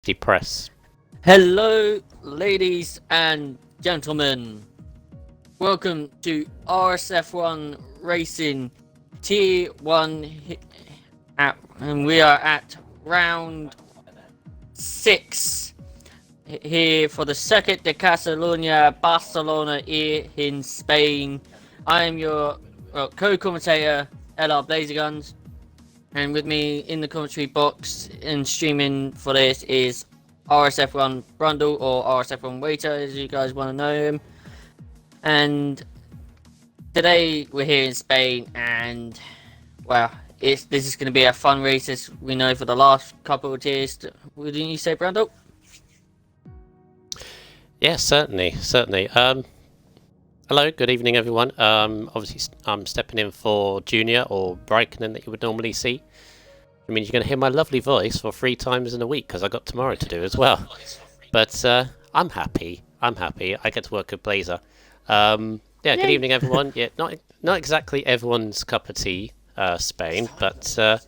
Depress. Hello, ladies and gentlemen. Welcome to RSF1 Racing Tier 1, and we are at round 6 here for the Circuit de Catalunya, Barcelona here in Spain. I am your co-commentator, LR Blazerguns, and with me in the commentary box and streaming for this is RSF1 Brundle, or RSF1 Waiter as you guys want to know him. And today we're here in Spain, and well, this is going to be a fun race, as we know for the last couple of tiers. Wouldn't you say, Brundle? Yes, certainly. Hello, good evening, everyone. Obviously, I'm stepping in for Junior or Brakeman that you would normally see. I mean, you're going to hear my lovely voice for 3 times in a week because I got tomorrow to do as well. But I'm happy. I get to work with Blazer. Good evening, everyone. Yeah, not exactly everyone's cup of tea, Spain, but to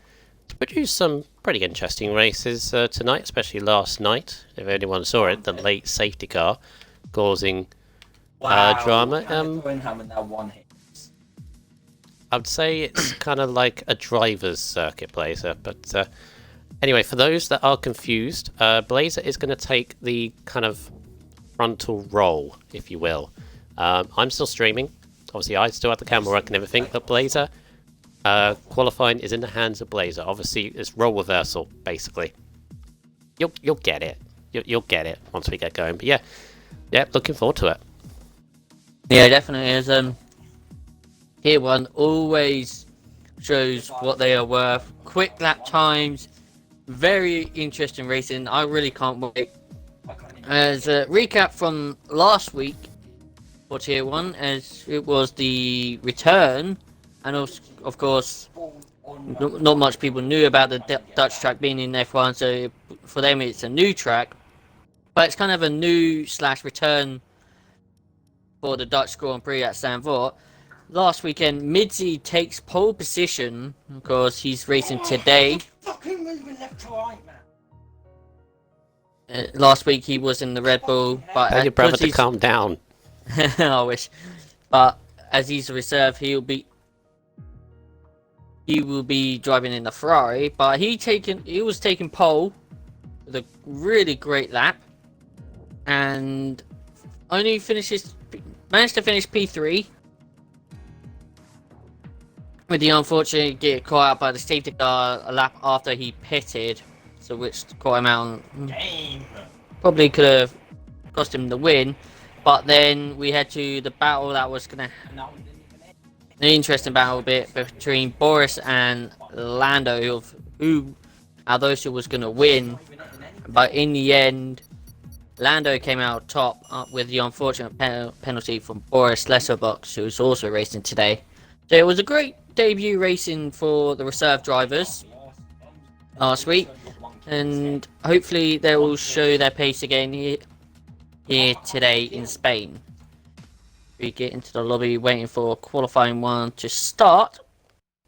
produce some pretty interesting races tonight, especially last night. If anyone saw it, the late safety car causing drama. I'd say it's kind of like a driver's circuit, Blazer. But anyway, for those that are confused, Blazer is going to take the kind of frontal role, if you will. I'm still streaming. Obviously, I still have the camera work and everything, but Blazer, qualifying is in the hands of Blazer. Obviously, it's role reversal, basically. You'll get it. You'll get it once we get going. But yeah, looking forward to it. Yeah, definitely is. Here one always shows what they are worth. Quick lap times, very interesting racing. I really can't wait. As a recap from last week for Tier 1, as it was the return, and also, of course, not much people knew about the Dutch track being in F1, so for them it's a new track. But it's kind of a new / return for the Dutch Grand Prix at Zandvoort. Last weekend, Midzi takes pole position because he's racing today. Fucking moving left to right, man. Last week he was in the Red Bull, but Tell your brother to calm down. I wish. But as he's a reserve, he will be driving in the Ferrari. But he was taking pole with a really great lap, and managed to finish P3. With the unfortunate get caught out by the safety car a lap after he pitted, so which caught him out. Probably could have cost him the win. But then we head to the battle that was an interesting battle bit between Boris and Lando, who are those who was gonna win. But in the end, Lando came out top with the unfortunate penalty from Boris Lesserbox, who's also racing today. So it was a great debut racing for the reserve drivers last week, and hopefully they will show their pace again here today in Spain. We get into the lobby waiting for qualifying 1 to start,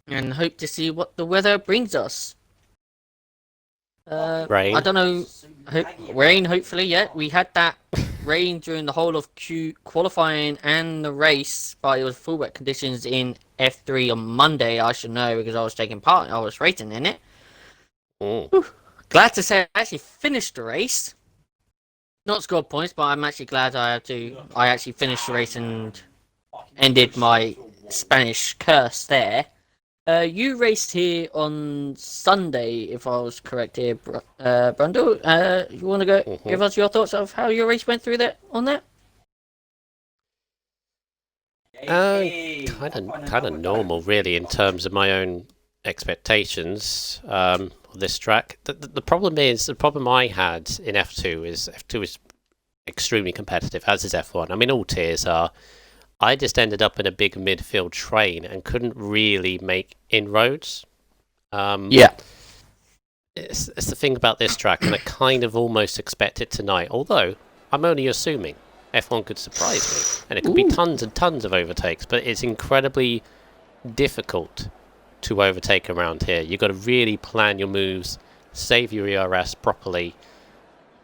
and hope to see what the weather brings us. Rain. I don't know. Rain, hopefully. Yeah, we had that rain during the whole of qualifying and the race, but it was full wet conditions in F3 on Monday. I should know because I was taking part. I was racing in it. Glad to say I actually finished the race. Not scored points, but I'm actually glad I actually finished the race and ended my Spanish curse there. You raced here on Sunday, if I was correct here, Brundle. You want to go give us your thoughts of how your race went through on that? Kind of normal, really, in terms of my own expectations of this track. The problem I had in F2 is extremely competitive, as is F1. I mean, all tiers are. I just ended up in a big midfield train and couldn't really make inroads. It's the thing about this track, and I kind of almost expect it tonight, although I'm only assuming F1 could surprise me, and it could be tons and tons of overtakes, but it's incredibly difficult to overtake around here. You've got to really plan your moves, save your ERS properly,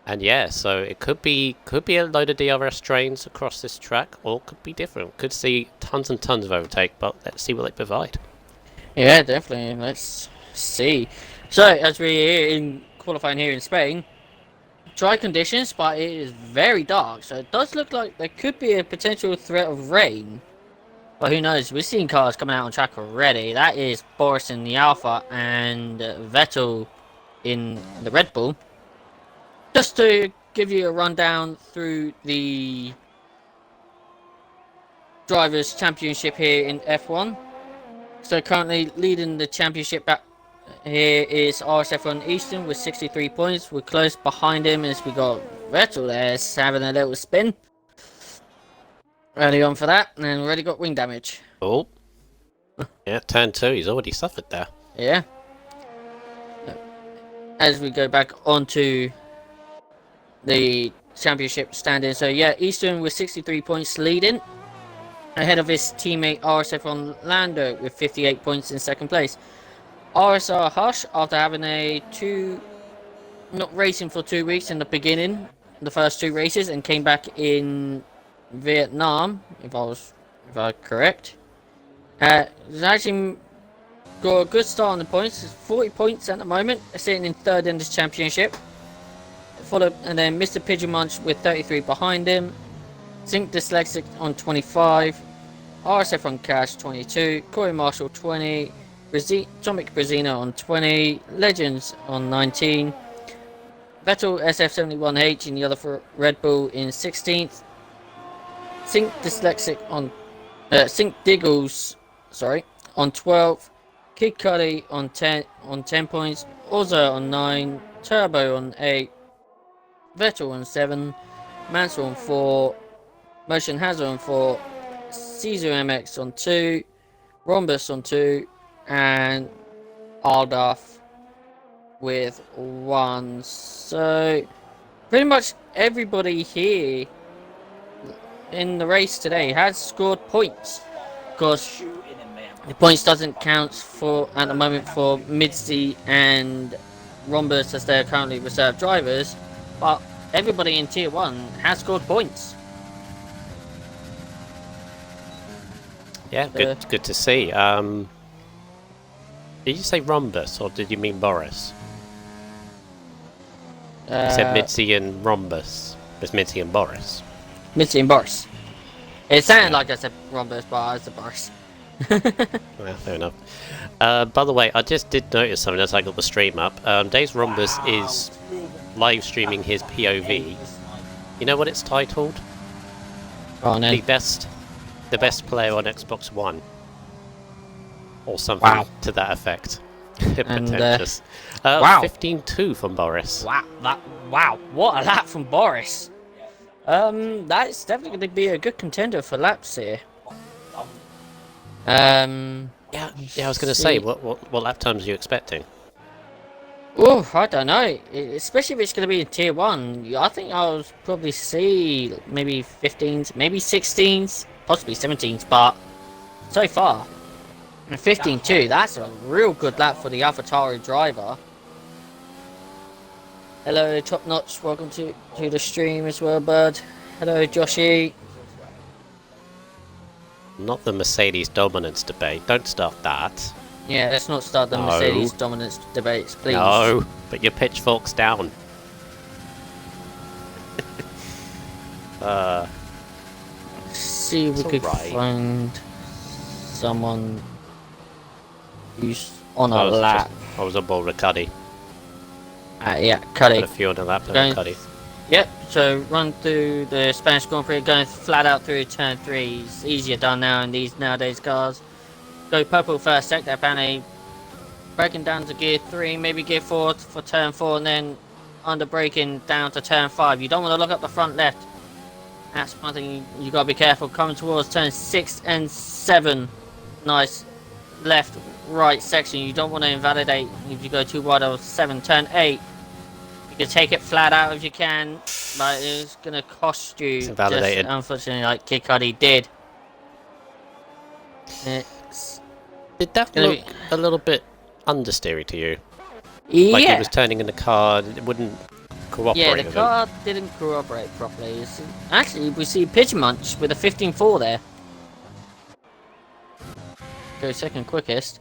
And yeah, so it could be a load of DRS trains across this track, or it could be different. Could see tons and tons of overtake, but let's see what they provide. Yeah, definitely. Let's see. So, as we're here in qualifying here in Spain, dry conditions, but it is very dark, so it does look like there could be a potential threat of rain. But who knows? We're seeing cars coming out on track already. That is Boris in the Alpha and Vettel in the Red Bull. Just to give you a rundown through the Drivers' Championship here in F1. So currently leading the championship back here is RSF1 Eastern with 63 points. We're close behind him as we got Vettel there having a little spin. Early on for that, and then already got wing damage. Oh. Yeah, turn 2, he's already suffered there. Yeah. As we go back onto the championship standing. So yeah, Eastern with 63 points leading. Ahead of his teammate RSF1 Lando with 58 points in second place. RSR Hush, after having not racing for 2 weeks in the beginning, the first 2 races, and came back in Vietnam, if I'm correct. He's actually got a good start on the points. It's 40 points at the moment, sitting in third in this championship. Followed, and then Mr. Pigeon Munch with 33 behind him. Zinc Dyslexic on 25. RSF on Cash 22. Corey Marshall 20. Tomic Brazina on 20. Legends on 19. Vettel SF71H in the other for Red Bull in 16th. Sync Dyslexic on Sync Diggles, sorry, on 12. Kid Cudi on 10 points. Ozza on 9. Turbo on 8. Vettel on 7. Mansell on 4. Motion Hazard on 4. Caesar MX on 2. Rhombus on 2. And Aldaf with 1. So pretty much everybody here in the race today has scored points. Of course, the points doesn't count for at the moment for Midzi and Rhombus as they are currently reserve drivers, but everybody in Tier 1 has scored points. Yeah, good to see. Did you say Rhombus or did you mean Boris? You said Mitzi and Rhombus. It's Mitzi and Boris. Mitzi and Boris. It sounded like I said Rhombus, but I said Boris. Well, fair enough. By the way, I just did notice something as I got the stream up. Dave's Rhombus is live streaming his POV. You know what it's titled? Oh no. The best player on Xbox One. Or something to that effect. Pretentious. Wow. 15-2 from Boris. Wow, what a lap from Boris. That's definitely going to be a good contender for laps here. Yeah, I was going to say, what lap times are you expecting? Oh, I don't know. Especially if it's going to be in Tier 1. I think I'll probably see maybe 15s, maybe 16s, possibly 17s, but so far, 15-2, that's a real good lap for the AlphaTauri driver. Hello, Top Notch, welcome to the stream as well, bud. Hello, Joshy. Not the Mercedes dominance debate. Don't start that. Yeah, let's not start the Mercedes dominance debates, please. No, put your pitchforks down. See if we could find someone who's on a lap. I was on board with Cuddy. Yeah, Cuddy. Got a few on the lap and Cuddy. Yep, so run through the Spanish Grand Prix, going flat out through turn 3. It's easier done now in these nowadays cars. Go purple first, take that penny. Braking down to gear 3, maybe gear 4 for turn 4, and then under braking down to turn 5. You don't want to look up the front left. That's one thing you got to be careful. Coming towards turn 6 and 7. Nice left, right section. You don't want to invalidate if you go too wide of 7. Turn 8. You can take it flat out if you can, but it's going to cost you. It's invalidated. Just, unfortunately, like Kid Cudi did. Did that look a little bit understeery to you? Yeah. Like it was turning in the car, it wouldn't cooperate Yeah, the with car didn't cooperate properly. Actually, we see Pigeon Munch with a 15.4 there. Go second quickest.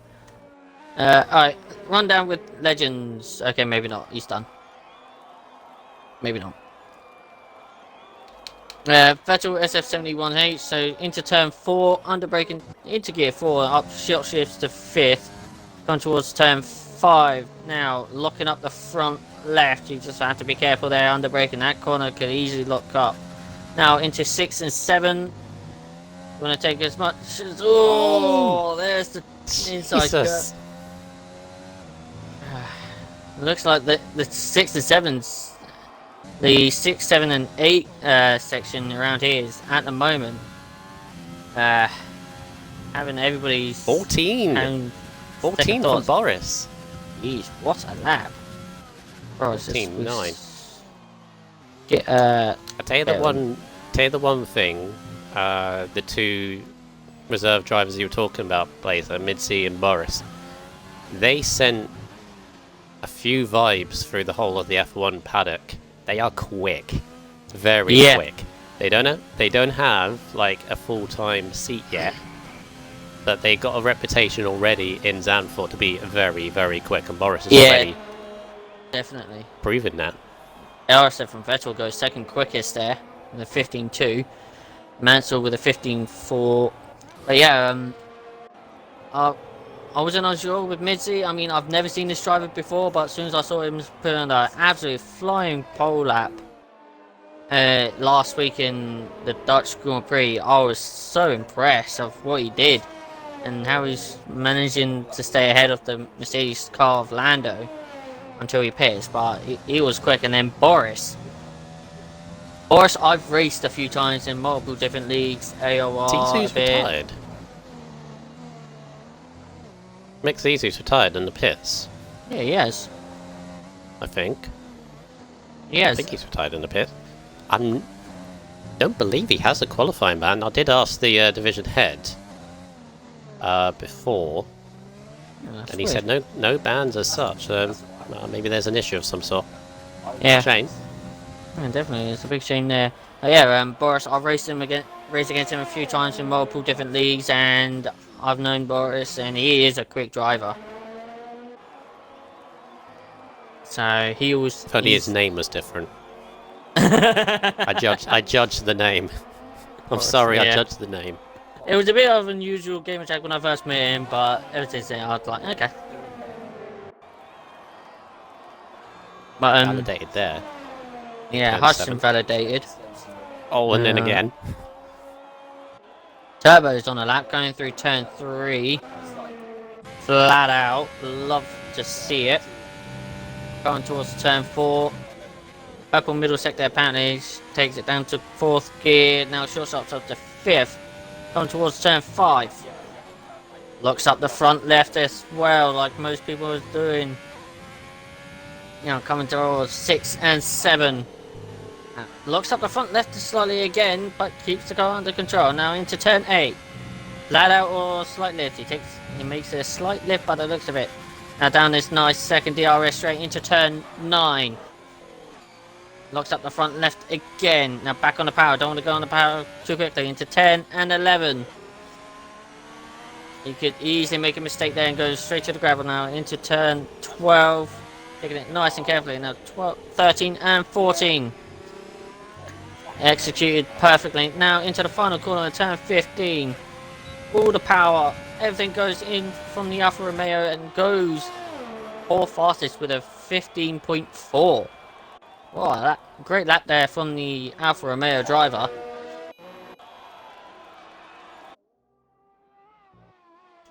Alright, run down with Legends. Okay, maybe not. He's done. Maybe not. Vettel SF71H, so into turn 4, under braking into gear 4, up short shifts to 5th, going towards turn 5. Now, locking up the front left, you just have to be careful there, under braking, that corner could easily lock up. Now, into 6 and 7, want to take as much as... Oh, there's the inside Jesus. curve. Looks like the 6 and 7's... The 6, 7, and 8 section around here is at the moment having everybody's 14 from Boris. Jeez, what a lap! Bro, 14-9. Get I'll tell you the one thing. The two reserve drivers you were talking about, Blazer, Midsey and Boris, they sent a few vibes through the whole of the F1 paddock. They are quick, very quick. They don't have like a full-time seat yet, but they got a reputation already in Zandvoort to be very, very quick, and Boris is already definitely proven that. RSF from Vettel goes second quickest there with a 15.2. Mansell with a 15.4. But yeah, I wasn't unsure with Midsey. I mean, I've never seen this driver before, but as soon as I saw him put on an absolutely flying pole lap last week in the Dutch Grand Prix, I was so impressed of what he did and how he's managing to stay ahead of the Mercedes car of Lando until he pits. But he was quick. And then Boris, I've raced a few times in multiple different leagues, AOR, Zizou's retired. Mick Zizou's retired in the pits. Yeah, he has. I think. Yes. I think he's retired in the pit. I don't believe he has a qualifying ban. I did ask the division head before, and he said no bans as such. Maybe there's an issue of some sort. Yeah. Shame. Yeah, definitely, it's a big shame there. Boris, I've raced against him a few times in multiple different leagues, and I've known Boris, and he is a quick driver. So he was. If only his name was different. I judged the name. I'm sorry, I judged the name. It was a bit of an unusual game attack when I first met him, but ever since then I was like, okay. But Validated there. yeah, Hudson validated. Oh, and then again. Turbo's on a lap going through turn 3. Flat out, love to see it. Going towards turn 4. Purple middle sector Penalties takes it down to 4th gear. Now short stops up to 5th. Going towards turn 5. Locks up the front left as well, like most people are doing. You know, coming towards 6 and 7. Locks up the front left slightly again, but keeps the car under control. Now into turn 8. Flat out or slight lift. He makes a slight lift by the looks of it. Now down this nice second DRS straight into turn 9. Locks up the front left again. Now back on the power. Don't want to go on the power too quickly. Into 10 and 11. He could easily make a mistake there and go straight to the gravel now. Into turn 12. Taking it nice and carefully. Now 12, 13 and 14. Executed perfectly. Now into the final corner, turn 15. All the power, everything goes in from the Alfa Romeo and goes all fastest with a 15.4. Wow, that great lap there from the Alfa Romeo driver.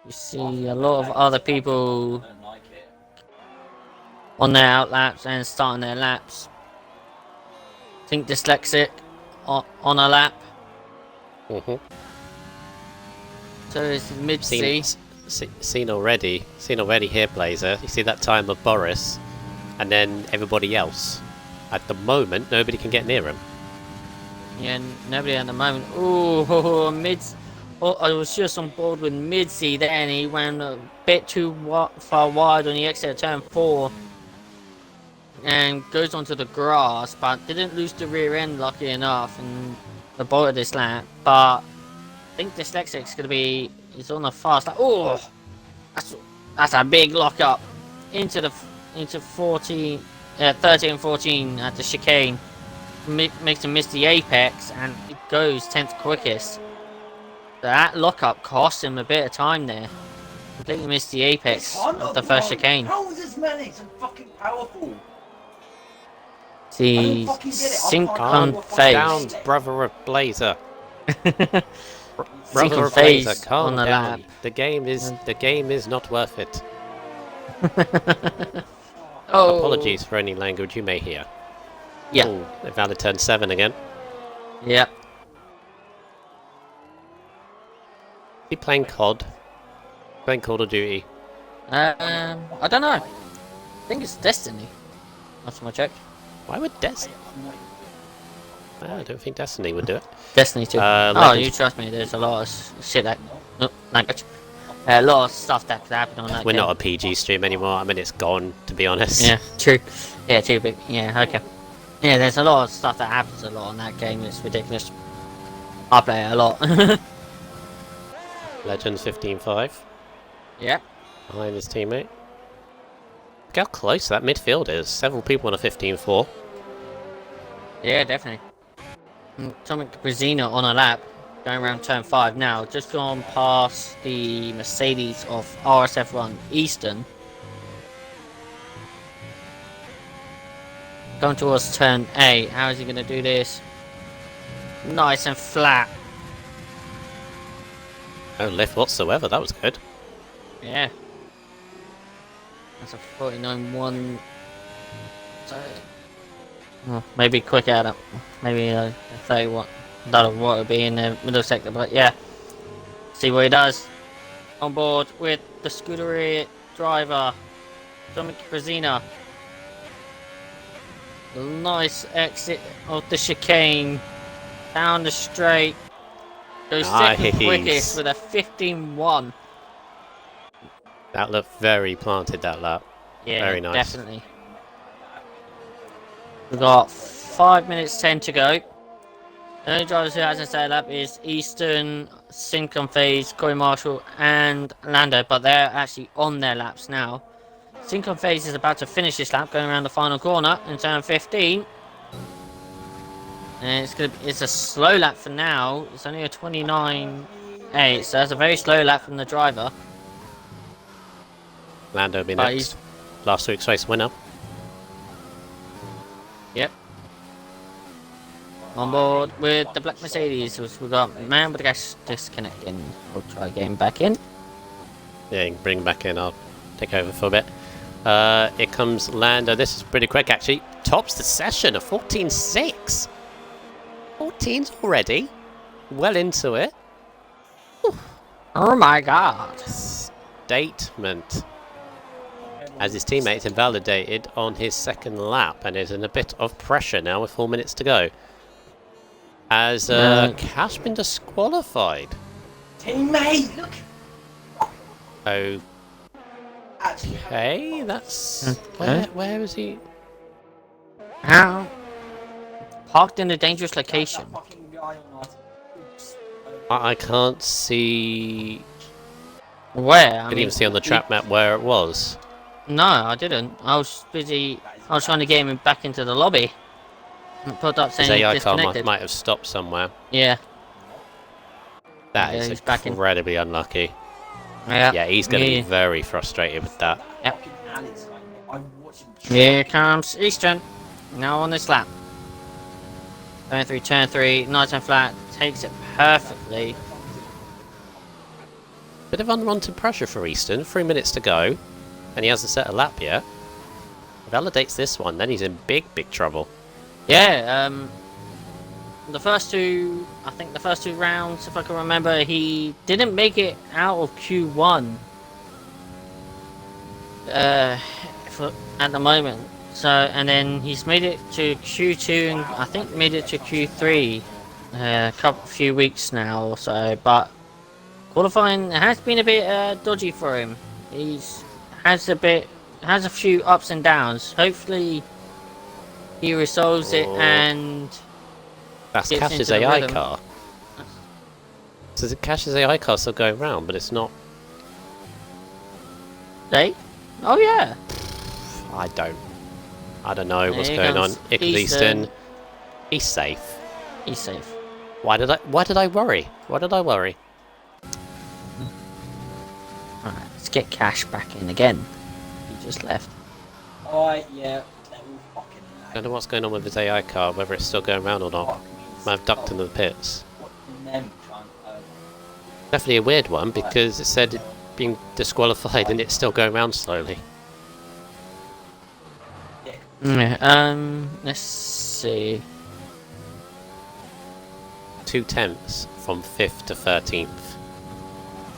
You see a lot of other people on their outlaps and starting their laps. I think dyslexic on a lap. So it's mid-C. Seen already here, Blazer. You see that time of Boris, and then everybody else. At the moment, nobody can get near him. Yeah, nobody at the moment. Ooh, I was just on board with mid-C there, and he went a bit too far wide on the exit of turn 4. and goes onto the grass, but didn't lose the rear end lucky enough in the bolt of this lap. But I think Dyslexic's gonna be is on a fast lap. Oh, that's a big lock up into 14, 13 and 14 at the chicane. Makes him miss the apex, and it goes 10th quickest. So that lockup cost him a bit of time there. Completely missed the apex of the first chicane. How is this man so fucking powerful? The sync on phase. Down, brother of Blazer. Sync Brother on of Blazer, phase calm on the down. lap. The game is not worth it. Oh. Apologies for any language you may hear. Yeah. Oh, invalid turn 7 again. Yep. He playing COD? Playing Call of Duty? I don't know. I think it's Destiny. Last time I checked. Why would Destiny? I don't think Destiny would do it. Destiny 2. Oh, Legends- you trust me, there's a lot of shit that... Oh, language. A lot of stuff that could happen on that We're game. not a PG stream anymore. I mean, it's gone, to be honest. Yeah, true. Yeah, true, but... Yeah, okay. Yeah, there's a lot of stuff that happens a lot on that game. It's ridiculous. I play it a lot. Legends 15-5. Yep. Behind his teammate. Look how close that midfield is. Several people on a 15-4. Yeah, definitely. Tomic Brazina on a lap, going around turn 5 now, just gone past the Mercedes of RSF1 Eastern. Going towards turn 8, how is he going to do this? Nice and flat. No lift whatsoever, that was good. Yeah. That's a 49-1. So, well, maybe quick out of maybe 31. I don't know what would be in the middle sector, but yeah. See what he does. On board with the Scuderia driver, Dominic Brazina. Nice exit of the chicane. Down the straight. Goes second Nice. quickest with a 15-1. That looked very planted, that lap. Yeah, Very nice. definitely. We've got 5 minutes 10 to go. The only drivers who hasn't set up is Eastern, Syncon Phase, Corey Marshall, and Lando, but they're actually on their laps now. Syncon Phase is about to finish this lap, going around the final corner in turn 15. And it's a slow lap for now. It's only a 29.8, so that's a very slow lap from the driver. Lando will be But next. Last week's race winner. Yep. On board with the black Mercedes. We've got man with the gas disconnecting. We'll try getting back in. Yeah, you can bring him back in. I'll take over for a bit. Here comes Lando. This is pretty quick, actually. Tops the session, a 14.6. 14's already. Well into it. Oh my god. Statement. As his teammates invalidated on his second lap and is in a bit of pressure now with 4 minutes to go. Has Cash been disqualified? Teammate, look. Okay, that's... Okay. Where is he? How? Parked in a dangerous location. Fucking guy on our I can't see... Where? I Couldn't even see on the track map where it was. No, I didn't. I was busy. I was trying to get him back into the lobby. And put up His saying AI he's car disconnected. might have stopped somewhere. Yeah. That Yeah, is he's back in. incredibly unlucky. Yeah. Yeah, he's going to Yeah. be very frustrated with that. Yep. fucking Alex. I'm watching. Here comes Eastern. Now on this lap. Going through turn 3, nice and flat. Takes it perfectly. Bit of unwanted pressure for Easton. 3 minutes to go. And he hasn't set a lap yet. Validates this one, then he's in big, big trouble. Yeah, the first two, I think the first 2 rounds, if I can remember, he didn't make it out of Q1 at the moment. So, and then he's made it to Q2 and I think made it to Q3 few weeks now or so. But qualifying has been a bit dodgy for him. Has a few ups and downs. Hopefully He resolves it Oh. and That's gets Cash's into the AI rhythm. car. So the Cash's AI car still going round, but it's not. They? Oh yeah. I don't know what's Here going on. comes Eastern. He's safe. He's safe. Why did I worry? Why did I worry? Alright, let's get Cash back in again. He just left. Alright, yeah, they're all fucking I don't know what's going on with his AI car, whether it's still going round or not. Might have ducked into the pits. Watching them trying Definitely a weird one because it said it being disqualified and it's still going round slowly. Yeah, let's see. 2/10 from 5th to 13th.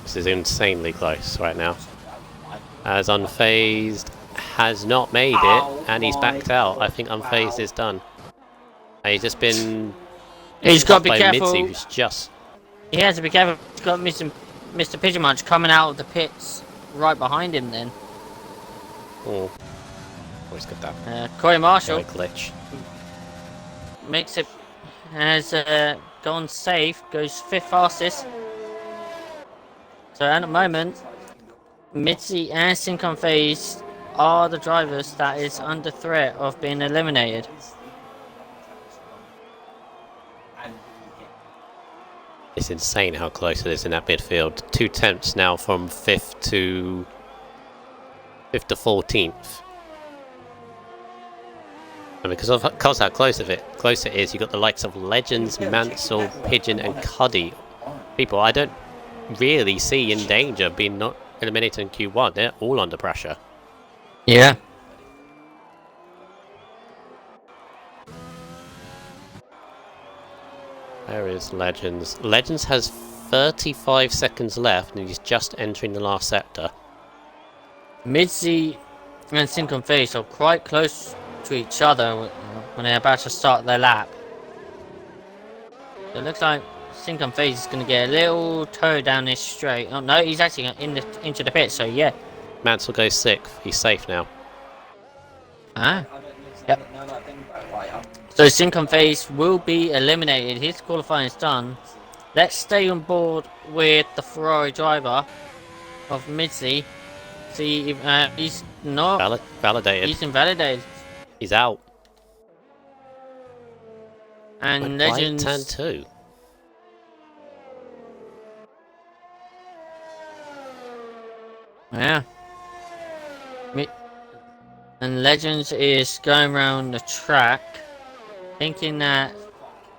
This is insanely close right now. As Unfazed has not made it, and he's backed out. I think Unfazed is done. And he's just been He's got to be by careful. Mitzi, who's just He has to be careful. He's got Mr. Pigeon Munch coming out of the pits right behind him then. oh, always got that Corey Marshall glitch. makes it, has gone safe, goes 5th fastest. So at the moment, Mitzi and Syncon Phase are the drivers that is under threat of being eliminated. It's insane how close it is in that midfield. 2/10 now from 5th to 14th. And because how close it is, you've got the likes of Legends, Mansell, Pigeon, and Cuddy. People I don't really see in danger of being not eliminated in Q1. They're all under pressure. Yeah. There is Legends. Legends has 35 seconds left and he's just entering the last sector. Mitzi and Syncon Phase are quite close to each other when they're about to start their lap. So it looks like Syncon Phase is going to get a little toe down this straight. Oh no, he's actually into the pit, so yeah. Mansell goes 6th. He's safe now. Ah. Yep. So Syncon Phase will be eliminated. His qualifying is done. Let's stay on board with the Ferrari driver of Mitzi. See if he's not. Validated. He's invalidated. He's out. And Why Legends. turn 2? Yeah. And Legends is going around the track, thinking that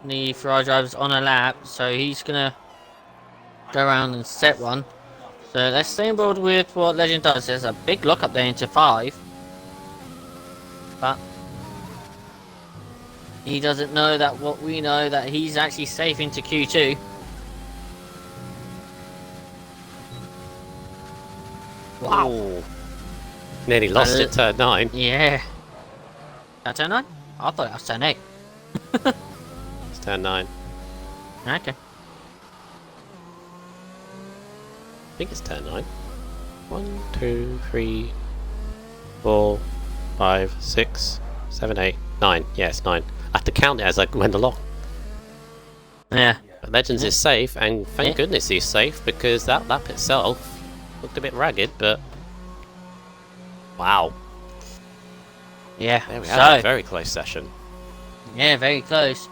the Ferrari driver's on a lap, so he's gonna go around and set one. So let's stay on board with what Legend does. There's a big lock up there into 5, but he doesn't know that what we know, that he's actually safe into Q2. Wow. Ooh. Nearly lost it, turn 9. Yeah. That turn 9? I thought that was turn 8. It's turn 9. Okay. I think it's turn 9. 1, 2, 3, 4, 5, 6, 7, 8, 9. Yeah, it's 9. I have to count it as I went along. Yeah. But Legends is safe, and thank goodness he's safe, because that lap itself looked a bit ragged, but wow. Yeah. There we have a very close session. Yeah, very close.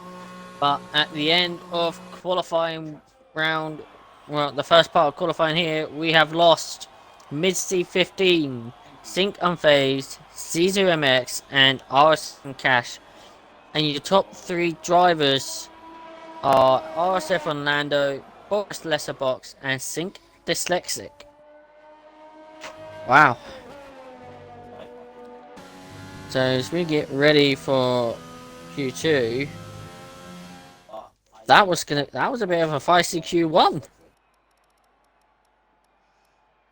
But at the end of qualifying round, well, the first part of qualifying here, we have lost Mid-C 15, Sync Unfazed, C0MX, and RS and Cash. And your top 3 drivers are RSF1 Lando, Boris Lesserbox, and Sync Dyslexic. Wow. So as we get ready for Q2, that was a bit of a feisty Q1.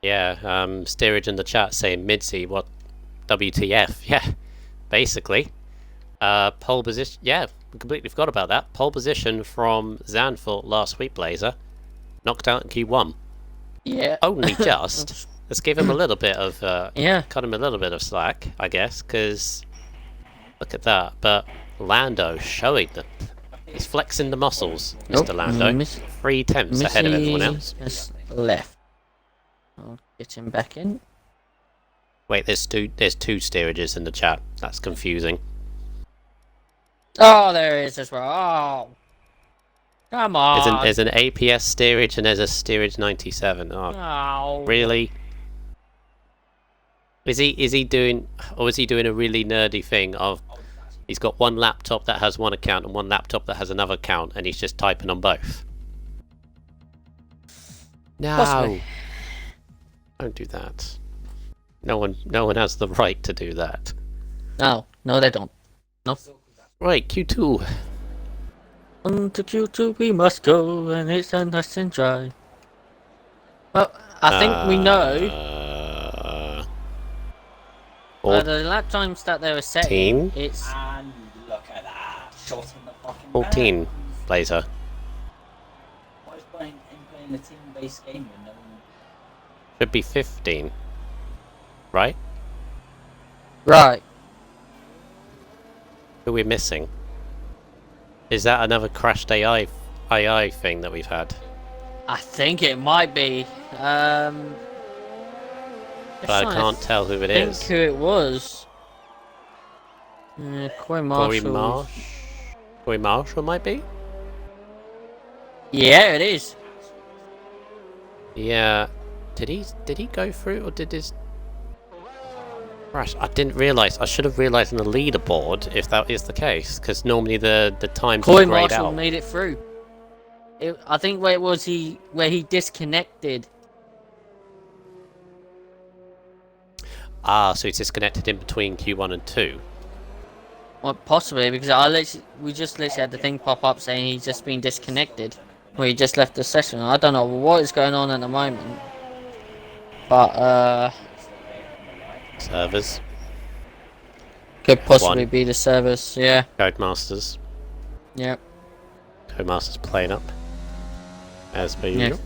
Yeah, Steerage in the chat saying Mid-C, what WTF? Yeah, basically. Pole position, yeah, we completely forgot about that. Pole position from Zandvoort last week, Blazer. Knocked out in Q1. Yeah. Only just. Let's give him a little bit of, Yeah. cut him a little bit of slack, I guess, because Look at that. But Lando showing them. He's flexing the muscles, Mr. Nope, Lando. 3 tenths ahead of everyone else. Has left. I'll get him back in. Wait, there's two steerages in the chat. That's confusing. Oh, there is as well. Oh, come on. There's an APS steerage and there's a steerage 97. Oh, Oh, really? Is he doing a really nerdy thing of he's got one laptop that has one account and one laptop that has another account and he's just typing on both? No. Possibly. Don't do that. No one has the right to do that. No, they don't. No. Right, Q2. On to Q2 we must go, and it's a nice and dry. Well, I think we know by the lap times that they were setting. 14? It's And look at that. Shot in the fucking 14, back. Blazer. What is playing a team-based game when no one... Should be 15. Right? right. Who are we missing? Is that another crashed AI thing that we've had? I think it might be. But I can't tell who it is. Think who it was. Corey Marshall. Corey Marshall might be? Yeah, it is. Yeah. Did he go through or did his crash? I didn't realise. I should have realised on the leaderboard if that is the case, because normally the times Corey are grayed Marshall out. made it through. I think where it was where he disconnected. Ah, so he's disconnected in between Q1 and 2. Well, possibly because we just literally had the thing pop up saying he's just been disconnected, or he just left the session. I don't know what is going on at the moment, but Servers. could possibly One. be the service. Yeah. Codemasters. Yep. Codemasters playing up. As per Yeah. usual.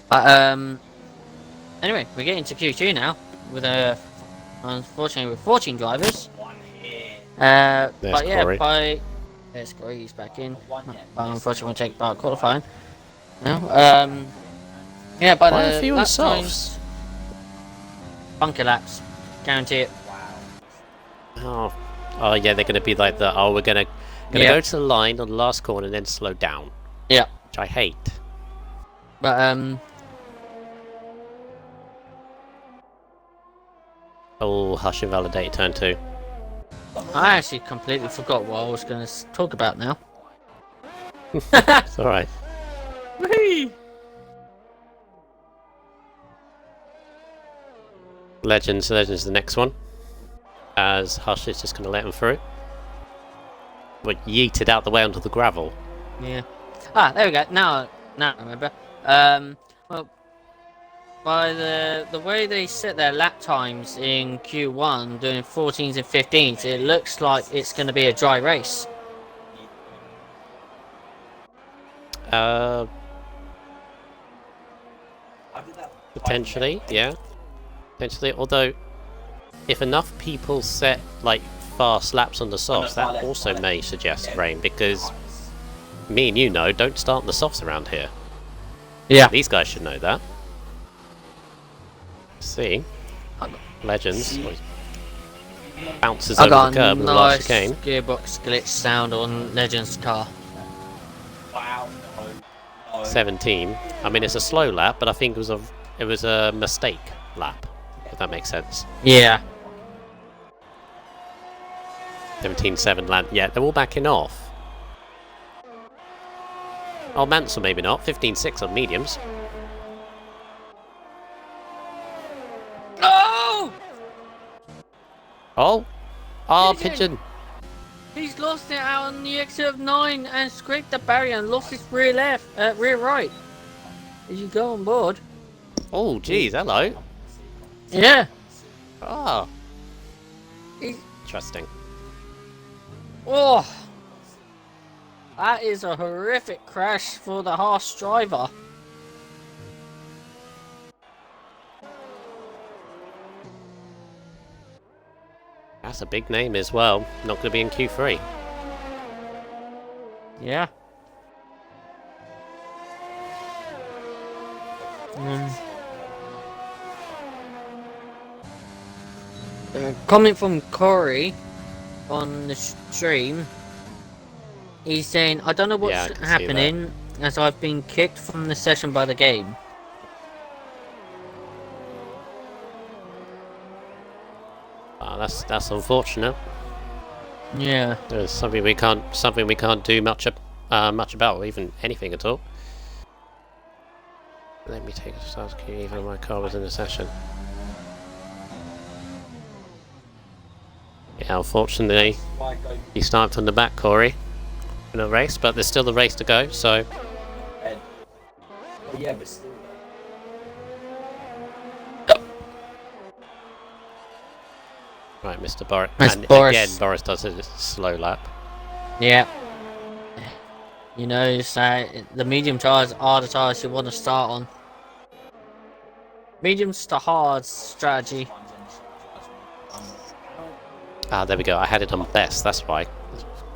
But anyway, we're getting to Q2 now with unfortunately with 14 drivers. One hit. But yeah, Corey. there's Corey, he's back in. One hit. But unfortunately, we'll take part qualifying. No. Yeah, by Why the a few on lap softs? times, bunker laps, guarantee it. Wow. Oh yeah, they're gonna be like the we're gonna Yeah. go to the line on the last corner and then slow down. Yeah. Which I hate. But Oh, Hush invalidate turn 2. I actually completely forgot what I was going to talk about now. It's alright. Whee! Legends is the next one. As Hush is just gonna let him through. But yeeted out the way onto the gravel. Yeah. Ah, there we go. Now I remember. Well, by the way they set their lap times in Q1, doing 14s and 15s, it looks like it's going to be a dry race. Potentially, yeah. Potentially, although if enough people set like fast laps on the softs, that also may suggest rain, because me and you know don't start on the softs around here. Yeah. These guys should know that. See, Legends bounces I over got the curb a in the last nice chicane. gearbox glitch sound on Legend's car. Wow. No. 17. I mean, it's a slow lap, but I think it was a mistake lap. If that makes sense. Yeah. 17.7 land. Yeah, they're all backing off. Oh, Mansell maybe not. 15.6 on mediums. Oh! Oh! Oh, Pigeon. Pigeon! He's lost it out on the exit of 9 and scraped the barrier and lost his rear right. As you go on board. Oh, geez, hello. Yeah. Ah, He's, interesting. oh. That is a horrific crash for the Haas driver. That's a big name as well. Not going to be in Q3. Yeah. Comment from Corey on the stream. He's saying, I don't know what's Yeah, I can see happening as I've been kicked from the session by the game. That's unfortunate. Yeah. There's something we can't do much about, or even anything at all. Let me take a start queue even though my car was in the session. Yeah, unfortunately, he started from the back, Corey, in a race, but there's still a race to go, so... Well, yeah, but still. Right, Mr. Boris. That's And Boris. again, Boris does a slow lap. Yeah. You know, so the medium tires are the tires you want to start on. Mediums to hard strategy. Ah, there we go. I had it on best, that's why.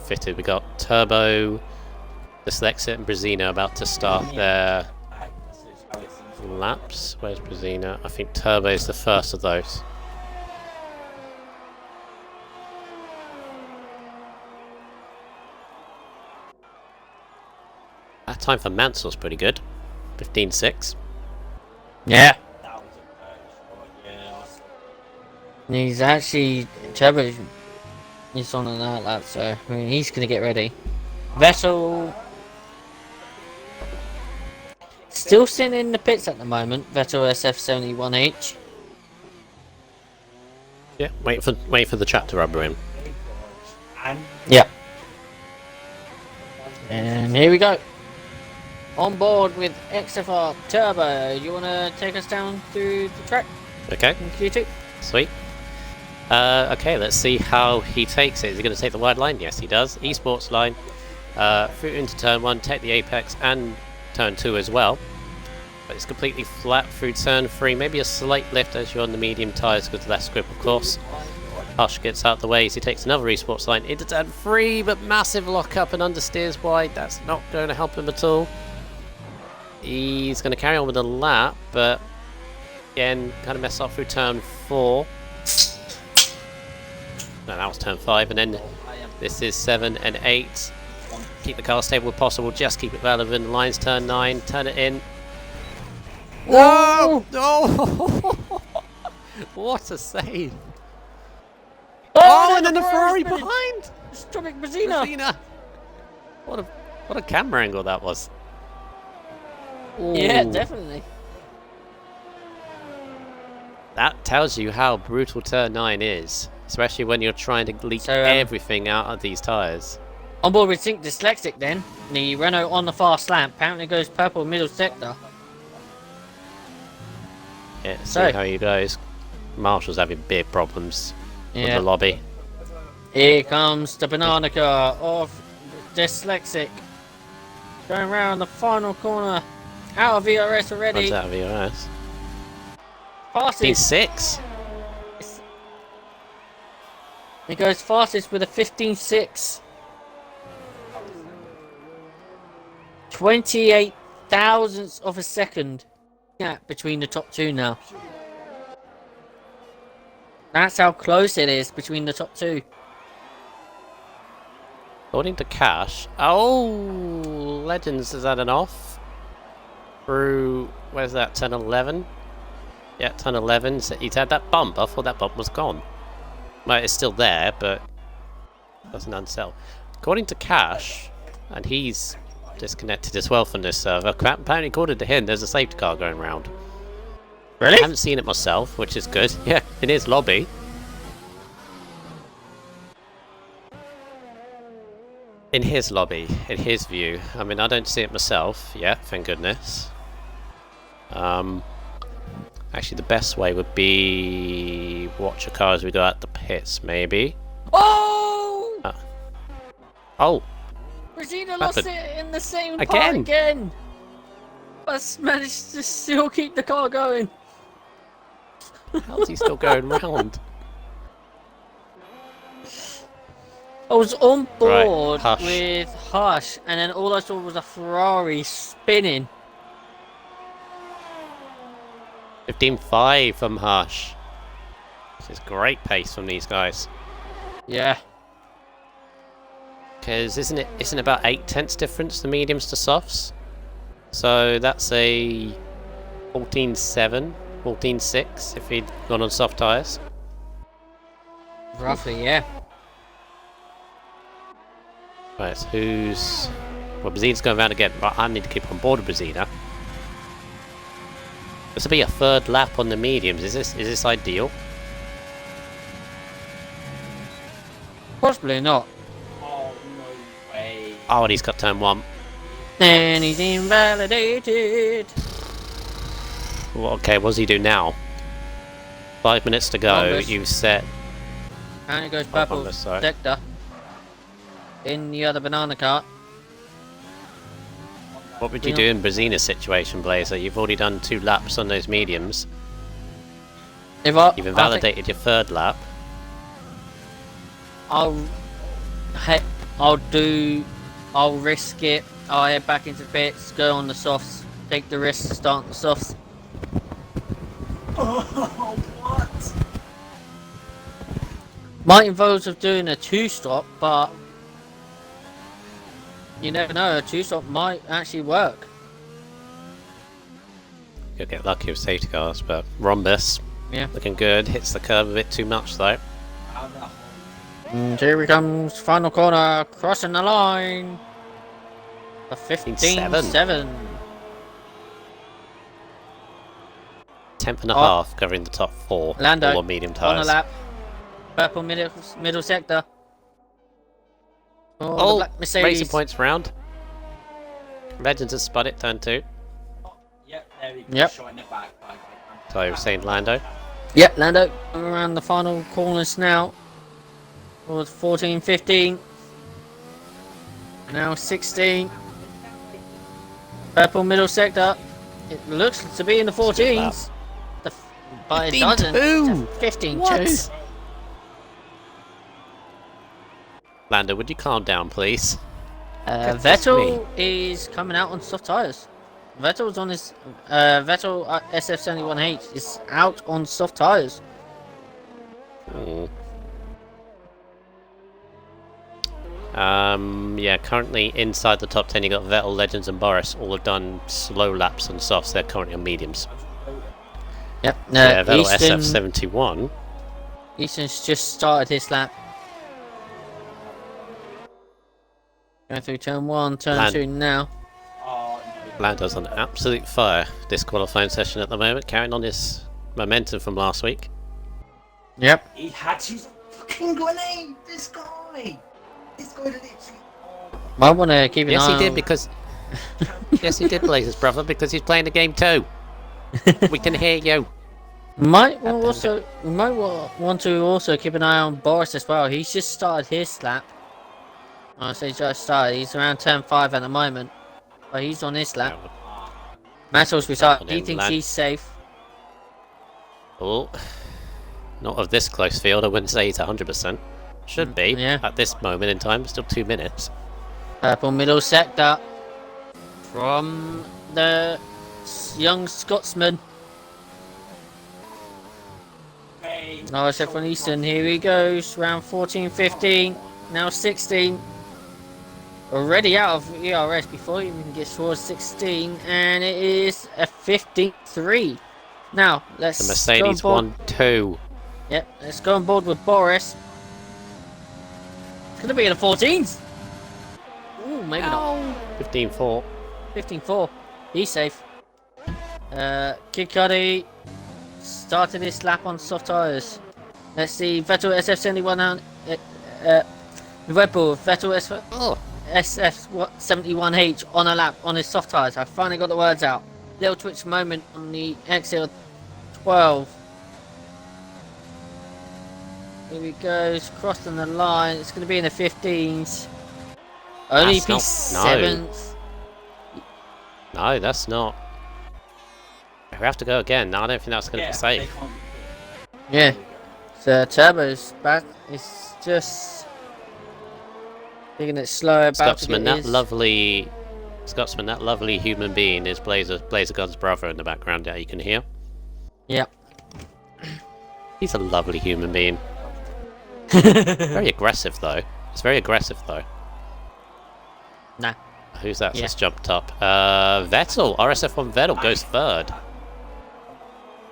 Fitted. We got Turbo, Dyslexia, and Brazina about to start their laps. Where's Brazina? I think Turbo is the first of those. That time for Mansel's pretty good. 15.6. Yeah. That was a very short, yeah. He's actually Turbo. He's on that lap, so I mean, he's gonna get ready. Vettel still sitting in the pits at the moment. Vettel SF71H. Yeah, wait for the chapter rubber in. And Yeah. And here we go. On board with XFR Turbo. You wanna take us down through the track Okay, in Q2? sweet. Okay, let's see how he takes it. Is he going to take the wide line? Yes, he does. Esports line. Through into turn 1, take the apex and turn 2 as well. But it's completely flat through turn 3. Maybe a slight lift as you're on the medium tyres with less grip, of course. Hush gets out the way as he takes another esports line into turn 3, but massive lock up and understeers wide. That's not going to help him at all. He's going to carry on with a lap, but again, kind of mess up through turn 4. No, that was turn 5, and then this is 7 and 8. Keep the car stable if possible, just keep it relevant. Lines turn 9, turn it in. Whoa! Oh! What a save! Oh, and then the Ferrari spinning. behind! Stomach Brazina. Brazina. What a camera angle that was. Yeah, Ooh. definitely. That tells you how brutal turn 9 is. Especially when you're trying to leak So, everything out of these tyres. On board with Sync Dyslexic then. The Renault on the fast lap apparently goes purple middle sector. Yeah, see So- how he goes. Marshall's having big problems with Yeah. the lobby. Here comes the banana car of Dyslexic. Going round the final corner. Out of VRS already. Runs out of ERS. Fastest. 6. He goes fastest with a 15.6. 28 thousandths of a second gap between the top two now. That's how close it is between the top two. According to Cash. Oh, Legends has had an off. Through, where's that, 10 11? Yeah, 10 11. So he's had that bump. I thought that bump was gone. Well, it's still there, but doesn't unsell. According to Cash, and he's disconnected as well from this server, apparently according to him, there's a safety car going round. Really? I haven't seen it myself, which is good. Yeah, in his lobby. In his lobby, in his view. I mean, I don't see it myself yet, thank goodness. Actually, the best way would be watch a car as we go out the pits, maybe. Oh! Oh, Brazina lost happened? it in the same part Again? again. But managed to still keep the car going. how's he still going round? I was on Right, board Hush. with Hush, and then all I saw was a Ferrari spinning. 15.5 from Hush. This is great pace from these guys. Yeah. Because isn't about 8/10 difference the mediums to softs? So that's a 14.7, 14.6 if he'd gone on soft tyres. Roughly, yeah. Right, so who's... Well, Brazina's going around again, but I need to keep on board with Brazina. This will be a third lap on the mediums. Is this ideal? Possibly not. Oh, no way. Oh, and he's got turn 1. And he's invalidated. Well, okay, what does he do now? 5 minutes to go. Longest. You've set... And it goes Oh, purple longest, sorry. sector. In the other banana cart. What would you do in Brazina's situation, Blazer? You've already done 2 laps on those mediums. If I, You've invalidated your third lap. I'll risk it. I'll head back into the pits, go on the softs, take the risk, start on the softs. Oh, what? Might involve of doing a 2-stop, but you never know, a 2-stop might actually work. You'll get lucky with safety cars, but Rhombus, Yeah. looking good. Hits the curve a bit too much, though. Out of the hole. And here he comes, final corner, crossing the line. A 15.7. 10th and a Oh. half, covering the top 4. Lando, all on medium on tyres. the lap. Purple middle sector. Oh, the Oh, black Mercedes. racing points round. Legends has spun it, turn 2. Yep, there we go. Yep. Shot in the back. So I was saying Lando. Yep, Lando around the final corners now. It was 14, 15. Now 16. Purple middle sector. It looks to be in the 14s. But it doesn't. 15-2. It's a 15-2. What? Lando, would you calm down, please? Goodness Vettel is coming out on soft tyres. Vettel's on his Vettel SF71H is out on soft tyres. Mm. Yeah, currently inside the top 10 you got Vettel, Legends and Boris. All have done slow laps on softs. They're currently on mediums. Yep. Yeah, Vettel Easton, SF71. Easton's just started his lap. Going through turn 1, turn 2 now. Oh, no. Lando's on absolute fire this qualifying session at the moment, carrying on his momentum from last week. Yep. He had his fucking grenade! This guy literally... I want to keep an Yes, eye he did on... because... yes, he did, Blazer's brother, because he's playing the game too. We can hear you. Might want to also keep an eye on Boris as well. He's just started his lap. I say just started. He's around turn 5 at the moment, but he's on his lap. Mattels result. He thinks he's safe. Oh, not of this close field. I wouldn't say he's 100%. Should be Yeah. at this moment in time. Still 2 minutes. Purple middle sector from the young Scotsman. RSF1 Eastern. Here he goes. Round 14, 15. Now 16. Already out of ERS before he even gets towards 16, and it is a 53. Now let's The Mercedes go on board. 1-2. Yep, let's go on board with Boris. It's gonna be in the 14s. Ooh, maybe not. 15-4. 15-4. He's safe. Kid Cudi started his lap on soft tyres. Let's see, Vettel SF71 Red Bull, Vettel SF71H on a lap on his soft tyres. I finally got the words out. Little twitch moment on the exit 12. Here he goes, crossing the line. It's going to be in the 15s. Only That's not- P7s. No, that's not. We have to go again. No, I don't think that's going to be safe. Yeah. So Turbo's back. It's just Taking it slow. About to Scotsman, get that his... lovely Scotsman, that lovely human being is Blazer Gun's brother in the background there you can hear. Yep. He's a lovely human being. Very aggressive though. It's very aggressive though. Nah. Who's that Yeah. just jumped up? Vettel. RSF1 Vettel goes third.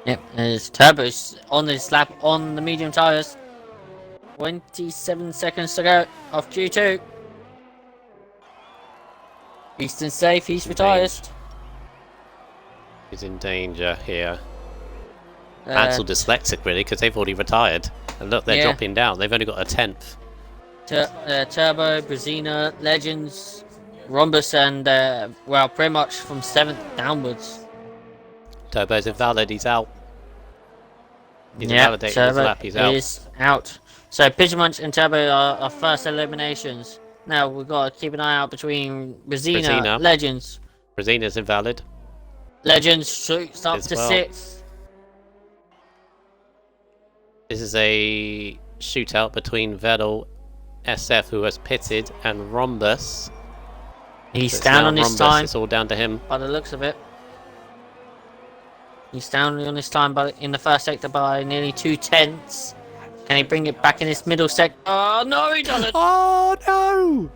Yep, and his turbo's on this lap on the medium tyres. 27 seconds to go off Q2. Easton's safe, he's retired. He's in danger here. Ansel dyslexic really, because they've already retired. And look, they're dropping down. They've only got a 10th. Turbo, Brazina, Legends, Rhombus, and well, pretty much from 7th downwards. Turbo's invalid, he's out. He's Yeah, invalidating his Turbo lap, he's out. is out. So Pigeon Munch and Turbo are our first eliminations. Now we've got to keep an eye out between Brazina, Legends. Brazina's invalid. Legends shoots up to 6th. This is a shootout between Vettel, SF, who has pitted, and Rhombus. He's down on his time. It's all down to him. By the looks of it. He's down on his time in the first sector by nearly 2/10. Can he bring it back in this middle sector? Oh, no, he doesn't. Oh, no!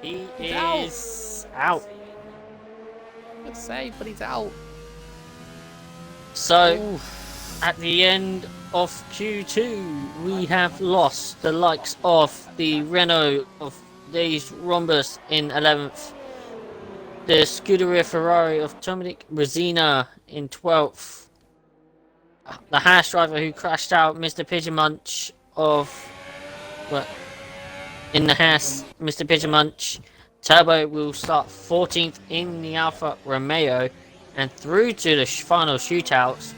He is out. Good save, but he's out. So, at the end of Q2, we have lost the likes of the Renault of these Rhombus in 11th, the Scuderia Ferrari of Dominic Brazina in 12th, the Haas driver who crashed out, Mr. Pigeon Munch of, well, in the Haas, Mr. Pigeon Munch. Turbo will start 14th in the Alfa Romeo and through to the final shootouts.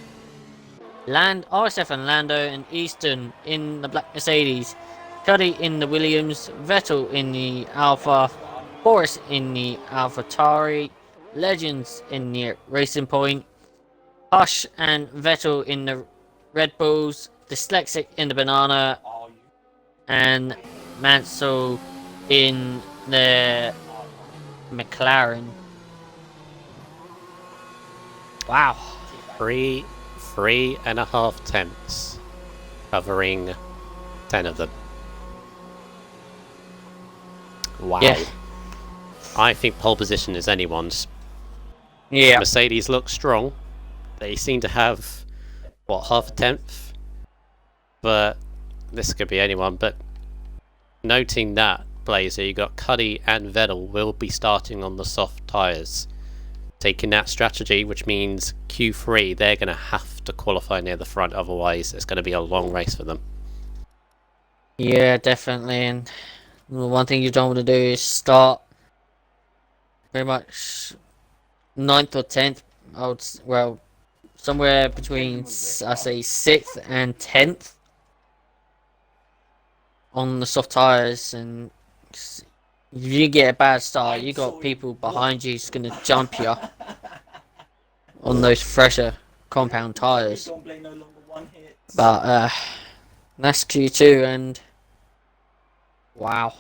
RSF and Lando and Easton in the Black Mercedes, Cuddy in the Williams, Vettel in the Alfa, Boris in the AlphaTauri, Legends in the Racing Point, Hush and Vettel in the Red Bulls, Dyslexic in the Banana, and Mansell in the McLaren. Wow. 3.5 tenths, covering 10 of them. Wow. Yeah. I think pole position is anyone's. Yeah. Mercedes looks strong. They seem to have, what, half a tenth? But this could be anyone. But noting that, Blazer, you got Cuddy and Vettel will be starting on the soft tyres. Taking that strategy, which means Q3, they're going to have to qualify near the front, otherwise it's going to be a long race for them. Yeah, definitely. And one thing you don't want to do is start pretty much 9th or 10th. Well, somewhere between, I say, 6th and 10th on the soft tyres. And if you get a bad start, you got people behind you who's going to jump you on those fresher compound tyres. But that's Q2, and wow,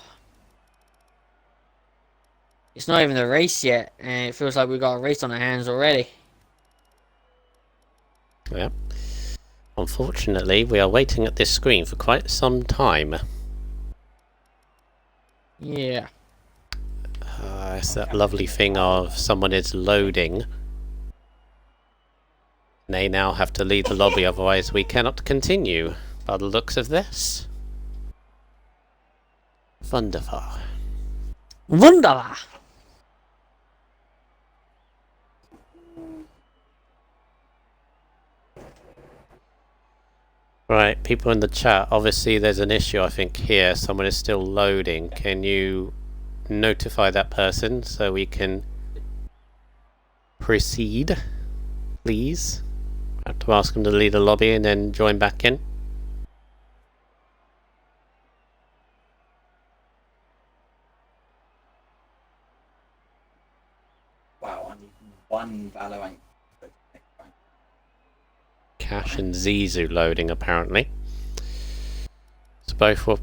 it's not even the race yet, and it feels like we've got a race on our hands already. Yeah. Unfortunately, we are waiting at this screen for quite some time. Yeah. It's that lovely thing of someone is loading. They now have to leave the lobby, otherwise we cannot continue. By the looks of this. Wunderbar. Wunderbar. Right, people in the chat, obviously there's an issue I think here. Someone is still loading. Can you notify that person so we can proceed, please? I have to ask them to leave the lobby and then join back in. Wow, I need one Valorant. Cash and Zizu loading apparently. So both were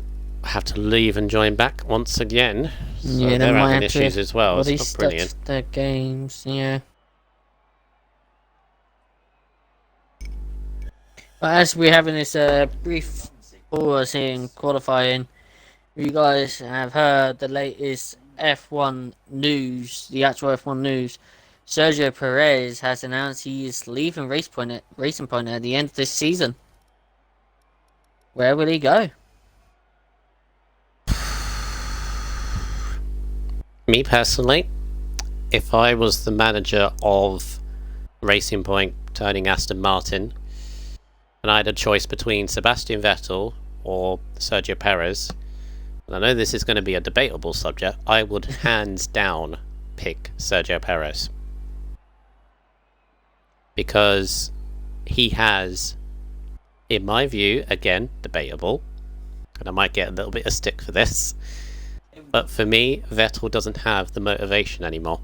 have to leave and join back once again. So Yeah, they're they might having have to issues as well. It's not restart brilliant. their games. Yeah. But as we're having this brief pause here in qualifying, you guys have heard the latest F1 news, the actual F1 news. Sergio Perez has announced he is leaving Racing Point at the end of this season. Where will he go? Me personally, if I was the manager of Racing Point turning Aston Martin, and I had a choice between Sebastian Vettel or Sergio Perez, and I know this is going to be a debatable subject, I would hands down pick Sergio Perez. Because he has, in my view, again, debatable, and I might get a little bit of stick for this, but for me, Vettel doesn't have the motivation anymore.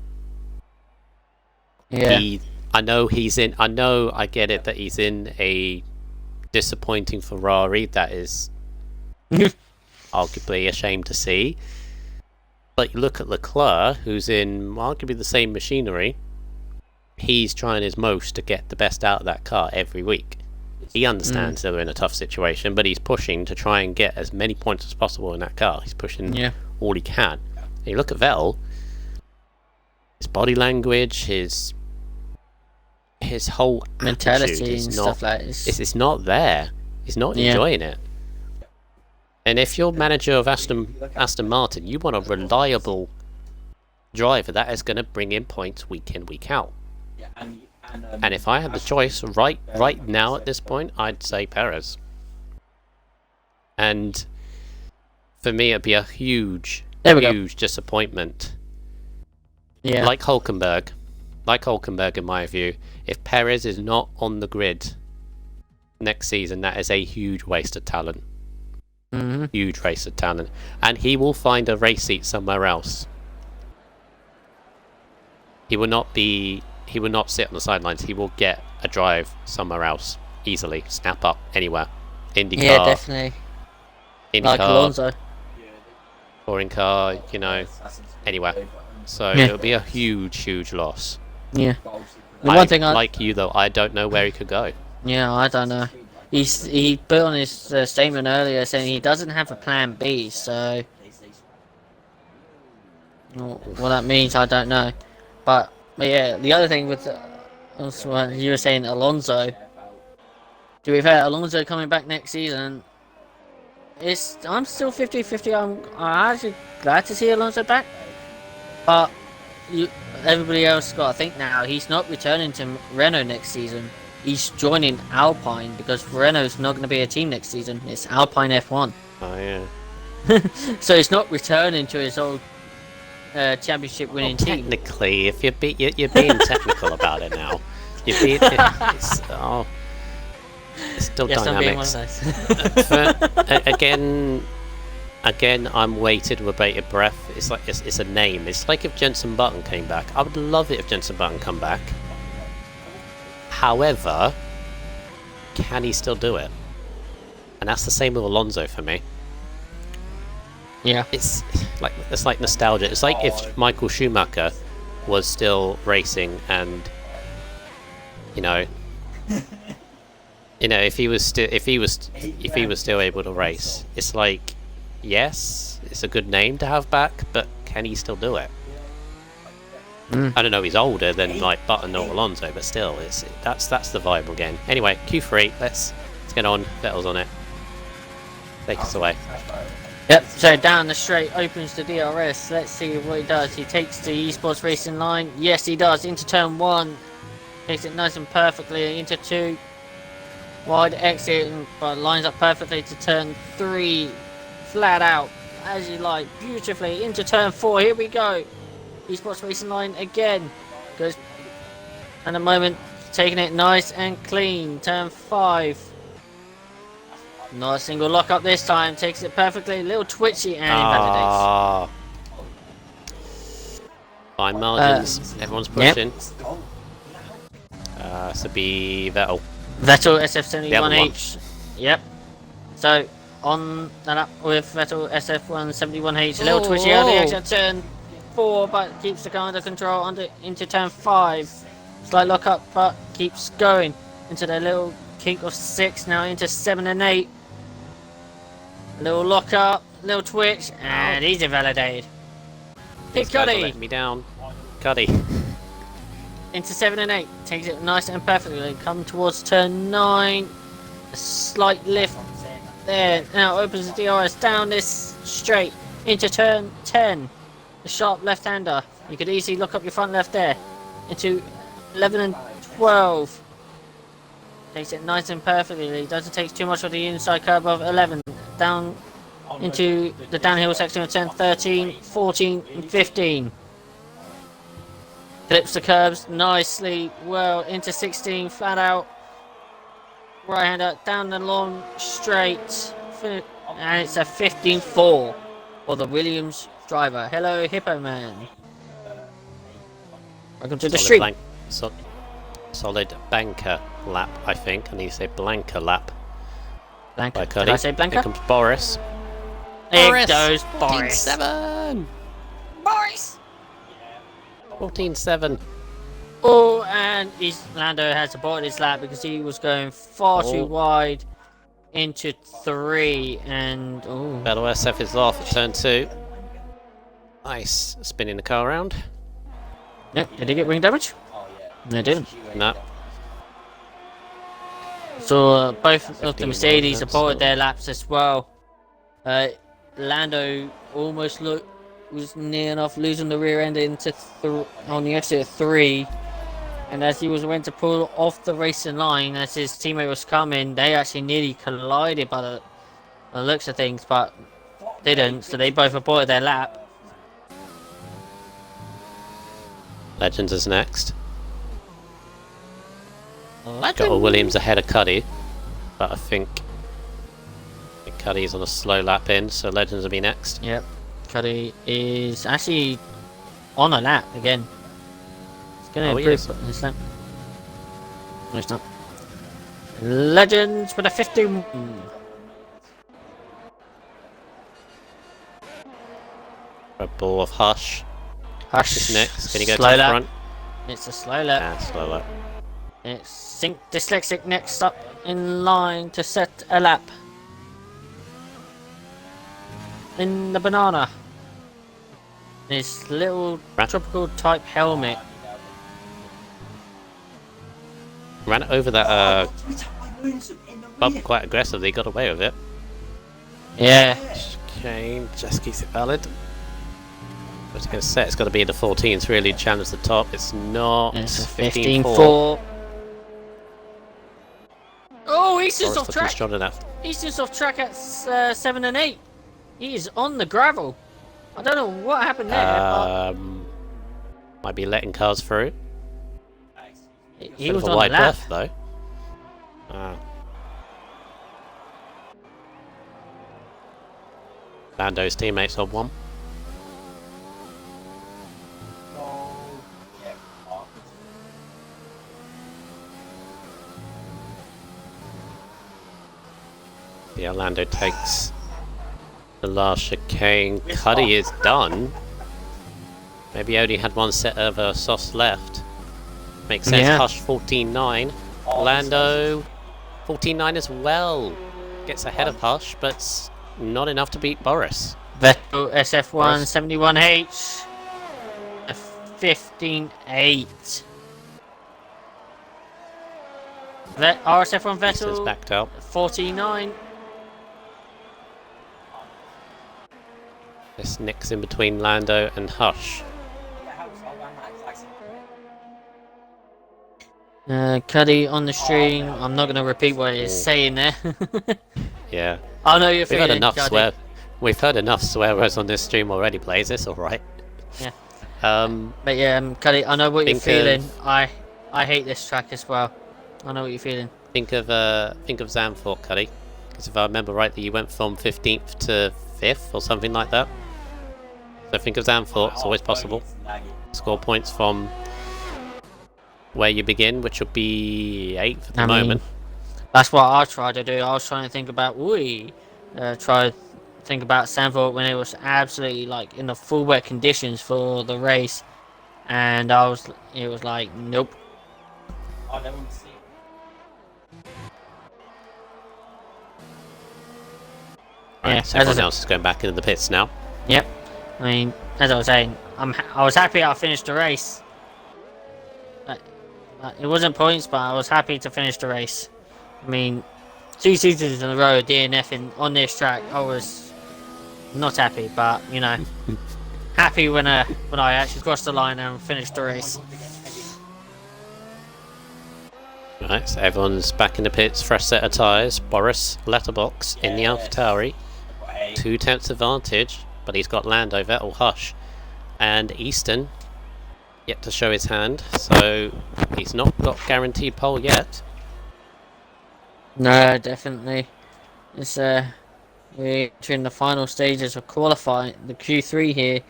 Yeah. I get it that he's in a disappointing Ferrari that is arguably a shame to see. But you look at Leclerc, who's in arguably the same machinery, he's trying his most to get the best out of that car every week. He understands they're in a tough situation, but he's pushing to try and get as many points as possible in that car. He's pushing all he can. And you look at Vettel, his body language, his whole Mentality attitude is and not, stuff like this. it's not there. He's not enjoying it. And if you're manager of Aston Martin, you want a reliable driver that is going to bring in points week in, week out. And if I had the choice right now at this point, I'd say Perez. And for me, it'd be a huge disappointment. Yeah. Like Hulkenberg in my view, if Perez is not on the grid next season, that is a huge waste of talent. Huge waste of talent. And he will find a race seat somewhere else. He will not sit on the sidelines. He will get a drive somewhere else easily. Snap up anywhere. IndyCar. Yeah, definitely. IndyCar, Like Alonso. touring car, anywhere. So it'll be a huge loss. Yeah. The one thing like you though, I don't know where he could go. Yeah, I don't know. He put on his statement earlier saying he doesn't have a plan B, so what that means I don't know. But yeah, the other thing with also you were saying Alonso. To be fair, Alonso coming back next season. I'm still 50-50. I'm actually glad to see Alonso back, but everybody else got to think now. He's not returning to Renault next season. He's joining Alpine because Renault's not going to be a team next season. It's Alpine F1. Oh yeah. So he's not returning to his old championship-winning team. Technically, if you're being technical about it now, it's still Yes, I'm being one dynamics. of those. Again, I'm waited with bated breath. It's like it's a name. It's like if Jenson Button came back. I would love it if Jenson Button come back. However, can he still do it? And that's the same with Alonso for me. Yeah. It's like nostalgia. It's like if Michael Schumacher was still racing, and if he was still able to race. It's like, yes, it's a good name to have back, but can he still do it? I don't know. He's older than like Button or Alonso, but still, that's the vibe again. Anyway, Q3. Let's get on. Vettel's on it. Take us away. Yep, so down the straight opens the DRS. Let's see what he does. He takes the esports racing line. Yes, he does. Into turn 1. Takes it nice and perfectly. Into 2. Wide exit, but lines up perfectly to turn 3. Flat out, as you like. Beautifully. Into turn 4. Here we go. Esports racing line again. Goes. And a moment. Taking it nice and clean. Turn 5. Not a single lock up this time. Takes it perfectly. A little twitchy and invalidates. Fine margins. Everyone's pushing. So be Vettel. Vettel SF71H. Yep. So on the lap with Vettel SF1 71H. A little Oh, twitchy early oh. exit turn 4, but keeps the car under control into turn 5. Slight lock up, but keeps going into the little kink of 6, now into 7 and 8. Little lock up, little twitch, and he's invalidated. Hit These guys are Cuddy letting me down. Cuddy. into 7 and 8. Takes it nice and perfectly. Come towards turn 9. A slight lift there. Now opens the DRS down this straight into turn 10. The sharp left-hander. You could easily lock up your front left there. Into 11 and 12. Takes it nice and perfectly. Doesn't take too much of the inside curve of 11. Down into the downhill section of turn 13, 14 and 15. Clips the curbs nicely well into 16, flat out. Right hander down the long straight. And it's a 15-4 for the Williams driver. Hello, Hippo Man. Welcome to the stream. Solid banker lap, I think. I need to say Blanca lap. Blanca. By Did Cuddy. I say Blanca? Here comes Boris. There goes Boris. 14-7! Boris! 14-7. Oh, and Lando has aborted his lap because he was going far too Oh. wide into 3. And oh, Battle SF is off at turn 2. Nice. Spinning the car around. yep. Did he get wing damage? Oh yeah. No, he didn't. No. So both of the 15 Mercedes laps, aborted so- their laps as well. Lando almost was near enough losing the rear end into on the exit of 3, and as he was went to pull off the racing line as his teammate was coming, they actually nearly collided by the looks of things, but didn't. So they both aborted their lap. Legends is next. Got Legend. a Williams ahead of Cuddy, but I think Cuddy's on a slow lap in, so Legends will be next. Yep, Cuddy is actually on a lap again. It's going to Oh, he improve is. this lap. No, it's not. Legends with a 15. Red Bull of Hush Hush. is next. Can you go to Slow the lap. front? It's a slow lap. Ah, slow lap. It's Sync Dyslexic next up in line to set a lap. In the banana. This little Right. tropical type helmet. Ran over that bump quite aggressively, got away with it. Yeah. Chicane just keeps it valid. I was going to say it's got to be the 14s really to challenge the top. It's not. It's a 15-4. 15-4. Oh, he's just Boris off looking track. strong enough. He's just off track at 7 and 8. He is on the gravel. I don't know what happened there, Might be letting cars through. but he Bit was of a on the wide lap. berth though. Ah. Lando's teammates on one. Yeah, Lando takes the last chicane. Cuddy is done. Maybe only had one set of softs left. Makes sense. Yeah. Hush 14-9. Lando 14-9 as well. Gets ahead of Hush, but not enough to beat Boris. Vettel SF1 Boris. 71H. A 15-8. RSF1 This is Vettel backed up. 49. This nicks in between Lando and Hush. Cuddy on the stream. I'm not going to repeat what he's saying there. Yeah. I know you're We've feeling heard enough Cuddy. swear. We've heard enough swear words on this stream already, Blaze. It's alright. Yeah. But Cuddy, I know what you're Think feeling. of- I hate this track as well. I know what you're feeling. think of Zandvoort, Cuddy. Because if I remember rightly, you went from 15th to 5th or something like that. So think of Zandvoort. It's always possible. Score points from where you begin, which will be 8th at the moment. That's what I tried to do. I was trying to think about, try to think about Sanford when it was absolutely like in the full wet conditions for the race, and it was like, nope. I don't want to see. Right, Yeah, so everyone else is going back into the pits now. Yep. I mean, as I was saying, I was happy I finished the race. It wasn't points, but I was happy to finish the race. I mean, 2 seasons in a row DNFing on this track, I was not happy, but you know, happy when I actually crossed the line and finished the race. Right, so everyone's back in the pits, fresh set of tyres. Boris, letterbox in the AlphaTauri, 2 tenths advantage, but he's got Lando, Vettel, Hush, and Easton yet to show his hand, so he's not got guaranteed pole yet. No, definitely. It's we're entering the final stages of qualifying, the Q3 here,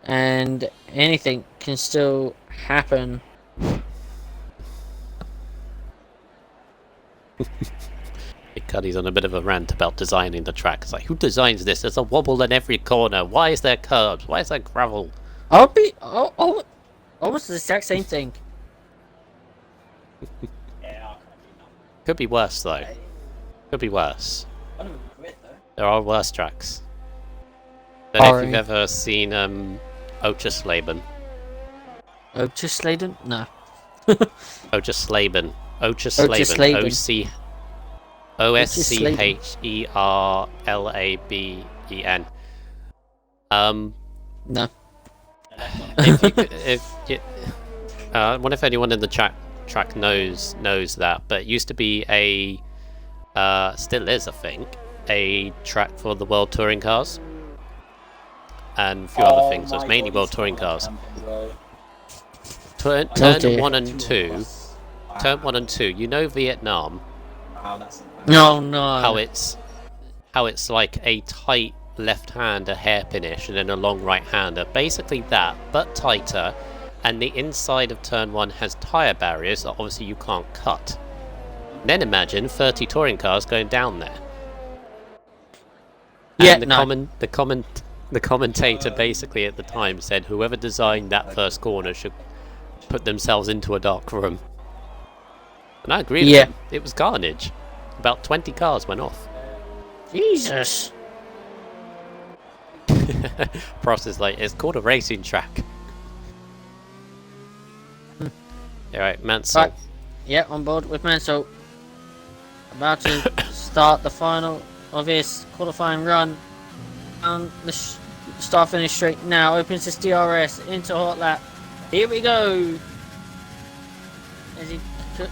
and anything can still happen. Big Cuddy's on a bit of a rant about designing the track. It's like, who designs this? There's a wobble in every corner. Why is there curbs? Why is there gravel? Almost the exact same thing. Yeah, I can't do nothing. Could be worse though. Could be worse. I don't regret though. There are worse tracks. Don't know if you've ever seen Ochersleben. Ochersleben? No. Ochersleben. Ochersleben. Oschherlaben. No. I wonder if anyone in the track knows that, but it used to be a, still is I think, a track for the World Touring Cars and a few other things. So it's mainly World Touring Cars. Turn 1 and 2. Turn 1 and 2. You know Vietnam. No, no. How it's like a tight left-hander hairpinish and then a long right-hander. Basically that, but tighter. And the inside of turn 1 has tyre barriers that obviously you can't cut. Then imagine 30 touring cars going down there. Yeah, and the commentator basically at the time said whoever designed that first corner should put themselves into a dark room. And I agree with him. It was carnage. About 20 cars went off. Jesus. Prost is like, it's called a racing track. Alright, Mansell. Right. Yeah, on board with Mansell. About to start the final of his qualifying run. On the start finish straight now. Opens his DRS into hot lap. Here we go. As he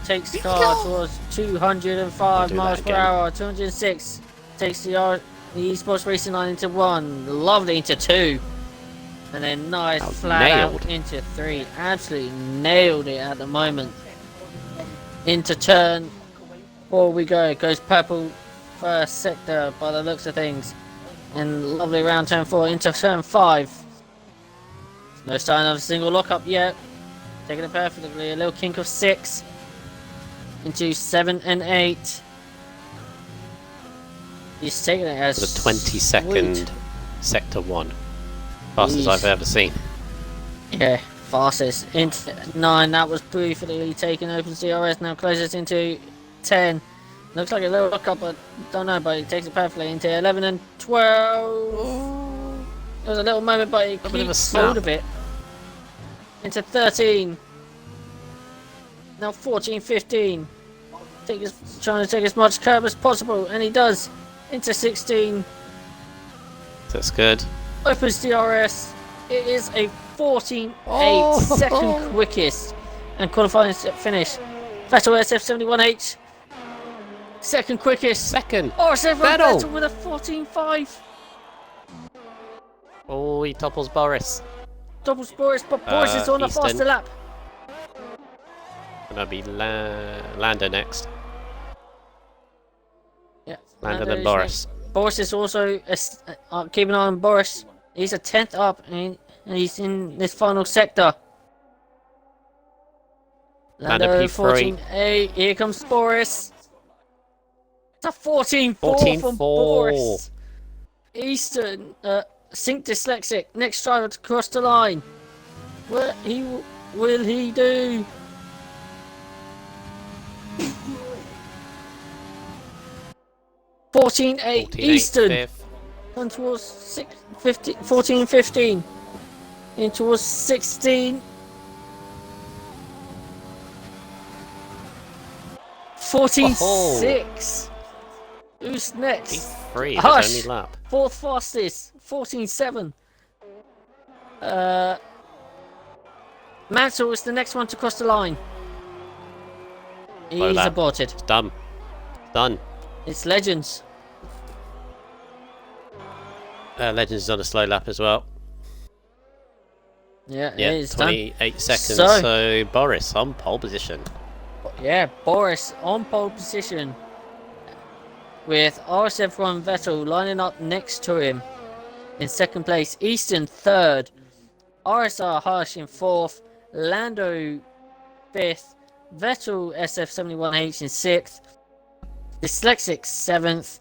takes the car towards 205 miles per hour. 206. Takes the eSports racing line into 1. Lovely into 2. And then nice flat out into 3. Absolutely nailed it at the moment. Into turn 4 we go. It goes purple first sector by the looks of things. And lovely around turn 4 into turn 5. No sign of a single lockup yet. Taking it perfectly. A little kink of 6. Into 7 and 8. He's taking it as the 22nd sector 1. Fastest I've ever seen. Yeah, fastest. Into 9, that was briefly taken. Opens DRS, now closes into 10. Looks like a little lockup, but don't know, but he takes it perfectly into 11 and 12. There was a little moment, but he keeps hold of it. Into 13. Now 14, 15. Trying to take as much curb as possible, and he does. Into 16. That's good. Opens DRS. It is a 14.8 second quickest and qualifying finish. Vettel RSF1 second quickest. Second. RSF Vettel with a 14.5. Oh, he topples Boris. Doubles Boris, but Boris is on a faster lap. Gonna be Lando next. Yeah, Lando and Boris. Boris is also keep an eye on Boris. He's a 10th up, and he's in this final sector. Lando P3. 14.8. Here comes Boris. It's a 14-4 from 14-4. Boris. Eastern, Sync Dyslexic, next driver to cross the line. What will he do? $14-8 Eastern. Fifth. And towards 14-15. In towards 16. 14-6. Who's next? P3, Hush. his only lap. Fourth fastest. 14-7. Mansell is the next one to cross the line. Slow He's lap. aborted. It's done. Done. It's Legends. Legends is on a slow lap as well. Yeah, Yeah, it is done. 28 seconds. So- So Boris on pole position. Yeah, Boris on pole position with RSF1 Vettel lining up next to him in second place. Easton third. RSR Hush in fourth. Lando fifth. Vettel SF71H in sixth. Dyslexic seventh.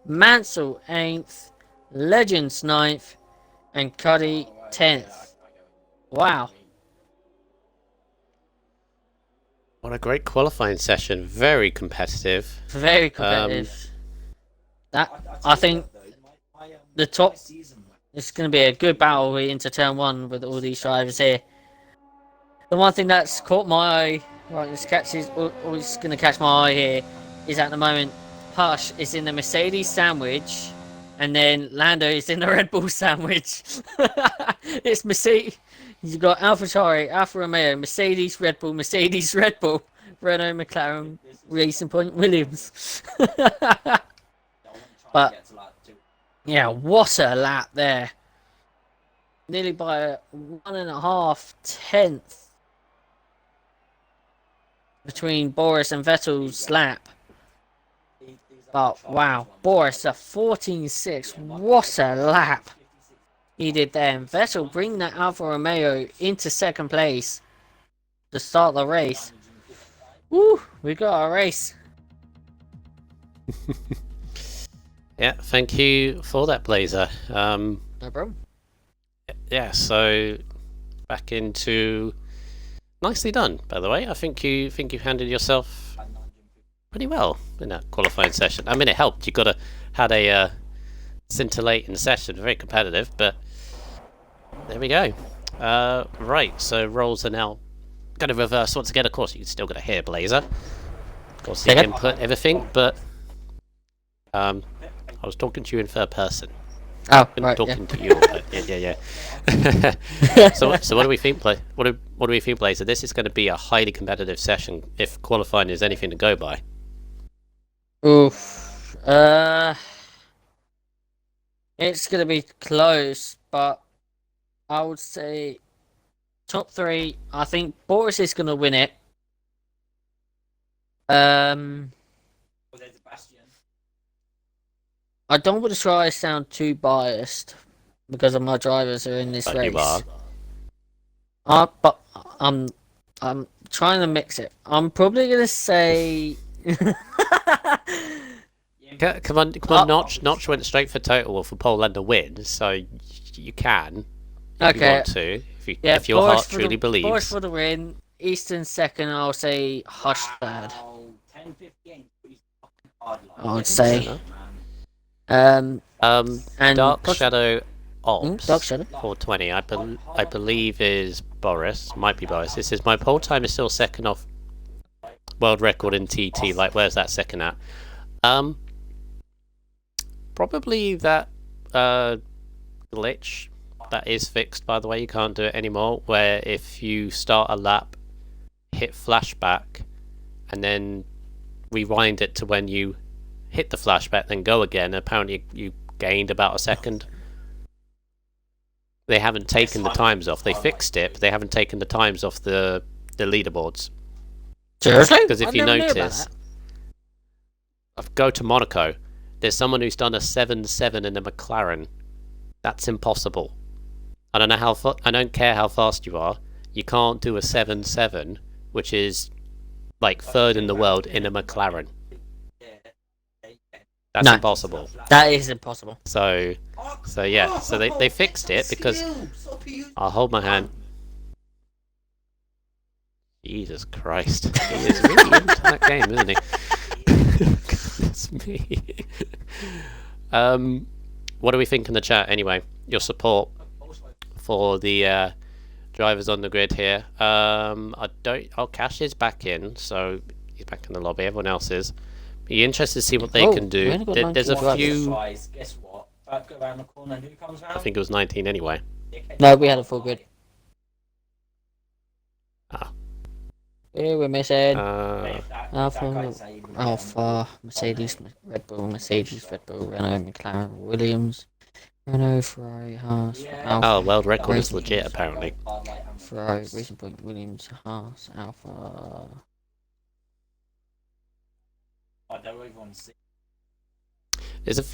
Mansell eighth. Legends ninth. And Cuddy 10th. Wow. What a great qualifying session. Very competitive. Very competitive. I think the top it's going to be a good battle into turn one with all these drivers here. The one thing that's caught my eye, right, this catches, always going to catch my eye here, is at the moment Hush is in the Mercedes sandwich, and then Lando is in the Red Bull sandwich. It's Mercedes. You've got AlphaTauri, Alfa Romeo, Mercedes, Red Bull, Renault, McLaren, Racing Point, Williams. But yeah, what a lap there! Nearly by 1.5 tenths between Boris and Vettel's lap. But wow, Boris a 14.6. What a lap he did there. And Vettel bring that Alfa Romeo into second place to start the race. Woo, we got a race. Yeah, thank you for that, Blazer. No problem. Yeah, so back into nicely done, by the way. I think you handled yourself pretty well in that qualifying session. I mean, it helped. You had a scintillating session, very competitive, but there we go. Right, so roles are now going to reverse once again. Of course, you still got to hear Blazer. Of course, the input, everything, but I was talking to you in third person. Oh, I'm right, talking yeah. to you. But yeah. So what do we think, What do we think, Blazer? This is going to be a highly competitive session if qualifying is anything to go by. Oof. It's going to be close, but I would say top three. I think Boris is going to win it. I don't want to try to sound too biased because of my drivers are in this But race. you are. But I'm trying to mix it. I'm probably going to say. Come on, Notch went straight for total or for pole and a win, so you can if you want to, if your heart truly believes. Boris for the win, Eastern second. I'll say Hush third. I would say. And Dark Shadow Ops Dark Shadow 420. I believe is Boris. Might be Boris. This is my pole time is still second off world record in TT. Like, where's that second at? Probably that glitch that is fixed, by the way. You can't do it anymore, where if you start a lap, hit flashback and then rewind it to when you hit the flashback, then go again, apparently you gained about a second. They haven't taken the times off. They fixed it, but they haven't taken the times off the leaderboards. seriously? Because if you notice, go to Monaco, there's someone who's done a 7.7 in a McLaren. That's impossible. I don't know I don't care how fast you are. You can't do a 7.7, which is like third in the world in a McLaren. That's No. impossible. That is impossible. So yeah, so they fixed it because I'll hold my hand. Jesus Christ, he is really into that game, isn't he? Goodness me. What do we think in the chat anyway? Your support for the drivers on the grid here. Cash is back in, so he's back in the lobby. Everyone else is. Be interested to see what they can do. There's a few. Guess what? Go around the corner. Who comes round? I think it was 19 anyway. No, we had a full grid. Ah. Yeah, we're missing. Alpha, Alpha, Mercedes, Red Bull, Mercedes, Red Bull, Renault, McLaren, Williams, Renault, Ferrari, Haas, Alpha. Oh, world record is legit apparently. Ferrari, Racing Point, Williams, Haas, Alpha.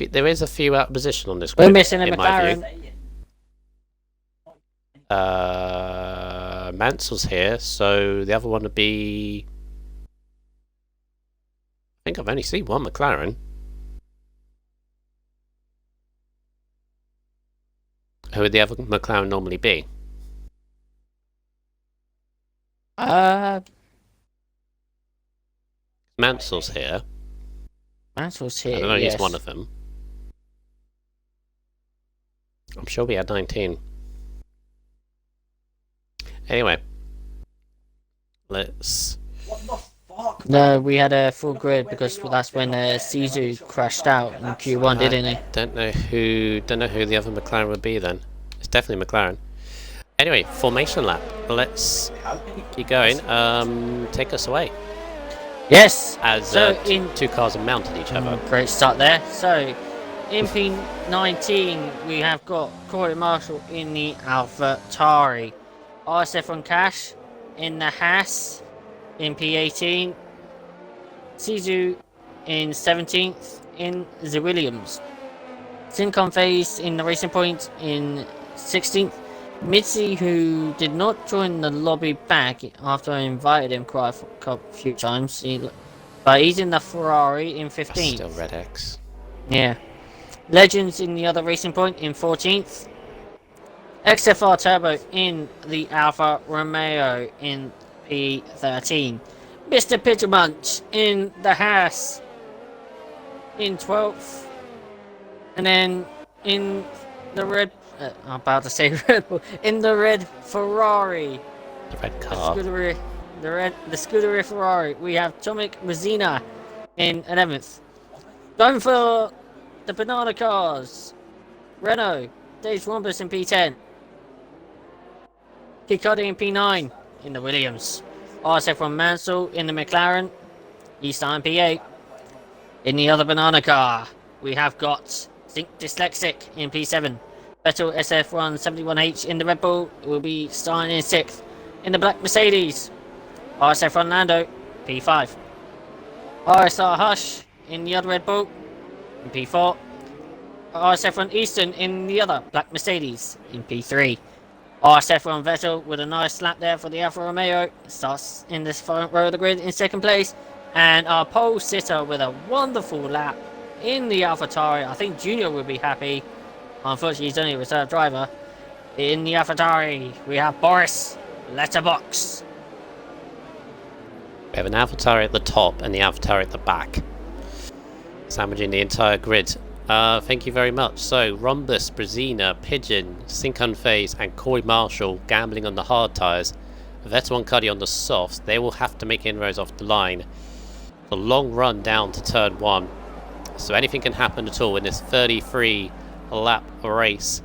There is a few out of position on this We're grid, missing a in my view. McLaren. Mansell's here, so the other one would be. I think I've only seen one McLaren. Who would the other McLaren normally be? Mansell's here. Mansell's I here. don't know, Yes. he's one of them. I'm sure we had 19. Anyway, let's. What the fuck? No, we had a full grid because that's when Sisu crashed out in Q1, didn't he? Don't know who the other McLaren would be then. It's definitely McLaren. Anyway, formation lap. Let's keep going. Take us away. Yes. As So in two cars are mounted each other. great start there. So in P19 we have got Corey Marshall in the AlphaTauri, RSF1 Cash in the Haas in P18, Sisu in 17th in the Williams, Sincon Phase in the Racing Point in 16th. Mitzi, who did not join the lobby back after I invited him quite a few times, but he's in the Ferrari in 15th. Still Red X. Yeah. Legends in the other Racing Point in 14th. XFR Turbo in the Alfa Romeo in P13. Mr. Pittermunch in the Haas in 12th. And then in the red... I'm about to say Red Bull. In the red Ferrari. The red The car. Scuderia Ferrari. We have Tomek Mazina in 11th. Going for the banana cars. Renault. Dave Swampus in P10. Kikodi in P9 in the Williams. RSF1 Mansell in the McLaren. Eastside in P8. In the other banana car, we have got Think Dyslexic in P7. Vettel SF1 71H in the Red Bull will be starting in 6th. In the black Mercedes, RSF1 Lando, P5. RSR Hush in the other Red Bull, in P4. RSF1 Eastern in the other black Mercedes, in P3. RSF1 Vettel with a nice lap there for the Alfa Romeo, starts in this front row of the grid in 2nd place. And our pole sitter with a wonderful lap in the AlphaTauri. I think Junior will be happy. Unfortunately, he's only a reserve driver. In the AlphaTauri, we have Boris Letterbox. We have an AlphaTauri at the top and the AlphaTauri at the back, sandwiching the entire grid. Thank you very much. So, Rhombus, Brazina, Pigeon, Sincon Phase, and Corey Marshall gambling on the hard tyres. Vettel and Cuddy on the softs. They will have to make inroads off the line. A long run down to turn 1. So anything can happen at all in this 33 lap race.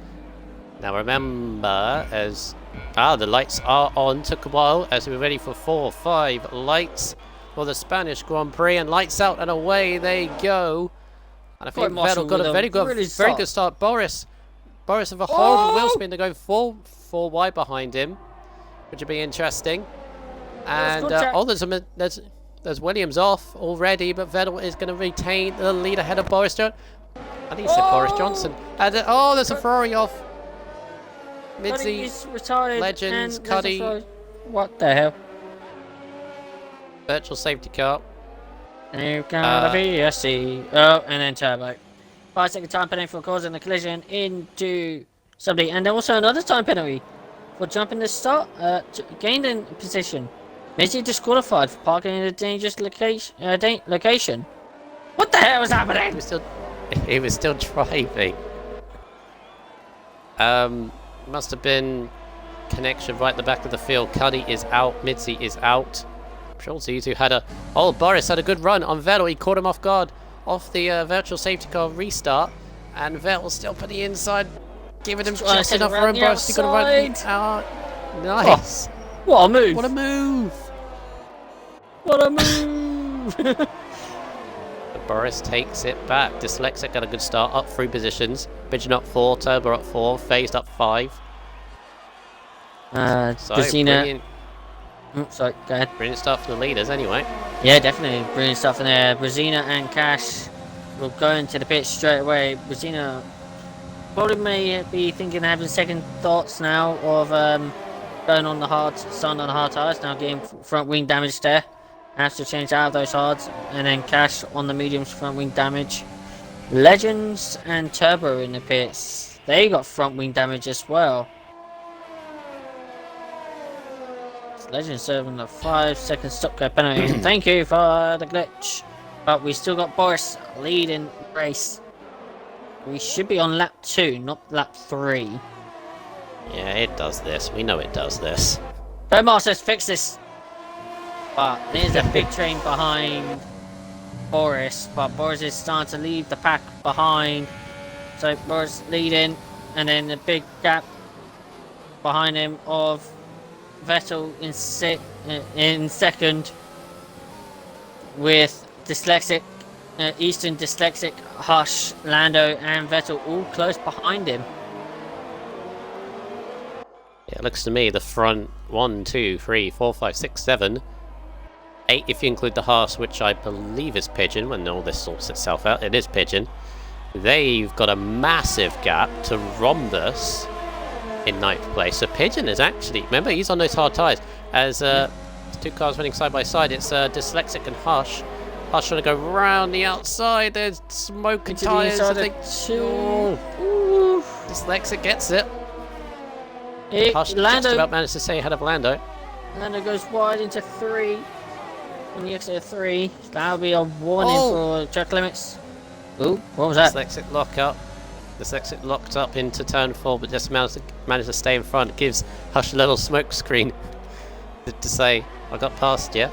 Now remember, as the lights are on, took a while as we're ready for 4, 5 lights for the Spanish Grand Prix, and lights out and away they go. And I think Vettel got a very good start. Boris with a horrible wheel spin to go four wide behind him, which would be interesting. And there's Williams off already, but Vettel is going to retain the lead ahead of Boris Johnson. I think he said Boris Johnson. And there's a Ferrari off. Midzi, Legends, Cuddy. What the hell? Virtual safety car. They've got a VSC. Oh, and then turbo. 5-second time penalty for causing the collision into somebody, and also another time penalty for jumping the start. Gained in position. Messi disqualified for parking in a dangerous location. What the hell was happening? He was still driving. Must have been connection right at the back of the field. Cuddy is out. Mitzi is out. Schulze, who had a... Oh, Boris had a good run on Vettel. He caught him off guard off the virtual safety car restart. And Vettel still put the inside, giving him just enough room. Boris, he got to run out. Nice. Oh, what a move. What a move. What a move. But Boris takes it back. Dyslexic got a good start. Up 3 positions. Pigeon up 4. Turbo up 4. Phased up 5. Christina. Sorry, go ahead. Brilliant start for the leaders anyway. Yeah, definitely. Brilliant stuff in there. Brazina and Cash will go into the pit straight away. Brazina probably may be thinking of having second thoughts now of starting on the hard tires, now getting front wing damage there. Has to change out of those hards. And then Cash on the mediums, front wing damage. Legends and Turbo in the pits. They got front wing damage as well. Legend serving the 5-second stop go penalty. Thank you for the glitch. But we still got Boris leading the race. We should be on lap 2, not lap 3. Yeah, it does this. We know it does this. Omar says fix this. But there's a big train behind Boris. But Boris is starting to leave the pack behind. So Boris leading. And then the big gap behind him of Vettel in second, with Dyslexic, Eastern Dyslexic, Hush, Lando and Vettel all close behind him. Yeah, it looks to me the front 1, 2, 3, 4, 5, 6, 7, 8 if you include the Haas, which I believe is Pigeon when all this sorts itself out. It is Pigeon. They've got a massive gap to Rhombus in 9th place. So Pigeon is actually, remember, he's on those hard tyres. As 2 cars running side by side, it's Dyslexic and Hush. Hush trying to go round the outside. There's smoke and tyres. I think. Dyslexic gets it. Hush just about managed to stay ahead of Lando. Lando goes wide into 3 on the exit of 3. That'll be a warning for track limits. Ooh, what was that? Dyslexic lock up. Dyslexic locked up into turn 4, but just managed to stay in front. Gives Hush a little smoke screen to say, I got past you.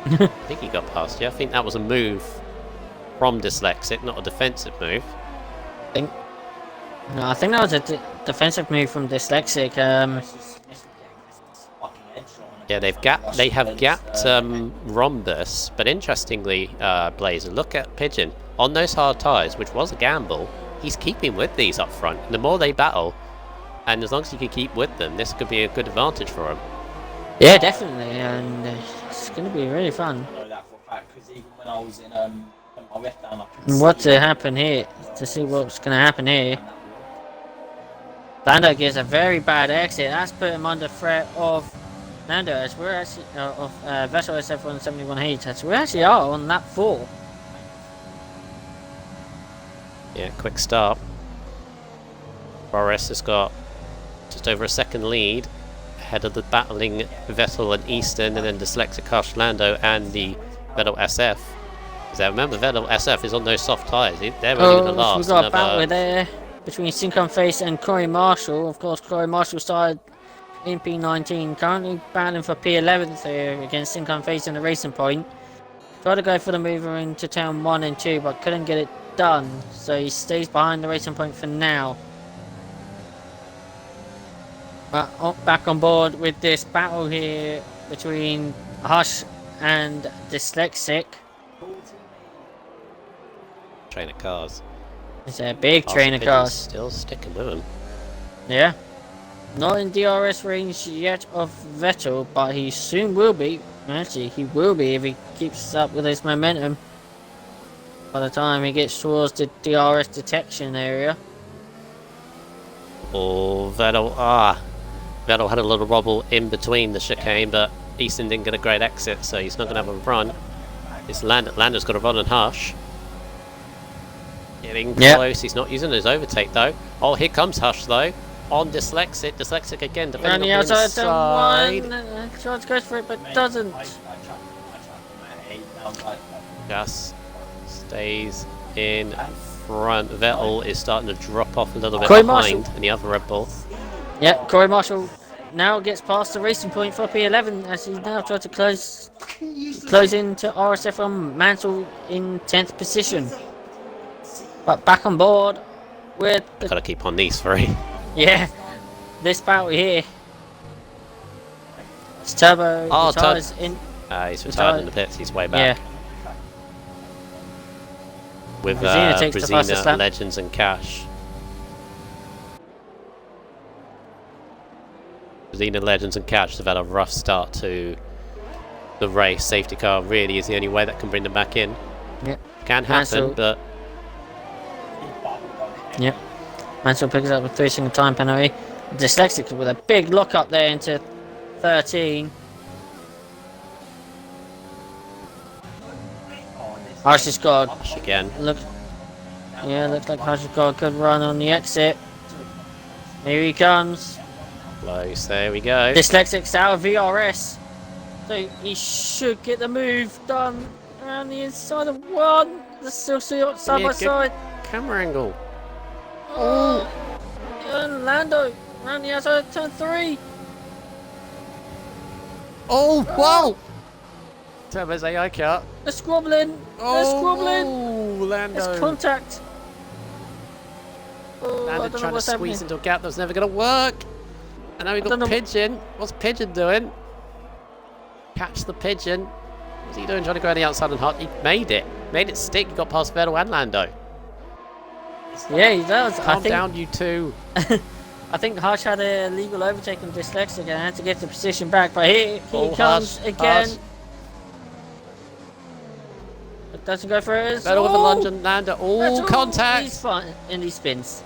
I think he got past you. I think that was a move from Dyslexic, not a defensive move. I think that was a defensive move from Dyslexic. Yeah, they have gapped Rhombus, but interestingly, Blazer, look at Pigeon on those hard tyres, which was a gamble. He's keeping with these up front. The more they battle, and as long as he can keep with them, this could be a good advantage for him. Yeah, definitely, and it's going to be really fun. I know that for a fact, because even when I was in my ref down, I could What's to happen here? To see what's going to happen here. Lando gives a very bad exit. That's put him under threat of Lando, as we're actually of Vettel RSF1 71H. As we actually are on lap 4. Yeah, quick start. Boris has got just over a second lead ahead of the battling Vettel and Easton, and then Dyslexic, Hush, Lando and the Vettel SF. Because remember, Vettel SF is on those soft tyres. They're only going to last. We've got a battle there between Sincon Face and Corey Marshall. Of course, Corey Marshall started in P19, currently battling for P11 here against Sincon Face in the Racing Point. Tried to go for the mover into turn 1 and 2, but couldn't get it done, so he stays behind the Racing Point for now. But back on board with this battle here between Hush and Dyslexic. Train of cars. It's a big train of cars. Still sticking with him. Yeah. Not in DRS range yet of Vettel, but he soon will be. Actually, he will be if he keeps up with his momentum. By the time he gets towards the DRS detection area. Oh, Vettel. Vettel had a little wobble in between the chicane, but Easton didn't get a great exit, so he's not going to have a run. It's Lando's got to run and Hush. Getting Yep. close. He's not using his overtake though. Oh, here comes Hush though. On Dyslexic. Dyslexic again, Around defending the on the outside, inside. one. Tries to go for it, but doesn't. Just stays in front. Vettel is starting to drop off a little bit Corey behind Marshall. in the other Red Bull. Yep, Corey Marshall now gets past the racing point for P11 as he's now trying to close into RSF1 Mansell in 10th position. But back on board with the, Gotta keep on these three. yeah, this battle here. It's Turbo. Oh, retires in. He's retired in the pits. He's way back. Yeah, With Brazina takes the fastest Brazina, lap. Legends and Cash. Brazina, Legends and Cash have had a rough start to the race. Safety car really is the only way that can bring them back in. Yep. Can happen, Mansell. but Yep. Mansell picks up a 3-second time penalty. Dyslexic with a big lock up there into 13. Harsh has got Cash again. look. Yeah, looks like Harsh has got a good run on the exit. Here he comes. Close, there we go. Dyslexic's out of VRS. So he should get the move done around the inside of one. Let's still see it side Yeah, by good. side. Camera angle. Oh, and Lando around the outside of turn 3. Oh, whoa! Turbo's AI car. They're squabbling. They're squabbling. Lando. It's contact. Oh, I Lando don't know trying to what's happening. squeeze into a gap that was never going to work. And now we don't got know- Pigeon. What's Pigeon doing? Catch the Pigeon. What's he doing trying to go on the outside and hot? He made it. Made it stick. He got past Vettel and Lando. Yeah, he does. Calm down, you two. I think Harsh had a legal overtake on Dyslexic and had to get the position back. But here he Oh, comes Harsh, again. Harsh. It doesn't go for it. Vettel with a lunge and Lando. Oh, Vettel, contact. He's fine and he spins.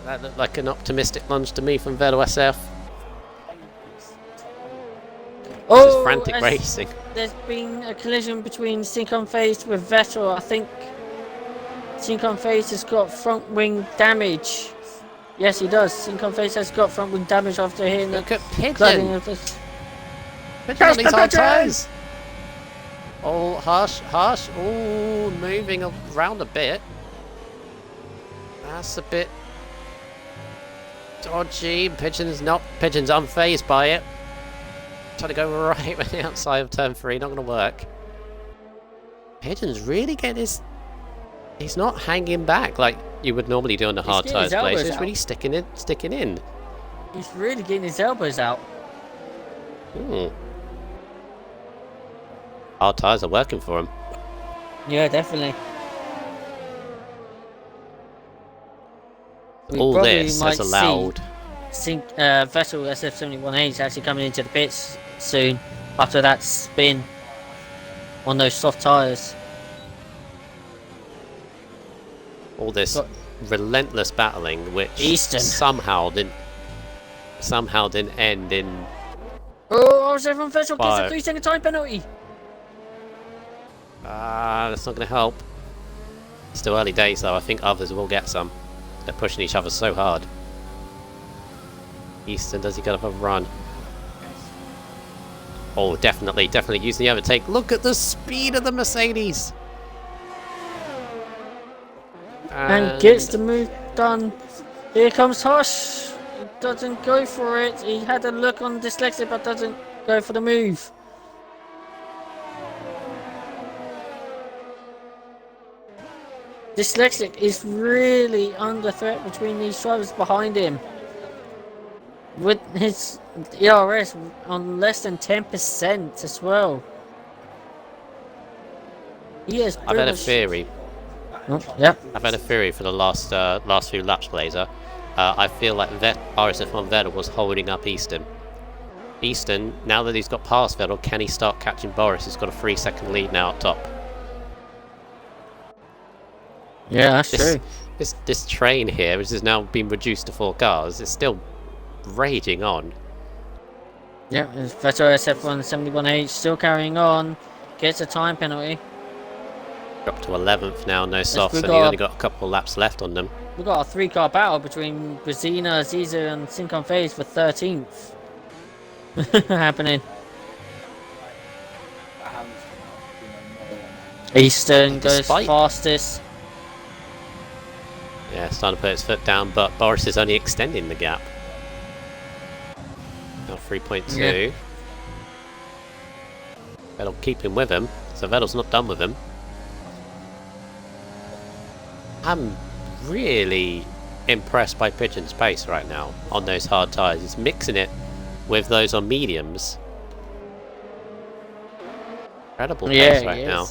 That looked like an optimistic lunge to me from Vettel SF. This is frantic as racing. There's been a collision between Synchron Phase with Vettel. I think Synchron Phase has got front wing damage. Yes, he does. Synchron Phase has got front wing damage after hitting the Look at cladding Pigeon. of this. Pigeon on these hard Pigeon! tyres. Oh, Harsh. Oh, moving around a bit. That's a bit dodgy. Pigeon's unfazed by it. Trying to go right with the outside of turn 3, not going to work. Pigeon's really getting his... He's not hanging back like you would normally do on the hard getting his tyres place. elbows He's out. really sticking in. He's really getting his elbows out. Hard tyres are working for him. Yeah, definitely. We All probably this might has allowed... Vettel SF71A is actually coming into the pits soon after that spin on those soft tyres. all this Got- relentless battling, which Easton. somehow didn't end in... Oh, everyone Vettel gets a Fire. 3-second time penalty. That's not going to help. Still early days though, I think others will get some. They're pushing each other so hard. Easton, does he get up a run? Oh, definitely using the overtake. Look at the speed of the Mercedes! And gets the move done. Here comes Hush. He doesn't go for it. He had a look on Dyslexic but doesn't go for the move. Dyslexic is really under threat between these drivers behind him. With his ERS on less than 10% as well. He is I've had a theory. Oh, yep. I've had a theory for the last few laps, Blazer. I feel like RSF1 Vettel was holding up Easton. Easton, now that he's got past Vettel, can he start catching Boris? He's got a 3-second lead now up top. Yeah, that's true. This train here, which has now been reduced to 4 cars, is still raging on. Yeah, it's Vettel RSF1 71H still carrying on. Gets a time penalty. Dropped to 11th now, no softs, we and got he's a- only got a couple of laps left on them. We've got a 3-car battle between Brazina, Zizu, and Sincon Phase for 13th. Happening. Eastern goes Despite- fastest. Yeah, starting to put his foot down, but Boris is only extending the gap. Now 3.2. Vettel keeping with him, so Vettel's not done with him. I'm really impressed by Pigeon's pace right now on those hard tyres. He's mixing it with those on mediums. Incredible pace right now.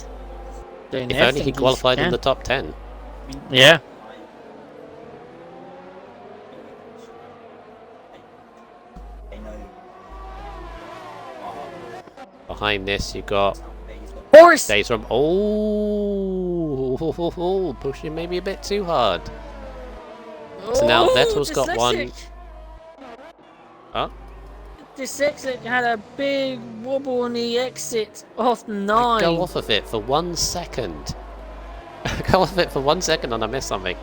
Doing If only everything he qualified in can. the top 10. Yeah. Behind this, you got Boris! Days from. Oh, pushing maybe a bit too hard. So now Vettel's got one. Huh? Dyslexic had a big wobble on the exit off 9. Go off of it for 1 second. Go off of it for 1 second and I missed something.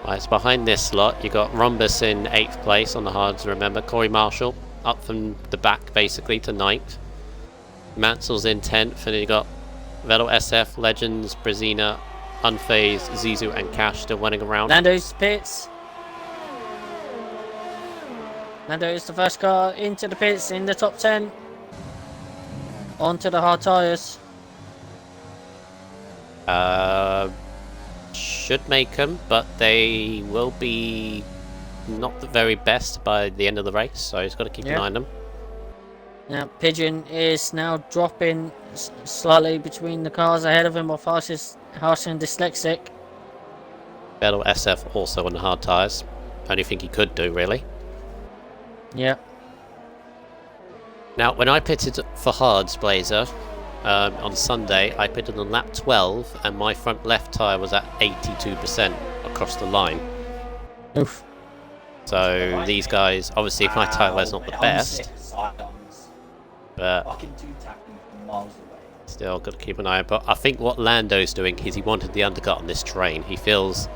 Right, it's behind this slot. You got Rhombus in 8th place on the hards, remember. Corey Marshall up from the back basically to 9th. Mansell's in 10th, and then you got Vettel, SF, Legends, Brazina, Unfazed, Zizu, and Cash still running around. Lando's pits. Lando is the first car into the pits in the top 10. Onto the hard tyres. Should make them, but they will be not the very best by the end of the race, so he's got to keep an eye on them. Now Pigeon is now dropping slightly between the cars ahead of him, of Harsh and Dyslexic. Vettel, SF also on the hard tyres. Only thing he could do, really. Yeah. Now, when I pitted for hards, Blazer, on Sunday, I pitted on lap 12, and my front left tyre was at 82% across the line. Oof. So these guys, obviously my tyre wear's not the best, but still got to keep an eye on. But I think what Lando's doing is he wanted the undercut on this train. He feels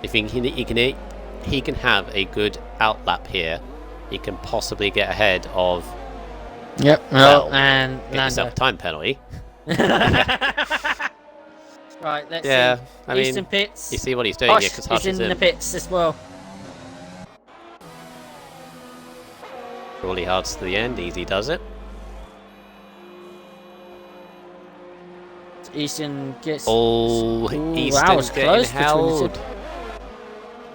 if he can have a good outlap here, he can possibly get ahead of. Yep. Well, and get yourself a Lando. time penalty. Right. Let's Yeah, see. I mean, Eastern pits. you see what he's doing here because Hush is in the pits as well. Crawley hards to the end, easy does it. Easton gets. Oh, Ooh, Easton's that was getting close between the held. two.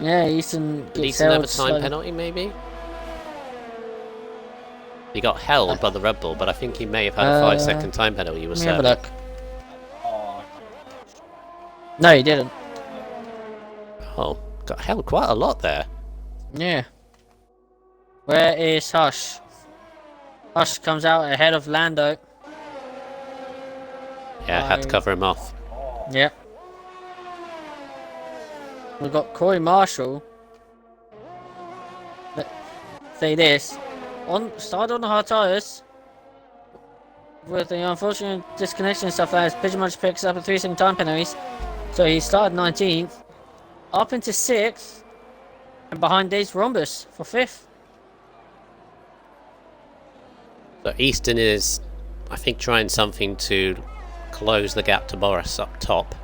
Yeah, Easton Did gets Easton have held a time slowly. penalty, maybe? He got held by the Red Bull, but I think he may have had a 5-second time penalty. He was Let me have a serving. look. No, he didn't. Oh, got held quite a lot there. Yeah. Where is Hush? Hush comes out ahead of Lando. Yeah, had to cover him off. Yep. We've got Corey Marshall. Say this. Started on the hard tyres. With the unfortunate disconnection stuff as Pigeon Munch picks up a 3-second time penalties. So he started 19th. Up into 6th. And behind Dave's Rhombus for 5th. So Easton is, I think, trying something to close the gap to Boris up top.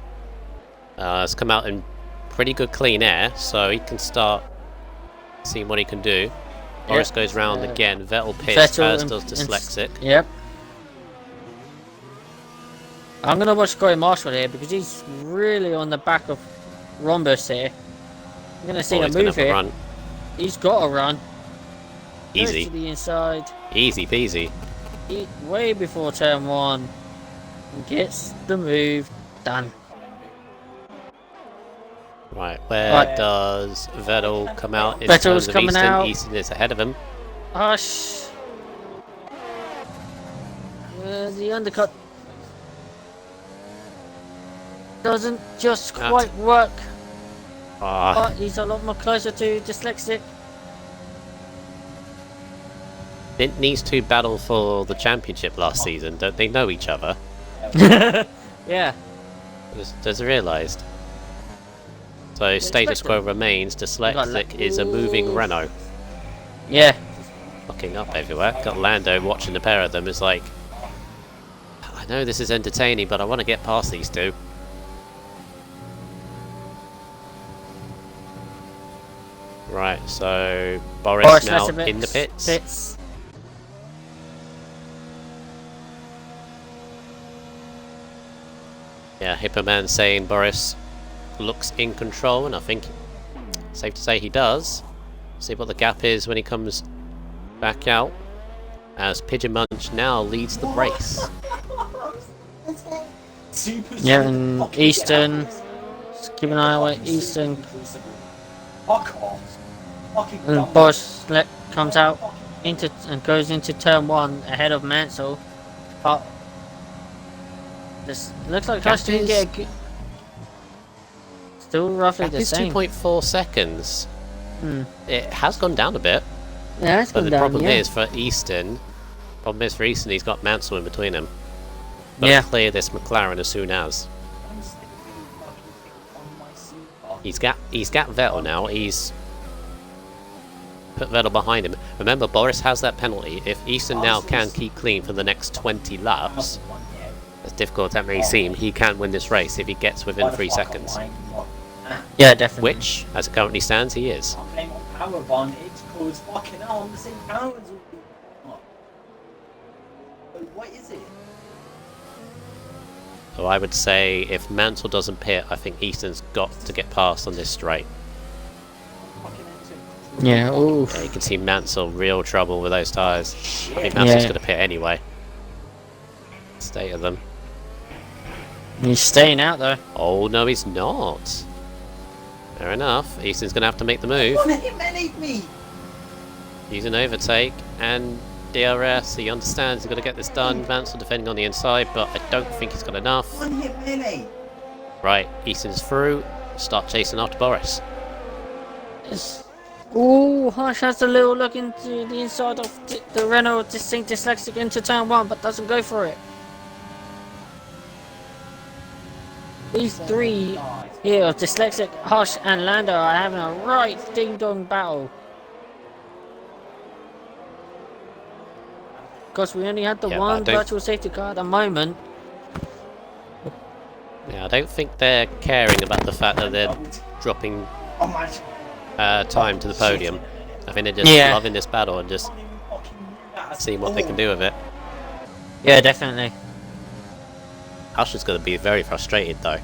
It's come out in pretty good clean air, so he can start seeing what he can do. Boris goes round again. Vettel pits, as does Dyslexic. Yep. I'm going to watch Corey Marshall here because he's really on the back of Rhombus here. I'm going to see a He's gonna move have a here. run. He's got a run. Goes Easy. to the inside. Easy peasy. Way before turn 1. And gets the move done. Right, where Right. does Vettel come out in Vettel's terms of coming Easton? out. Easton is ahead of him. Hush. The undercut doesn't just quite work. Ah, But he's a lot more closer to Dyslexic. Didn't these two battle for the championship last season? Don't they know each other? Yeah. Just realised. So status quo remains. Dyslexic is a moving Renault. Yeah. Fucking up everywhere. Got Lando watching the pair of them. Is like, I know this is entertaining, but I want to get past these two. Right, so Boris now in the pits. Yeah, Hippo Man saying Boris looks in control, and I think safe to say he does. See what the gap is when he comes back out. As Pigeon Munch now leads the race. Yeah, and Eastern. Just keep an eye on Eastern. Fuck off. Fucking And Boris comes out into and goes into turn 1 ahead of Mansell. But this looks like Hush didn't get a good. Still roughly the It's same. 2.4 seconds. It has gone down a bit. Yeah, it's But gone the down. problem Yeah. is for Easton, he's got Mansell in between him. Got Yeah. to clear this McLaren as soon as. He's got Vettel now. He's put Vettel behind him. Remember, Boris has that penalty. If Easton now can keep clean for the next 20 laps, as difficult as that may seem, he can win this race if he gets within 3 seconds. Yeah, definitely. Which, as it currently stands, he is. I'm playing on power advantage because fucking hell, I'm the same power as all people. What is it? So I would say if Mansell doesn't pit, I think Easton's got to get past on this straight. Yeah, ooh. Yeah, you can see Mansell real trouble with those tyres. I think Mansell's Yeah. going to pit anyway. State of them. He's staying out though. Oh no, he's not. Fair enough. Easton's going to have to make the move. One hit managed me! Use an overtake and DRS. He understands he's got to get this done. Mansell defending on the inside, but I don't think he's got enough. One hit melee! Right, Easton's through. Start chasing after Boris. Ooh, Hush has a little look into the inside of the Renault Distinct Dyslexic into turn 1, but doesn't go for it. These three here, Dyslexic, Hush, and Lando, are having a right ding-dong battle. Because we only had the Yeah, one but I don't- virtual safety car at the moment. Yeah, I don't think they're caring about the fact that they're dropping Oh my time to the podium. I think they're just loving this battle and just seeing what they can do with it. Yeah, definitely. Hush is going to be very frustrated though.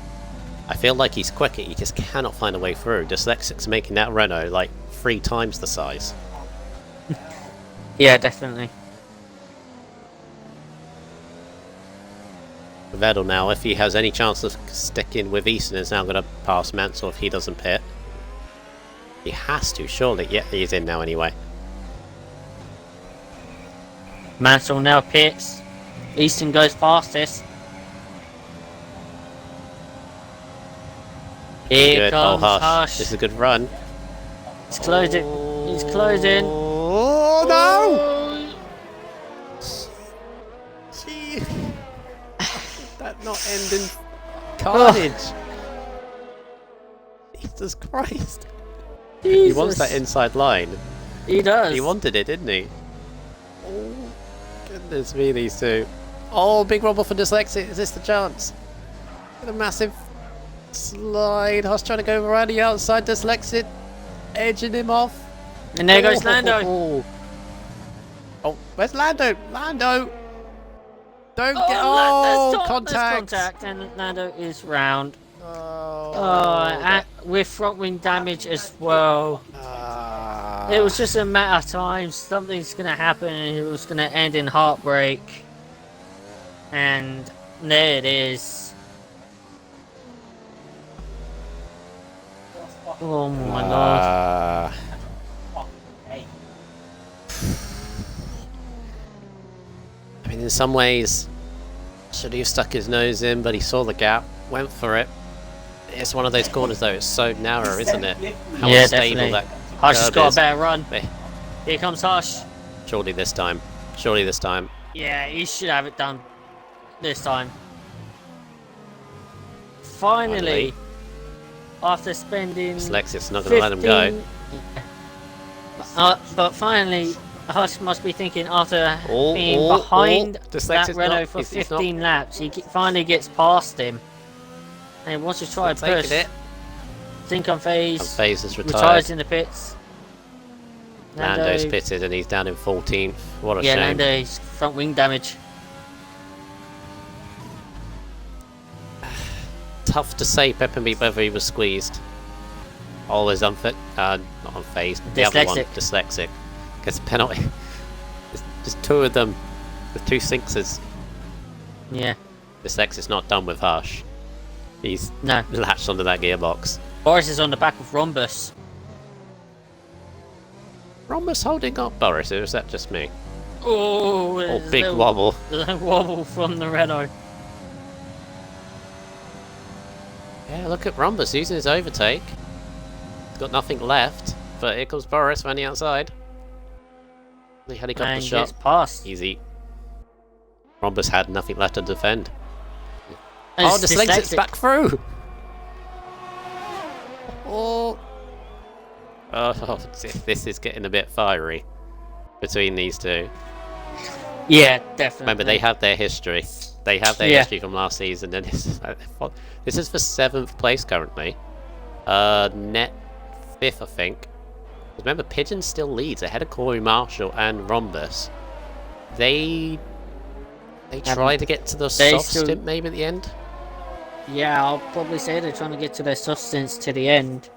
I feel like he's quicker, he just cannot find a way through. Dyslexic's making that Renault like 3 times the size. Yeah, definitely. Vettel now, if he has any chance of sticking with Easton, is now going to pass Mansell if he doesn't pit. He has to, surely. Yeah, he's in now anyway. Mansell now pits. Easton goes fastest. Here Good. Oh, comes Hush. Hush. This is a good run. He's closing. He's closing. Oh, no! Gee. That not end in carnage. Jesus Christ. He wants that inside line. He does. He wanted it, didn't he? Oh, goodness me, these two. Oh, big rumble for Dyslexic. Is this the chance? Get a massive slide. Hush trying to go around the outside. Dyslexic edging him off. And there goes Lando. Oh, where's Lando? Lando! Don't get. There's Oh, contact, and Lando is round. Oh, With front wing damage as well. It was just a matter of time. Something's gonna happen, and it was gonna end in heartbreak. And there it is. Oh my god. I mean, in some ways, should he have stuck his nose in, but he saw the gap, went for it. It's one of those corners though, it's so narrow, isn't it? How Yeah, unstable definitely. that Hush has curb got is. a better run. They- Here comes Hush. Surely this time. Surely this time. Yeah, he should have it done this time. Finally, after spending Dyslexic's not going to let him go. But finally, Hush must be thinking after Oh, being oh, behind oh. that Dyslexic's Renault not- for he's not- 15 laps, he finally gets past him. And he wants to try and Taking push. it. Think on phase. Phase is retired. Retires in the pits. Lando's pitted and he's down in 14th. What a yeah, shame. Lando's front wing damage. Tough to say, Peppermeat, whether he was squeezed. Always unfit. Not unfazed. The other one, dyslexic. Gets a penalty. Just two of them with 2 sixes. Yeah. Dyslexic's not done with Hush. He's No. latched onto that gearbox. Boris is on the back of Rhombus. Rhombus holding up Boris, or is that just me? Oh, Oh, big wobble. Wobble from the Renault. Yeah, look at Rhombus using his overtake. He's got nothing left, but here comes Boris running outside. The helicopter And shot. gets past. Easy. Rhombus had nothing left to defend. And Oh, it's Dyslexic's dyslexic. back through! Oh. Oh, this is getting a bit fiery between these two. Yeah, definitely. Remember, they have their history. They have their Yeah. history from last season, and this is for 7th place currently. Net 5th, I think. Remember, Pigeon still leads ahead of Corey Marshall and Rhombus. They try to get to the soft stint maybe at the end. Yeah, I'll probably say they're trying to get to their substance to the end.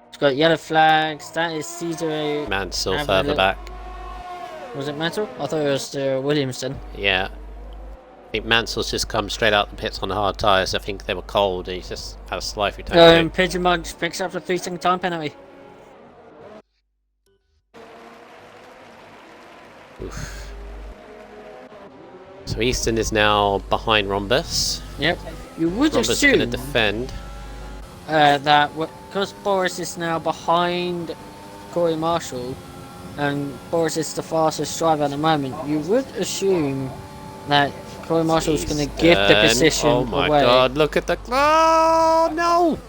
It's got yellow flags. That is Caesar. Mansell Have a further look. back. Was it Mansell? I thought it was Williamson. Yeah. I think Mansell's just come straight out the pits on hard tyres. I think they were cold and he's just had a slide through tank. Pigeon Munch picks up the 3-second time penalty. Oof. So Easton is now behind Rhombus. Yep. You would Rhombus is going to assume defend. that because Boris is now behind Corey Marshall, and Boris is the fastest driver at the moment, you would assume that Corey Marshall is going to give the Easton. position Oh my away. god, look at the... Oh, no!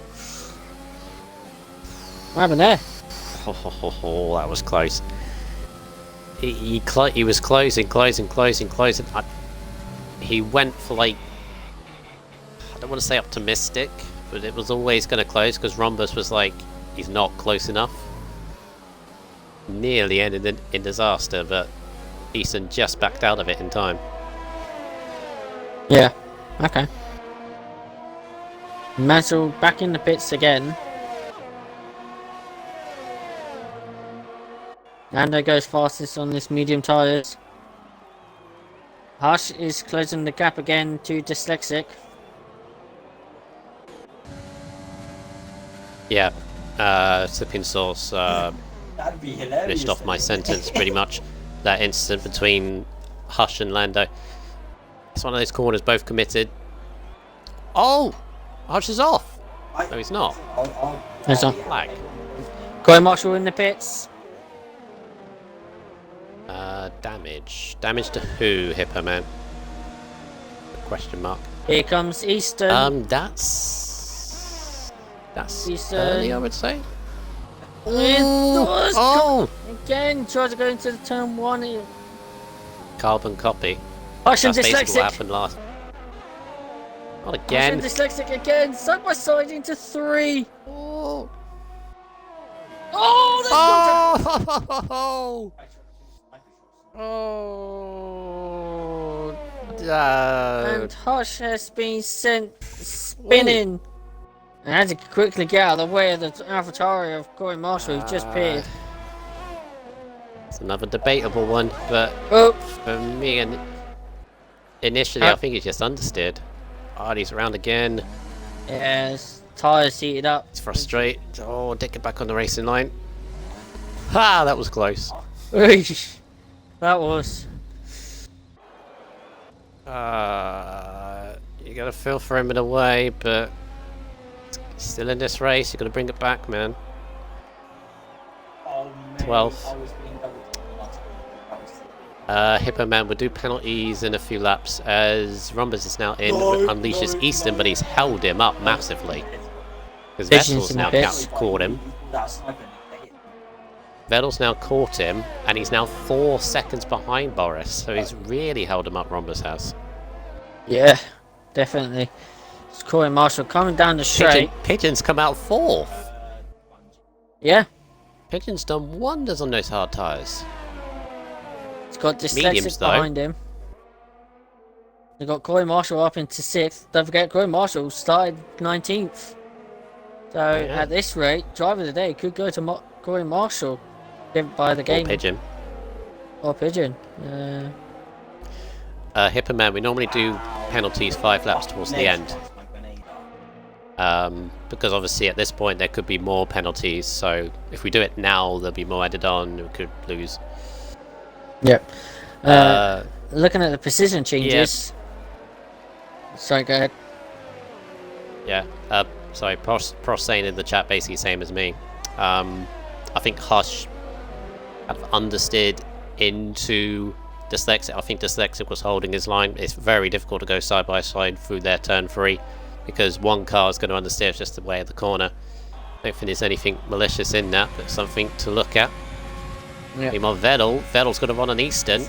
What happened there? Oh, that was close. He was closing. He went for, like... I don't want to say optimistic, but it was always going to close because Rhombus was like, he's not close enough. Nearly ended in disaster, but Easton just backed out of it in time. Yeah. Okay. Mansell back in the pits again. Lando goes fastest on this medium tyres. Hush is closing the gap again to Dyslexic. Yeah, Sipping Sauce That'd be hilarious. finished off my sentence pretty much. That incident between Hush and Lando. It's one of those corners both committed. Oh! Hush is off! No, he's not. There's a Flag. Corey Marshall in the pits. Damage. Damage to who, Hippo Man? Question mark. Here comes Easton. That's Easton. early, I would say. Oh! Again, tries to go into the turn 1. Carbon copy. Hush and That's basically what Dyslexic. happened last. Not Hush again. and Dyslexic again. Side by side into 3. Oh! Oh, that's Oh! Oh! And Hush has been sent spinning. And had to quickly get out of the way of the AlphaTauri of Corey Marshall, who just appeared. It's another debatable one, but Oh, for me, initially I think he's just understeered. Oh, he's around again. yes, tyres heated up. It's frustrated. Oh, Dick back on the racing line. Ha! That was close. That was. You gotta feel for him in a way, but still in this race. You gotta bring it back, man. Oh, 12th. I was being double teamed last time. Hippo Man will do penalties in a few laps as Rhombus is now in, unleashes Easton, but he's held him up massively. Because Vettel's now caught him. Vettel's now caught him, and he's now 4 seconds behind Boris, so he's really held him up, Rhombus has. Yeah, definitely. It's Corey Marshall coming down the straight. Pigeon's come out 4th. Yeah. Pigeon's done wonders on those hard tyres. He's got Mediums, Dyslexic though. behind him. They've got Corey Marshall up into 6th. Don't forget, Corey Marshall started 19th. So, Yeah. at this rate, driver of the day could go to Corey Marshall by the game. Or Pigeon. Or Pigeon. Hippo Man, we normally do penalties 5 laps towards the end. Because obviously at this point there could be more penalties, so if we do it now there'll be more added on, we could lose. Yep. Looking at the precision changes. Yeah. Sorry, go ahead. Yeah. Sorry, Pross saying in the chat basically same as me. I think Hush kind of understeered into Dyslexic. I think Dyslexic was holding his line. It's very difficult to go side by side through their turn 3 because one car is going to understeer just the way of the corner. I don't think there's anything malicious in that, but something to look at. Yeah. Meanwhile, Vettel's going to run on Easton.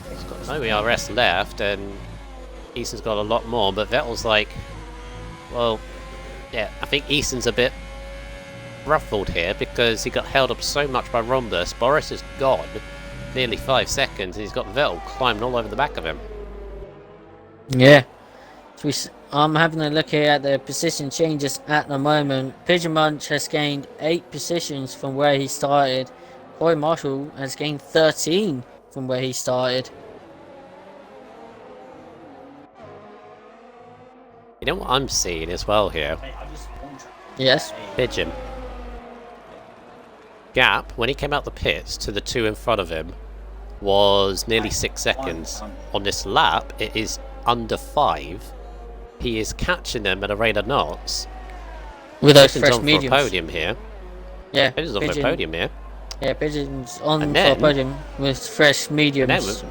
He's got no ERS left, and Easton's got a lot more, but Vettel's like, well, yeah, I think Easton's a bit ruffled here because he got held up so much by Rhombus. Boris is gone nearly 5 seconds, and he's got Vettel climbing all over the back of him. Yeah. So I'm having a look here at the position changes at the moment. Pigeon Munch has gained 8 positions from where he started. Corey Marshall has gained 13 from where he started. You know what I'm seeing as well here? Yes. Pigeon. Gap, when he came out the pits to the 2 in front of him, was nearly 6 seconds. On this lap, it is under 5. He is catching them at a rate of knots. With those Pigeon's fresh on mediums. for a podium here. Yeah. Pigeon's on for a podium here. Yeah, Pigeon's on And for a then- podium with fresh mediums.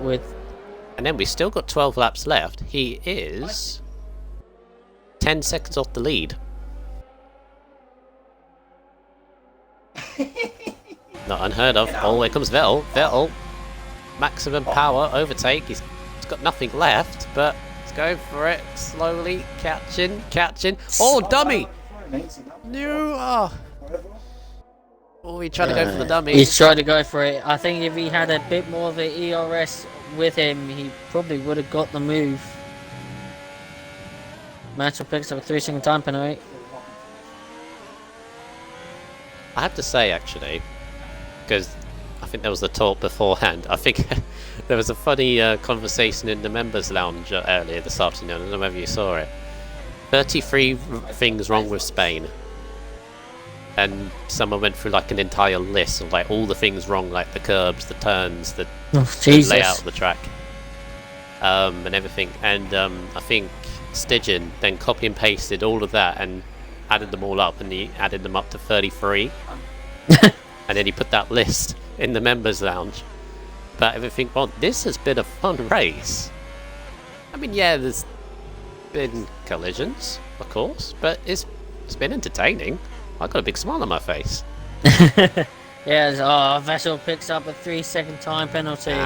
And then we've still got 12 laps left. He is 10 seconds off the lead. Not unheard of. Oh, here comes Vettel. Vettel, maximum power, overtake. He's got nothing left, but he's going for it. Slowly, catching. Oh, dummy! No! Oh, he tried to go for the dummy. He's trying to go for it. I think if he had a bit more of the ERS with him, he probably would have got the move. Mansell picks up a 3-second time penalty. I have to say, actually, because I think there was the talk beforehand, I think there was a funny conversation in the members lounge earlier this afternoon. I don't know whether you saw it. 33 things wrong with Spain. And someone went through like an entire list of like all the things wrong, like the curbs, the turns, the layout of the track, and everything. And I think Stygian then copy and pasted all of that and added them all up, and he added them up to 33. And then he put that list in the members lounge. But everything, well, this has been a fun race. I mean, yeah, there's been collisions, of course, but it's been entertaining. I got a big smile on my face. Yes, Vettel picks up a 3-second time penalty.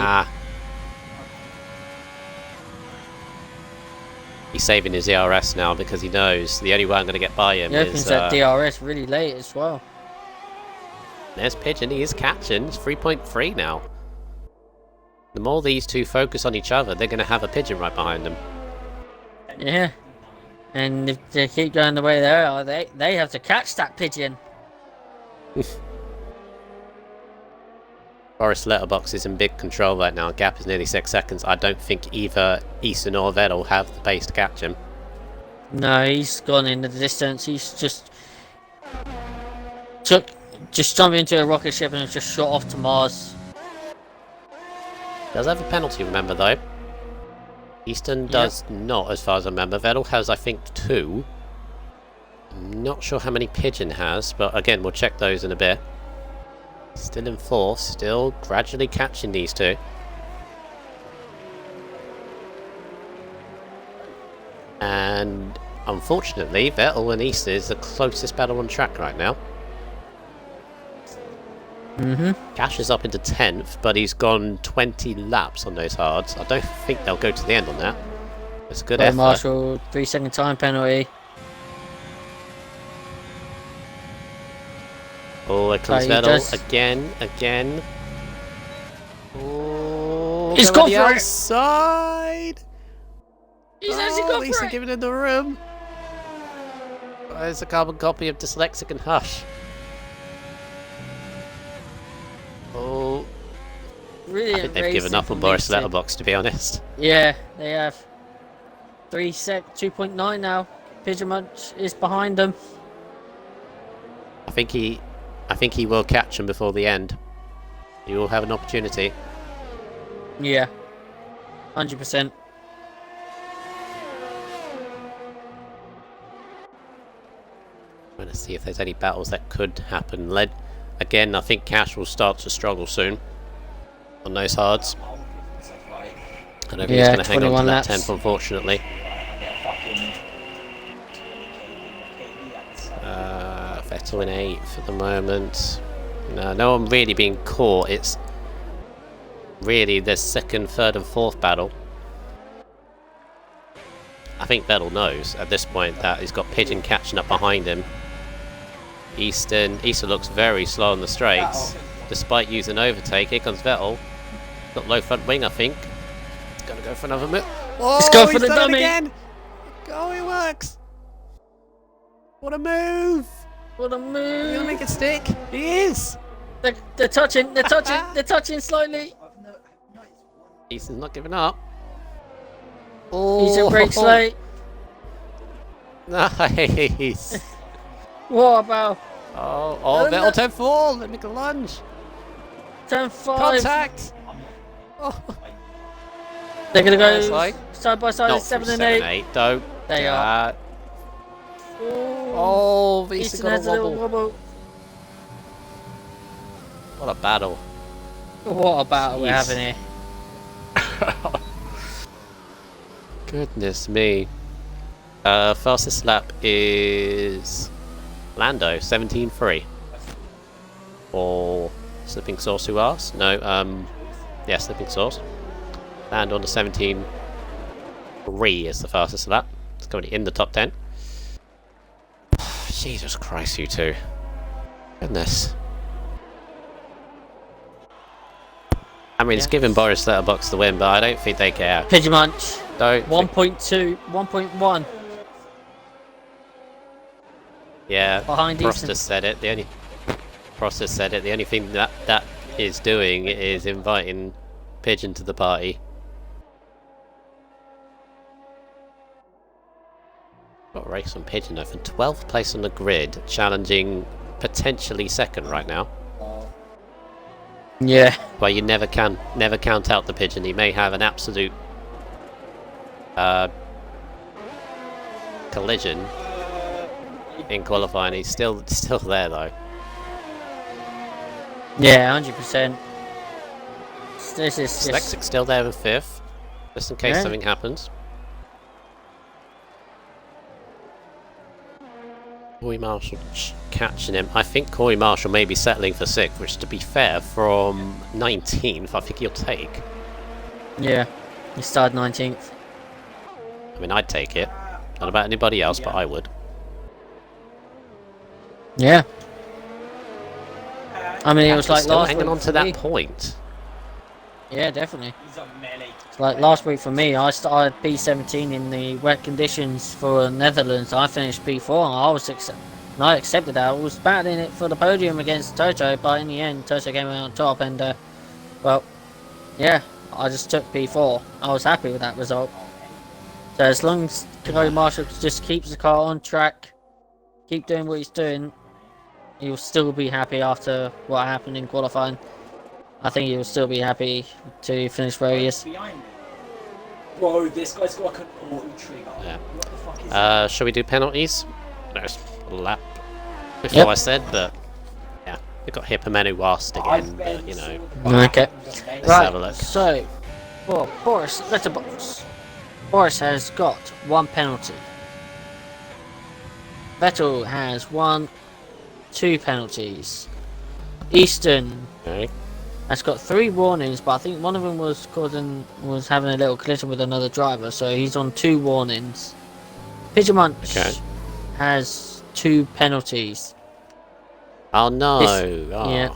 He's saving his ERS now because he knows the only way I'm going to get by him He opens is... that DRS really late as well. There's Pigeon, he is catching. It's 3.3 now. The more these two focus on each other, they're going to have a Pigeon right behind them. Yeah. And if they keep going the way they are, they have to catch that Pigeon. Boris Letterbox is in big control right now. Gap is nearly 6 seconds. I don't think either Easton or Vettel have the pace to catch him. No, he's gone in the distance. He's just jumped into a rocket ship and has just shot off to Mars. Does have a penalty, remember, though. Easton does not, as far as I remember. Vettel has, I think, 2. I'm not sure how many Pigeon has, but again, we'll check those in a bit. Still in fourth, still gradually catching these two. And unfortunately, Vettel and Easter is the closest battle on track right now. Cash is up into 10th, but he's gone 20 laps on those hards. I don't think they'll go to the end on that. It's a good effort. Marshall, 3-second time penalty. Oh, here comes He Vettel does. again. Oh, He's go on gone the for it. outside. He's actually gone Lisa for it. giving him the room. It's a carbon copy of Dyslexic and Hush. Oh, Brilliant I think they've racing given up on from Boris Vincent. Letterbox, to be honest. Yeah, they have. 2.9 now. Pigeon Munch is behind them. I think he will catch him before the end. He will have an opportunity. Yeah, 100%. I'm going to see if there's any battles that could happen. Again, I think Cash will start to struggle soon on those hards. I don't think he's Yeah, going to hang on to 21 that laps. 10th, unfortunately. Vettel in 8th at the moment. No one really being caught. It's really the second, third and fourth battle. I think Vettel knows at this point that he's got Pigeon catching up behind him. Easter looks very slow on the straights, despite using overtake. Here comes Vettel. Got low front wing, I think. He's gonna go for another move. Oh, He's going for the done it dummy. again! Oh, it works! What a move! What a Are you move! gonna make it stick? He is! They're touching. They're touching. They're touching slightly. Easton's not giving up. Oh, He's a brakes late. Nice! What about Oh, Vettel 10-4. Let me make a lunge. turn 5? Contact! Oh. They're gonna go That's like- side by side Not at 7 from and 7 8. 8. Don't. They do are. that. Oh, Easton Easton got a has a little wobble. wobble. What a battle. What a battle we're Jeez. having here. Goodness me. Fastest lap is Lando, 17.3. Or Slipping Sauce, who asked? No, yeah, Slipping Sauce. Lando on the 17.3 is the fastest lap. It's currently in the top 10. Jesus Christ, you two. Goodness. I mean, it's Yeah. given Boris Letterbox the win, but I don't think they care. Pigeon Munch. Don't. 1.2. 1.1. Yeah, Behind Prost Easton. has said it. The only thing that is doing is inviting Pigeon to the party. Got a race on Pigeon though for 12th place on the grid, challenging potentially second right now. Yeah. But you never count out the Pigeon. He may have an absolute collision in qualifying. He's still there though. Yeah, 100%. This is just... Dyslexic still there in 5th, just in case Yeah. something happens. Corey Marshall catching him. I think Corey Marshall may be settling for 6th, which, to be fair, from 19th, I think he'll take. Yeah. He started 19th. I mean, I'd take it. Not about anybody else, but I would. Yeah. I mean, it Catch was is like still last hanging week on for to that me. point. Yeah, definitely. He's on melee. It's like last week for me, I started P17 in the wet conditions for Netherlands. I finished P4 and I accepted that. I was battling it for the podium against Toto, but in the end, Toto came out on top and, well, yeah, I just took P4. I was happy with that result. So as long as Corey Marshall just keeps the car on track, keep doing what he's doing, he'll still be happy after what happened in qualifying. I think he'll still be happy to finish where he is. Behind him. Bro, this guy's got like an auto trigger. Yeah. What the fuck is that? Shall we do penalties? There's a lap before Yep. I said, but yeah. We've got Hippomenu Wast again, but, you know. Okay. Let's have a Right, look. so for Boris Letterbox, Boris has got 1 penalty. Vettel has 2 penalties. Easton Okay. has got 3 warnings, but I think one of them was having a little collision with another driver, so he's on 2 warnings. Pigeon Munch Okay. has 2 penalties. Oh no! Yeah.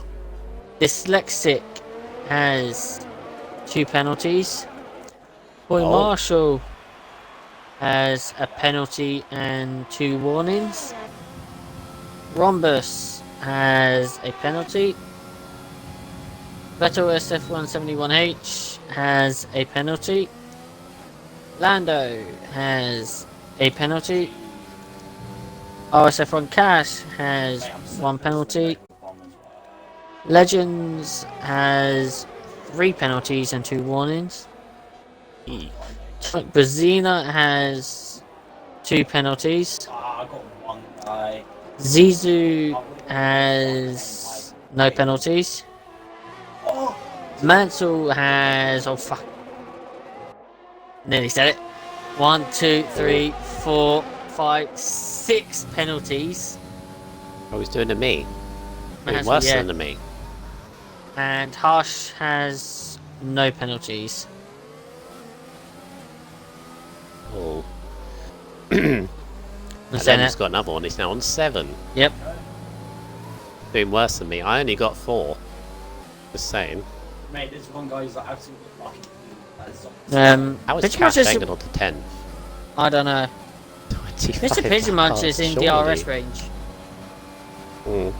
Dyslexic has 2 penalties. Boy Oh. Marshall has a penalty and 2 warnings. Rhombus has a penalty. Vettel RSF1 has a penalty. Lando has a penalty. RSF1 Cash has 1 penalty. Legends has 3 penalties and 2 warnings. Brazina has 2 penalties. I got one guy. Zizu has no penalties. Oh, Mansell has, oh fuck, nearly said it. 1, 2, 3, 4, 5, 6 penalties. Oh, he's doing to me. Doing Mansell, worse yeah. than me. And Harsh has no penalties. Oh. I'm And saying then he's that. got another one. He's now on 7. Yep. Doing worse than me. I only got 4. Just saying. mate, there's one guy who's like absolutely lucky. How is Pigeon Cash Munch is, taken on to 10? I don't know. 25 Mr. Pigeon Munch cars, is in surely. DRS range. Mm.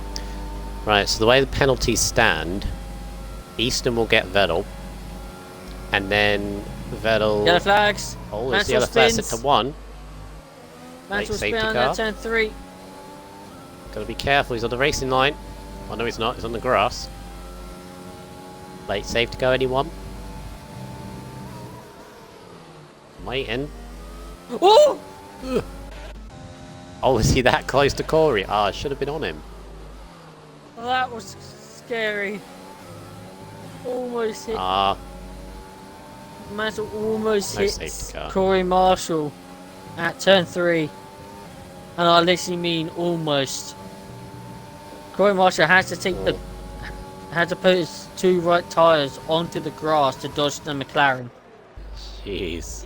Right, so the way the penalties stand, Easton will get Vettel, and then Vettel. Yellow flags. Oh, there's Mansell the yellow flag set spins. to 1. Mansell safety spin on car. that turn 3. Gotta be careful, he's on the racing line. Oh no, he's not, he's on the grass. Late safety car, anyone? Waiting. Oh! Oh, is he that close to Corey? Ah, I should have been on him. That was scary. Almost hit. Ah, Mansell almost No hit safety car. Corey Marshall at turn 3. And I literally mean almost. Corey Marshall had to take Oh. had to put his 2 right tyres onto the grass to dodge the McLaren. jeez.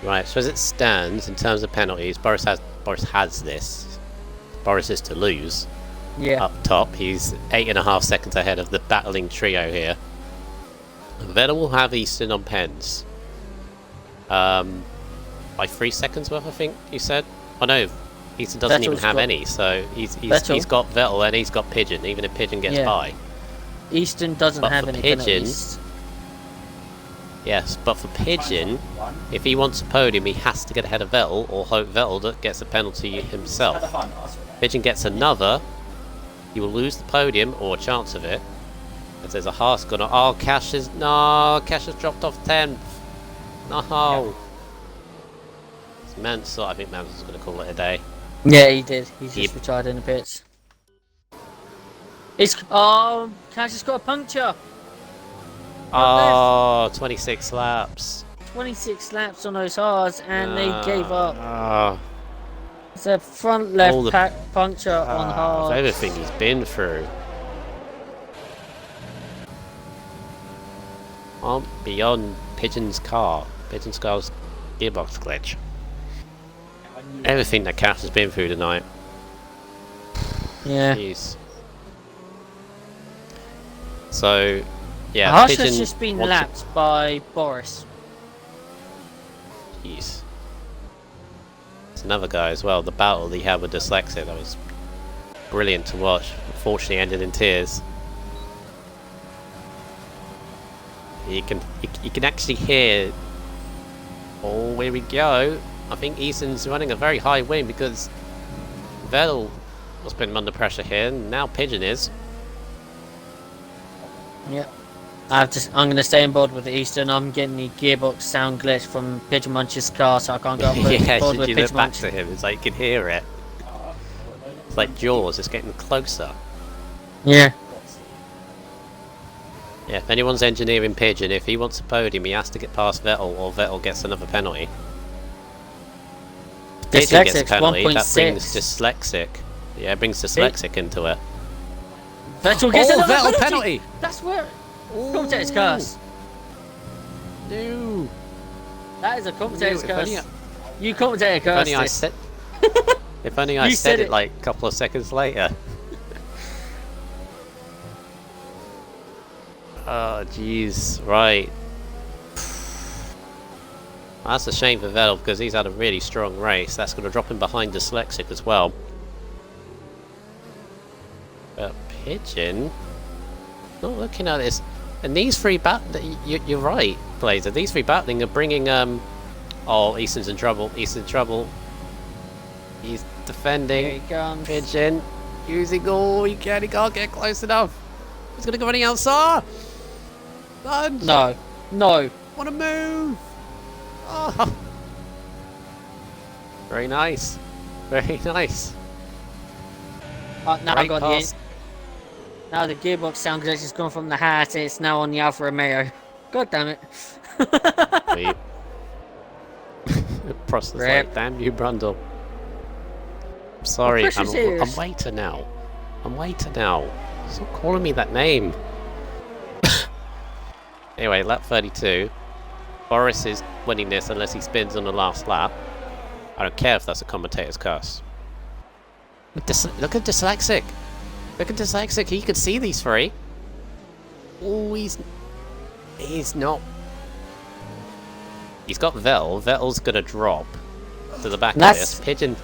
Right, so as it stands in terms of penalties, Boris has this. Boris is to lose. Yeah. Up top, he's 8.5 seconds ahead of the battling trio here. Vettel will have Easton on pens. By 3 seconds worth, I think you said. Oh no, Easton doesn't even Vettel's have got- any, so he's Vettel. got Vettel and he's got Pigeon, even if Pigeon gets Yeah. by. Easton doesn't But have for any Pigeon- penalties. Yes, but for Pigeon, if he wants a podium, he has to get ahead of Vettel, or hope Vettel that gets a penalty himself. Pigeon gets another, he will lose the podium, or a chance of it. If there's a Haas gonna... Oh, Cash has dropped off 10th. No. It's Mansell, I think Mansell's gonna call it a day. Yeah, he did. He's just Yep. retired in the pits. Oh, Cash has got a puncture. Oh, 26 laps. 26 laps on those hards, and they gave up. Oh, It's a front left All the- pack puncture on of hard. everything he's been through. Beyond Pigeon's car. Pigeon's car's gearbox glitch. Everything that Cash has been through tonight. Yeah. Jeez. So, yeah, Harsh Pigeon has just been wants lapped by Boris. Jeez. There's another guy as well. The battle that he had with Dyslexic, that was brilliant to watch. Unfortunately, ended in tears. You can actually hear. Oh, here we go. I think Easton's running a very high wind because Vettel was putting him under pressure here, and now Pigeon is. Yep. I'm gonna stay on board with the Eastern. I'm getting the gearbox sound glitch from Pigeon Munch's car, so I can't go on board Yeah, with you Pigeon look back Munch. to him, it's like you can hear it. It's like Jaws, it's getting closer. Yeah. Yeah, if anyone's engineering Pigeon, if he wants a podium, he has to get past Vettel, or Vettel gets another penalty. If Pigeon gets a Dyslexic's penalty, that 1.6. brings Dyslexic. Yeah, it brings Dyslexic into it. Vettel gets Oh, another Vettel penalty. penalty! That's where commentator's curse. No. That is a commentator's If only curse. You commentator If curse only I this. said. If only I You said said it it. like a couple of seconds later. Oh, jeez. Right. That's a shame for Vettel because he's had a really strong race. That's going to drop him behind Dyslexic as well. But Pigeon. Not looking at this. And these three you're right, Blazer. These three battling are bringing. Oh, Easton's in trouble. Easton's in trouble. He's defending. Here he comes. Pigeon using all he can. He can't get close enough. He's gonna go running outside. Run! No. No. Wanna move? Oh. Very nice. Very nice. Now I Great got pass. the. Now the gearbox sound glitch has gone from the hat. It's now on the Alfa Romeo. God damn it. Sweet. Process Rip. like, damn you, Brundle. I'm sorry, Well, pressure's here. I'm waiter now. I'm waiter now. Stop calling me that name. Anyway, lap 32. Boris is winning this unless he spins on the last lap. I don't care if that's a commentator's curse. Look at Dyslexic. Look at Dyslexic. He could see these three. Oh, he's not. He's got Vettel. Vettel's gonna drop to the back of That's- this. Pigeon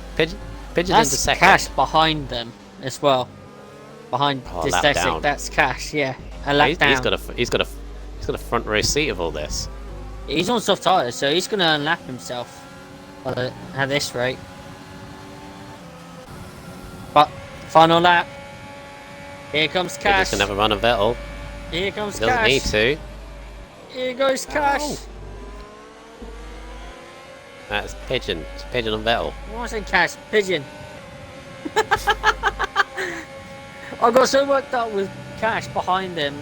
into That's second. Cash behind them as well. Behind Oh, lap down. Dyslexic, that's Cash, yeah. A lap down. He's got a front row seat of all this. He's on soft tires, so he's going to unlap himself at this rate. But, final lap. Here comes He's Cash. gonna have a run of Vettel. Here comes He doesn't Cash. need to. Here goes Cash. Ow. That's Pigeon. It's Pigeon on Vettel. Why was I saying Cash? Pigeon. I got so worked up with Cash behind him,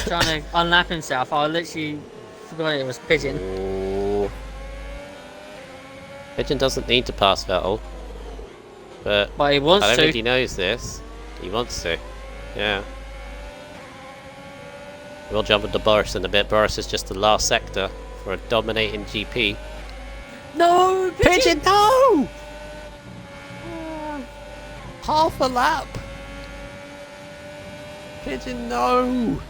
trying to unlap himself. I literally forgot it was Pigeon. Ooh. Pigeon doesn't need to pass Vettel, but But he wants I don't to. think he knows this. He wants to. Yeah. We'll jump into Boris in a bit. Boris is just the last sector for a dominating GP. No, Pigeon. no! Half a lap. Pigeon, no!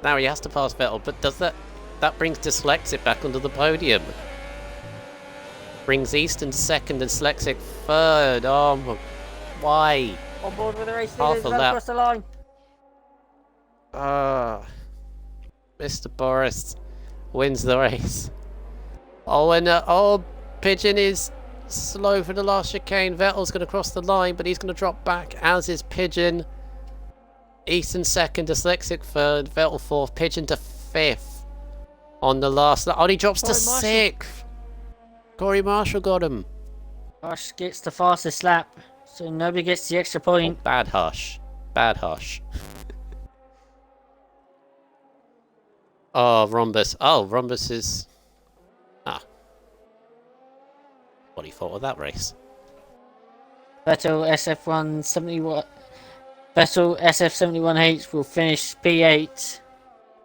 Now he has to pass Vettel, but does that brings Dyslexic back onto the podium? Brings Easton second and Dyslexic third. Oh, why? On board with the race Half leaders, a right lap. across the line. Mr. Boris wins the race. Oh, and Pigeon is slow for the last chicane. Vettel's going to cross the line, but he's going to drop back, as is Pigeon. Easton second, Dyslexic third, Vettel fourth, Pigeon to fifth on the last lap. Oh, he drops to Corey Marshall. sixth. Corey Marshall got him. Hush gets the fastest lap, so nobody gets the extra point. Oh, bad hush. Bad hush. Oh, Rhombus. Oh, Rhombus is... What do you thought of that race? Vettel SF1 71. Vettel SF71H will finish P8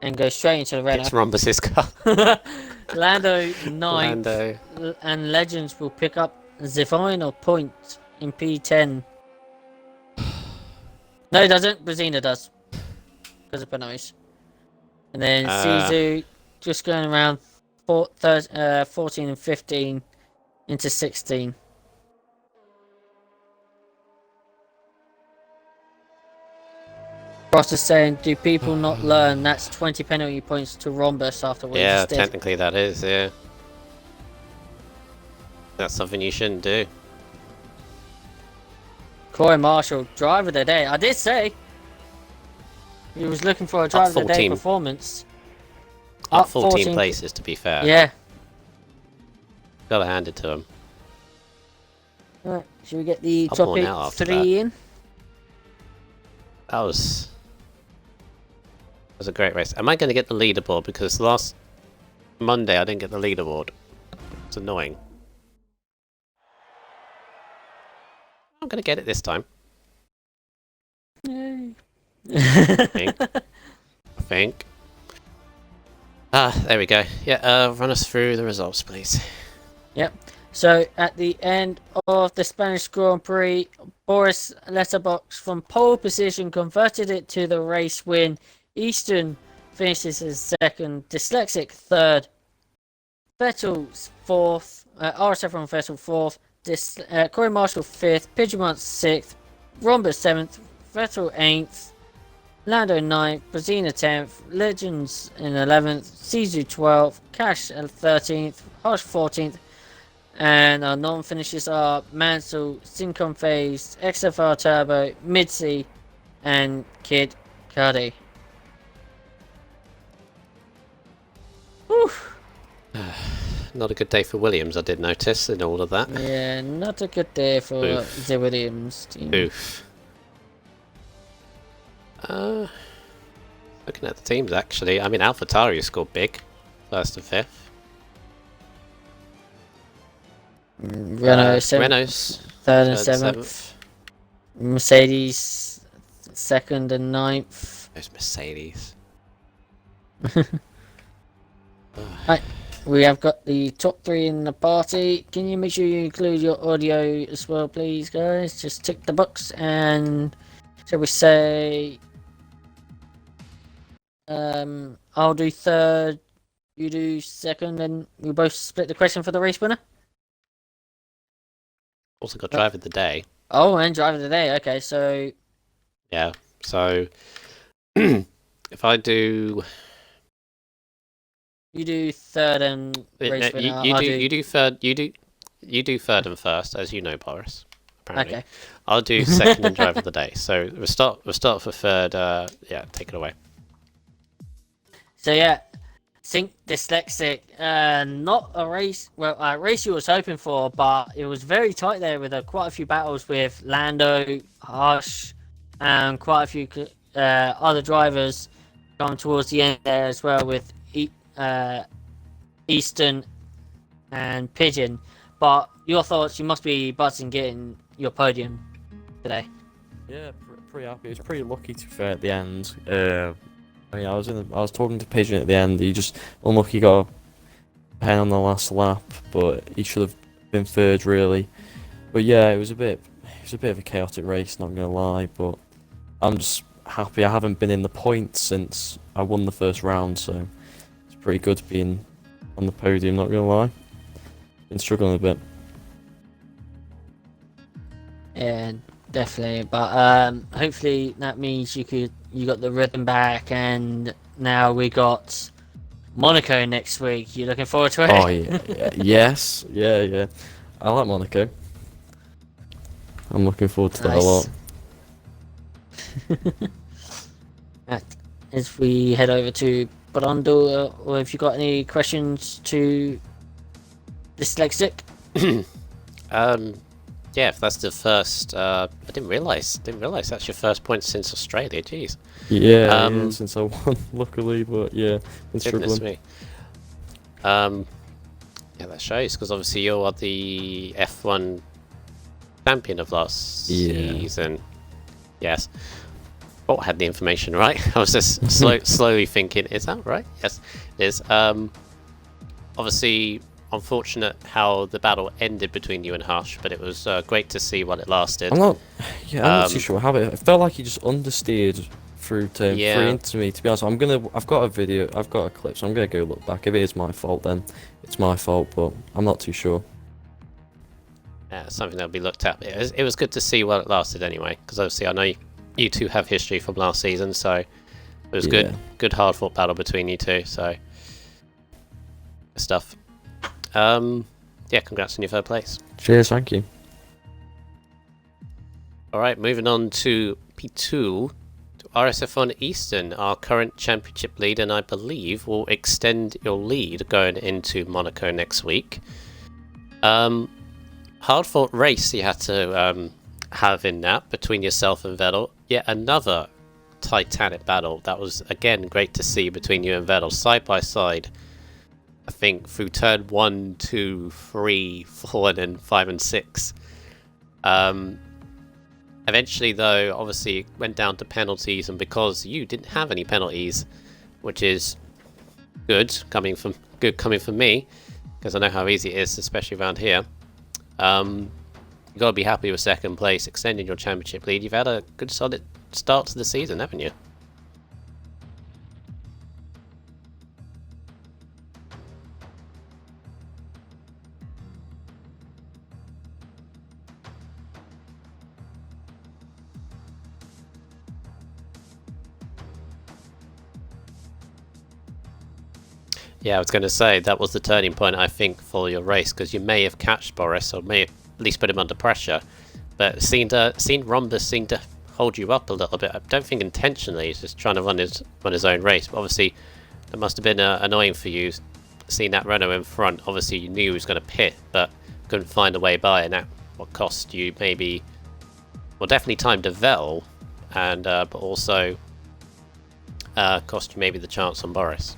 and go straight into the It's Renault. Rhombus's car. Lando 9 Lando. and Legends will pick up the final point in P10. No, it doesn't. Brazina does. Because of penalties. And then Sisu just going around 14 and 15 into 16. Ross is saying, do people not learn that's 20 penalty points to Rhombus after what he Yeah, just did? technically that is, yeah. That's something you shouldn't do. Corey Marshall, driver of the day. I did say he was looking for a driver of the day 14. performance. Up 14 places, to be fair. Yeah. Gotta hand it to him. Right, should we get the I'm worn topic out after 3 in? That was a great race. Am I going to get the leaderboard? Because last Monday I didn't get the leaderboard. It's annoying. I'm going to get it this time. Yay. I think. Ah, there we go. Yeah, run us through the results, please. Yep. So at the end of the Spanish Grand Prix, Boris Letterbox from pole position converted it to the race win. Easton finishes as second, Dyslexic third, Vettel's fourth, RSF1 Vettel fourth, Corey Marshall fifth, Pidgeot sixth, Rhombus seventh, Vettel eighth, Lando 9th, Brazina 10th, Legends in 11th, Sizu 12th, Cash 13th, Harsh 14th, and our non-finishes are Mansell, Syncom Phase, XFR Turbo, Midseas, and Kid Cudi. Whew. Not a good day for Williams, I did notice in all of that. Yeah, not a good day for Oof. the Williams team. Oof. Looking at the teams, actually, I mean, AlphaTauri scored big, first and fifth. Renault's third and seventh. Mercedes second and ninth. Those Mercedes. Right, we have got the top 3 in the party. Can you make sure you include your audio as well, please, guys? Just tick the box and shall we say, I'll do third, you do second, and we both split the question for the race winner. Also got driver of the day. Oh, and driver of the day. Okay, so Yeah. So if I do, you do third and race winner. you do third. You do third and first, as you know, Boris. Apparently. Okay. I'll do second and driver of the day. So we'll start for third. Yeah, take it away. So yeah, Sync Dyslexic, not a race. Well, a race you was hoping for, but it was very tight there with quite a few battles with Lando, Harsh, and quite a few other drivers going towards the end there as well with Easton and Pigeon. But your thoughts? You must be buzzing getting your podium today. Yeah, pretty happy. It was pretty lucky to be fair at the end. I mean, I was talking to Pigeon at the end. He just unlucky got a pen on the last lap, but he should have been third really. But yeah, it was a bit of a chaotic race, not gonna lie. But I'm just happy I haven't been in the points since I won the first round, so it's pretty good being on the podium. Not gonna lie, been struggling a bit. Yeah, definitely. But hopefully that means you got the rhythm back, and now we got Monaco next week. You looking forward to it? Oh yeah, yes, yeah. I like Monaco. I'm looking forward to that a lot. Right, as we head over to Brando, or if you got any questions to Dyslexic? Yeah, if that's the first, I didn't realise that's your first point since Australia. Jeez. Yeah, since I won, luckily, but yeah, been struggling. Me. Yeah, that shows because obviously you are the F1 champion of last season. Yes. Oh, I had the information right. I was just slowly thinking, is that right? Yes, it is. Obviously, unfortunate how the battle ended between you and Harsh, but it was great to see while it lasted. I'm not too sure how it felt like he just understeered through turn 3 into me. To be honest, I've got a video, I've got a clip, so I'm gonna go look back. If it is my fault, then it's my fault, but I'm not too sure. Yeah, something that'll be looked at. It was good to see while it lasted anyway, because obviously I know you two have history from last season, so it was good hard fought battle between you two. So good stuff. Yeah, congrats on your third place. Cheers, thank you. Alright, moving on to P2, to RSF1 Eastern, our current championship lead, and I believe will extend your lead going into Monaco next week. hard-fought race you had to have in that between yourself and Vettel. Yet another titanic battle. That was again great to see between you and Vettel side by side. I think through turn 1, 2, 3, 4, and then 5 and 6. Eventually, though, obviously it went down to penalties, and because you didn't have any penalties, which is good coming from me, because I know how easy it is, especially around here. You got to be happy with second place, extending your championship lead. You've had a good solid start to the season, haven't you? Yeah, I was going to say that was the turning point, I think, for your race, because you may have catched Boris, or may have at least put him under pressure, but seeing Rhombus seemed to hold you up a little bit. I don't think intentionally. He's just trying to run his own race. But obviously, that must have been annoying for you, seeing that Renault in front. Obviously, you knew he was going to pit, but couldn't find a way by, and that what cost you maybe, well, definitely time to Vettel, and but also cost you maybe the chance on Boris.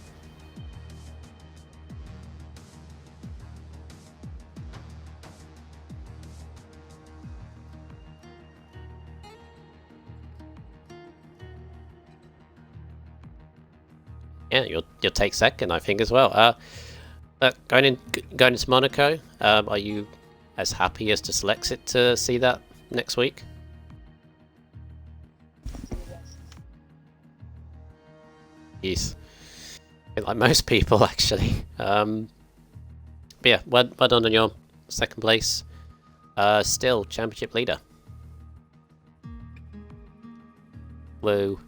Yeah, you'll take second, I think, as well. Going into Monaco, are you as happy as to Selexit to see that next week? Yes, like most people, actually. But yeah, well done on your second place. Still championship leader. Woo.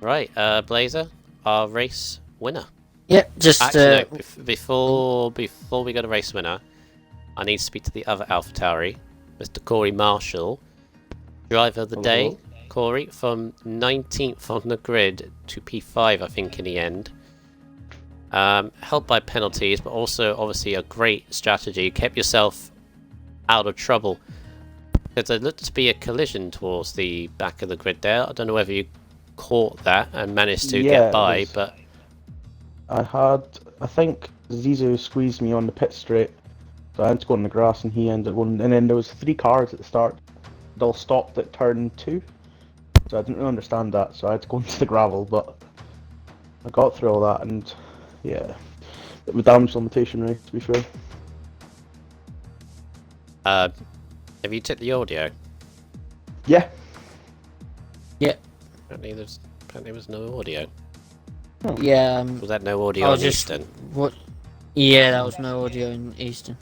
Right, Blazer, our race winner. Yep, just Actually, no, before we go to race winner, I need to speak to the other AlphaTauri, Mr. Corey Marshall, driver of the day. Corey, from 19th on the grid to P5, I think, in the end. Helped by penalties, but also obviously a great strategy. You kept yourself out of trouble. There looked to be a collision towards the back of the grid there. I don't know whether you caught that and managed to get by, but I think Zizou squeezed me on the pit straight, so I had to go on the grass, and he ended up going. And then there was 3 cars at the start. They all stopped at turn 2, so I didn't really understand that. So I had to go into the gravel, but I got through all that, and yeah, it was damage limitation, right? To be fair. have you took the audio? Yeah. Apparently there was no audio. yeah. Was that no audio on Eastern? What? Yeah, that was no audio in Eastern.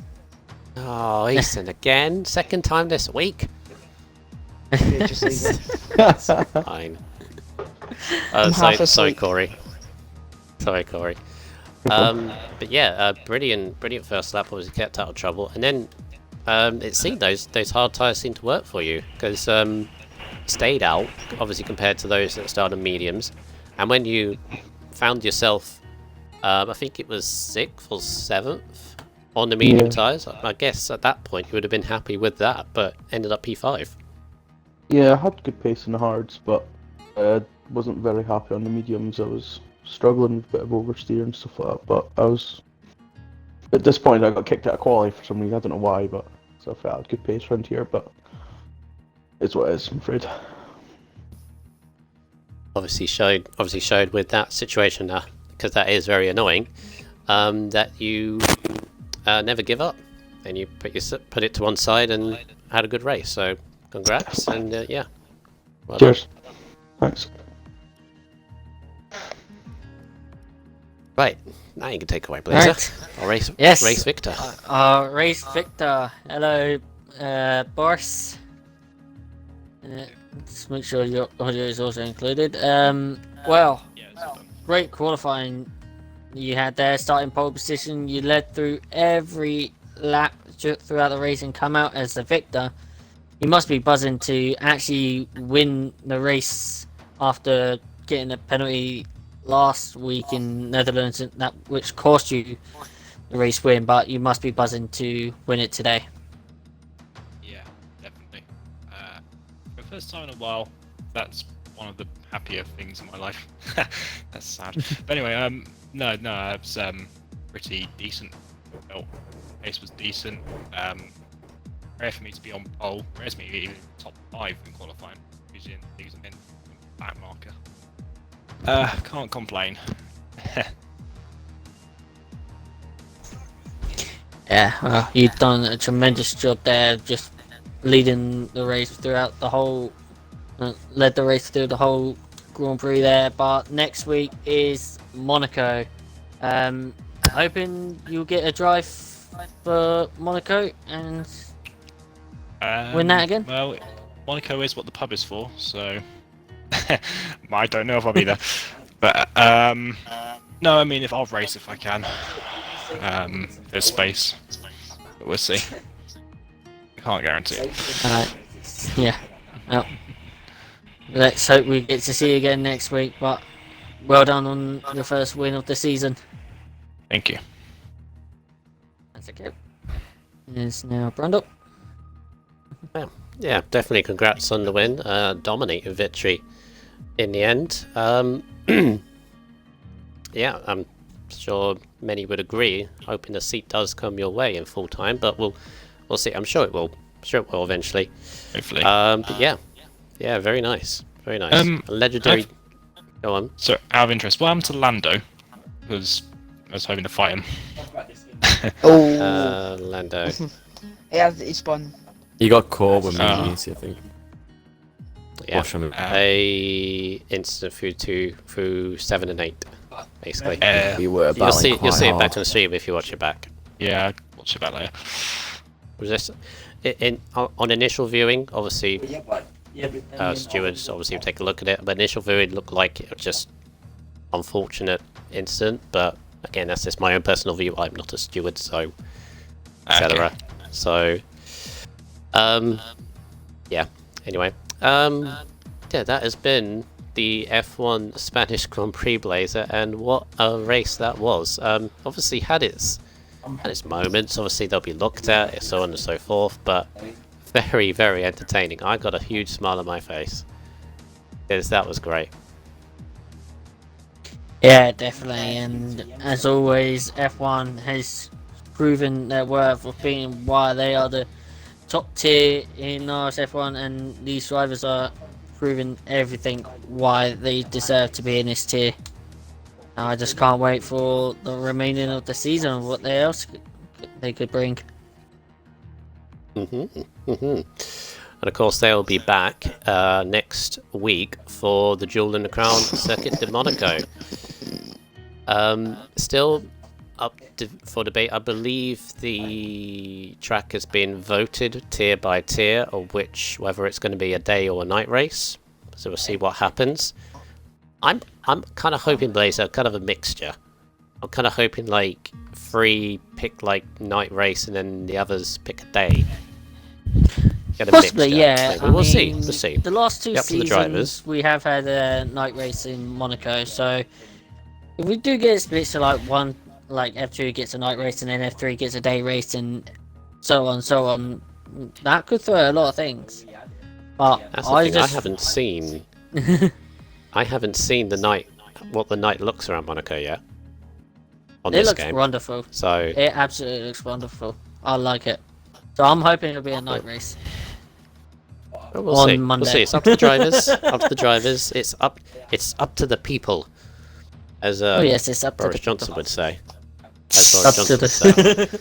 Oh, Eastern again? Second time this week? Yeah, just leave it. Fine. I'm half Sorry, asleep. Corey. But yeah, brilliant first lap. Obviously kept out of trouble, and then it seemed those hard tyres seemed to work for you, because stayed out, obviously, compared to those that started mediums. And when you found yourself, I think it was 6th or 7th on the medium tyres, I guess at that point you would have been happy with that, but ended up P5. Yeah, I had good pace in the hards, but wasn't very happy on the mediums. I was struggling with a bit of oversteer and stuff like that. But I was at this point I got kicked out of quali for some reason. I don't know why, but so I felt I had good pace around here. But it's what it is, I'm afraid. Obviously showed with that situation, because that is very annoying, that you never give up, and you put it to one side and had a good race. So congrats, and yeah. Well Cheers. Thanks. Right, now you can take away, Blazer. Right. Or race Victor. Race Victor. Hello, Boris. Let's make sure your audio is also included. Well, great qualifying you had there. Starting pole position, you led through every lap throughout the race and come out as the victor. You must be buzzing to actually win the race after getting a penalty last week in Netherlands, which cost you the race win, but you must be buzzing to win it today. Yeah, definitely. For the first time in a while, that's one of the happier things in my life. That's sad. But anyway, no, it was pretty decent. Well, pace was decent. Rare for me to be on pole. Rare for me to be even top 5 in qualifying, using in back marker. Can't complain. Yeah, well, you've done a tremendous job there, just leading the race throughout the whole, led the race through the whole Grand Prix there. But next week is Monaco. Hoping you'll get a drive for Monaco and win that again. Well, Monaco is what the pub is for, so I don't know if I'll be there. But no, I mean, I'll race if I can. There's space, but we'll see. I can't guarantee it. Yeah. Well, let's hope we get to see you again next week. But well done on your first win of the season. Thank you. That's okay. It's now Brando. Yeah, definitely congrats on the win. Dominating victory in the end. Yeah, I'm sure many would agree. Hoping the seat does come your way in full time, but we'll see. I'm sure it will. Eventually. Hopefully. But yeah, very nice. Very nice. A legendary. Go on. So, out of interest, what happened to Lando? Because I was hoping to fight him. Oh, Lando. yeah, it's fun. He got caught with Easy, I think. Yeah. Watch him. A incident through 7 and 8, basically. We were You'll see quite it hard. back on the stream if you watch it back. Yeah, I'll watch it back later. Was this on initial viewing? Obviously, stewards obviously take a look at it. But initial viewing looked like it was just unfortunate incident. But again, that's just my own personal view. I'm not a steward, so etc. Okay. So, yeah. Anyway, yeah, that has been the F1 Spanish Grand Prix Blazer, and what a race that was. Obviously had its moments. Obviously they'll be looked at, so on and so forth. But very, very entertaining. I got a huge smile on my face because that was great. Yeah, definitely. And as always, F1 has proven their worth of being why they are the top tier in RSF1, and these drivers are proving everything why they deserve to be in this tier. I just can't wait for the remaining of the season and what they could bring. And of course they'll be back next week for the Jewel in the Crown Circuit de Monaco. Still up for debate. I believe the track has been voted tier by tier of whether it's going to be a day or a night race. So we'll see what happens. I'm kind of hoping, Blazer, kind of a mixture. I'm kind of hoping like 3 pick like night race and then the others pick a day. Get a Possibly, mixture. yeah. So we'll see. We'll see. The last 2 Up to the drivers. seasons, we have had a night race in Monaco. So if we do get it split, so like F2 gets a night race and then F3 gets a day race and so on, that could throw a lot of things. But That's the thing. I haven't seen. I haven't seen what the night looks around Monaco yet. On it this looks game. wonderful. So It absolutely looks wonderful. I like it. So I'm hoping it'll be a night race. well, we'll on see. Monday. We'll see. It's up to the drivers. Up to the drivers. It's up to the people, as Oh yes, it's up Boris to the Johnson would say. Up As to Boris Johnson would say.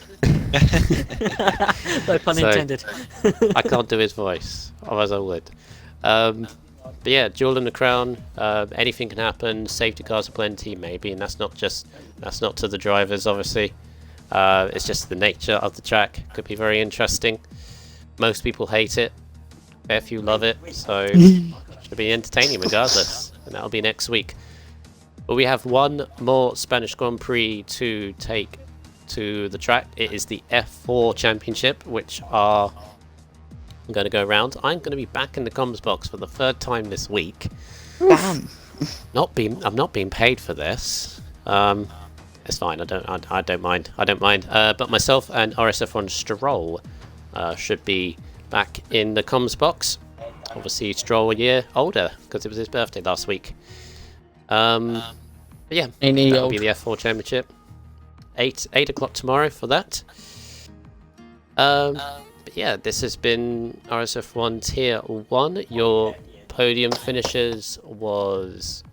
No pun So- intended. I can't do his voice, otherwise I would. But yeah, Jewel in the Crown. Anything can happen. Safety cars are plenty, maybe, and that's not to the drivers, obviously. It's just the nature of the track. Could be very interesting. Most people hate it. A few love it. So should be entertaining regardless. And that'll be next week. But we have one more Spanish Grand Prix to take to the track. It is the F4 Championship, which I'm going to go around. I'm going to be back in the comms box for the 3rd time this week. Damn. I'm not being paid for this. It's fine. I don't mind. I don't mind. But myself and RSF1 Stroll should be back in the comms box. Obviously, Stroll a year older because it was his birthday last week. But yeah, that'll be the F4 Championship. 8 o'clock tomorrow for that. But yeah, this has been RSF1 Tier 1. Your podium finishers was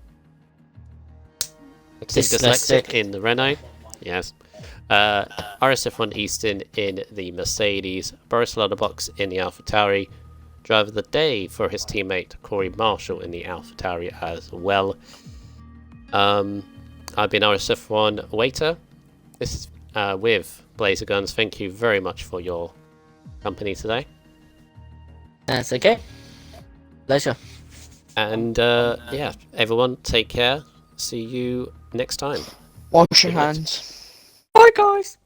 Dyslexic in the Renault. Yes. RSF1 Easton in the Mercedes. Boris Lauderbox in the AlphaTauri. Driver of the day for his teammate Corey Marshall in the AlphaTauri as well. I've been RSF1 Waiter. This is with Blazer Guns. Thank you very much for your company today. That's okay. Pleasure. And yeah, everyone, take care. See you next time. Wash your hands. Bye, guys.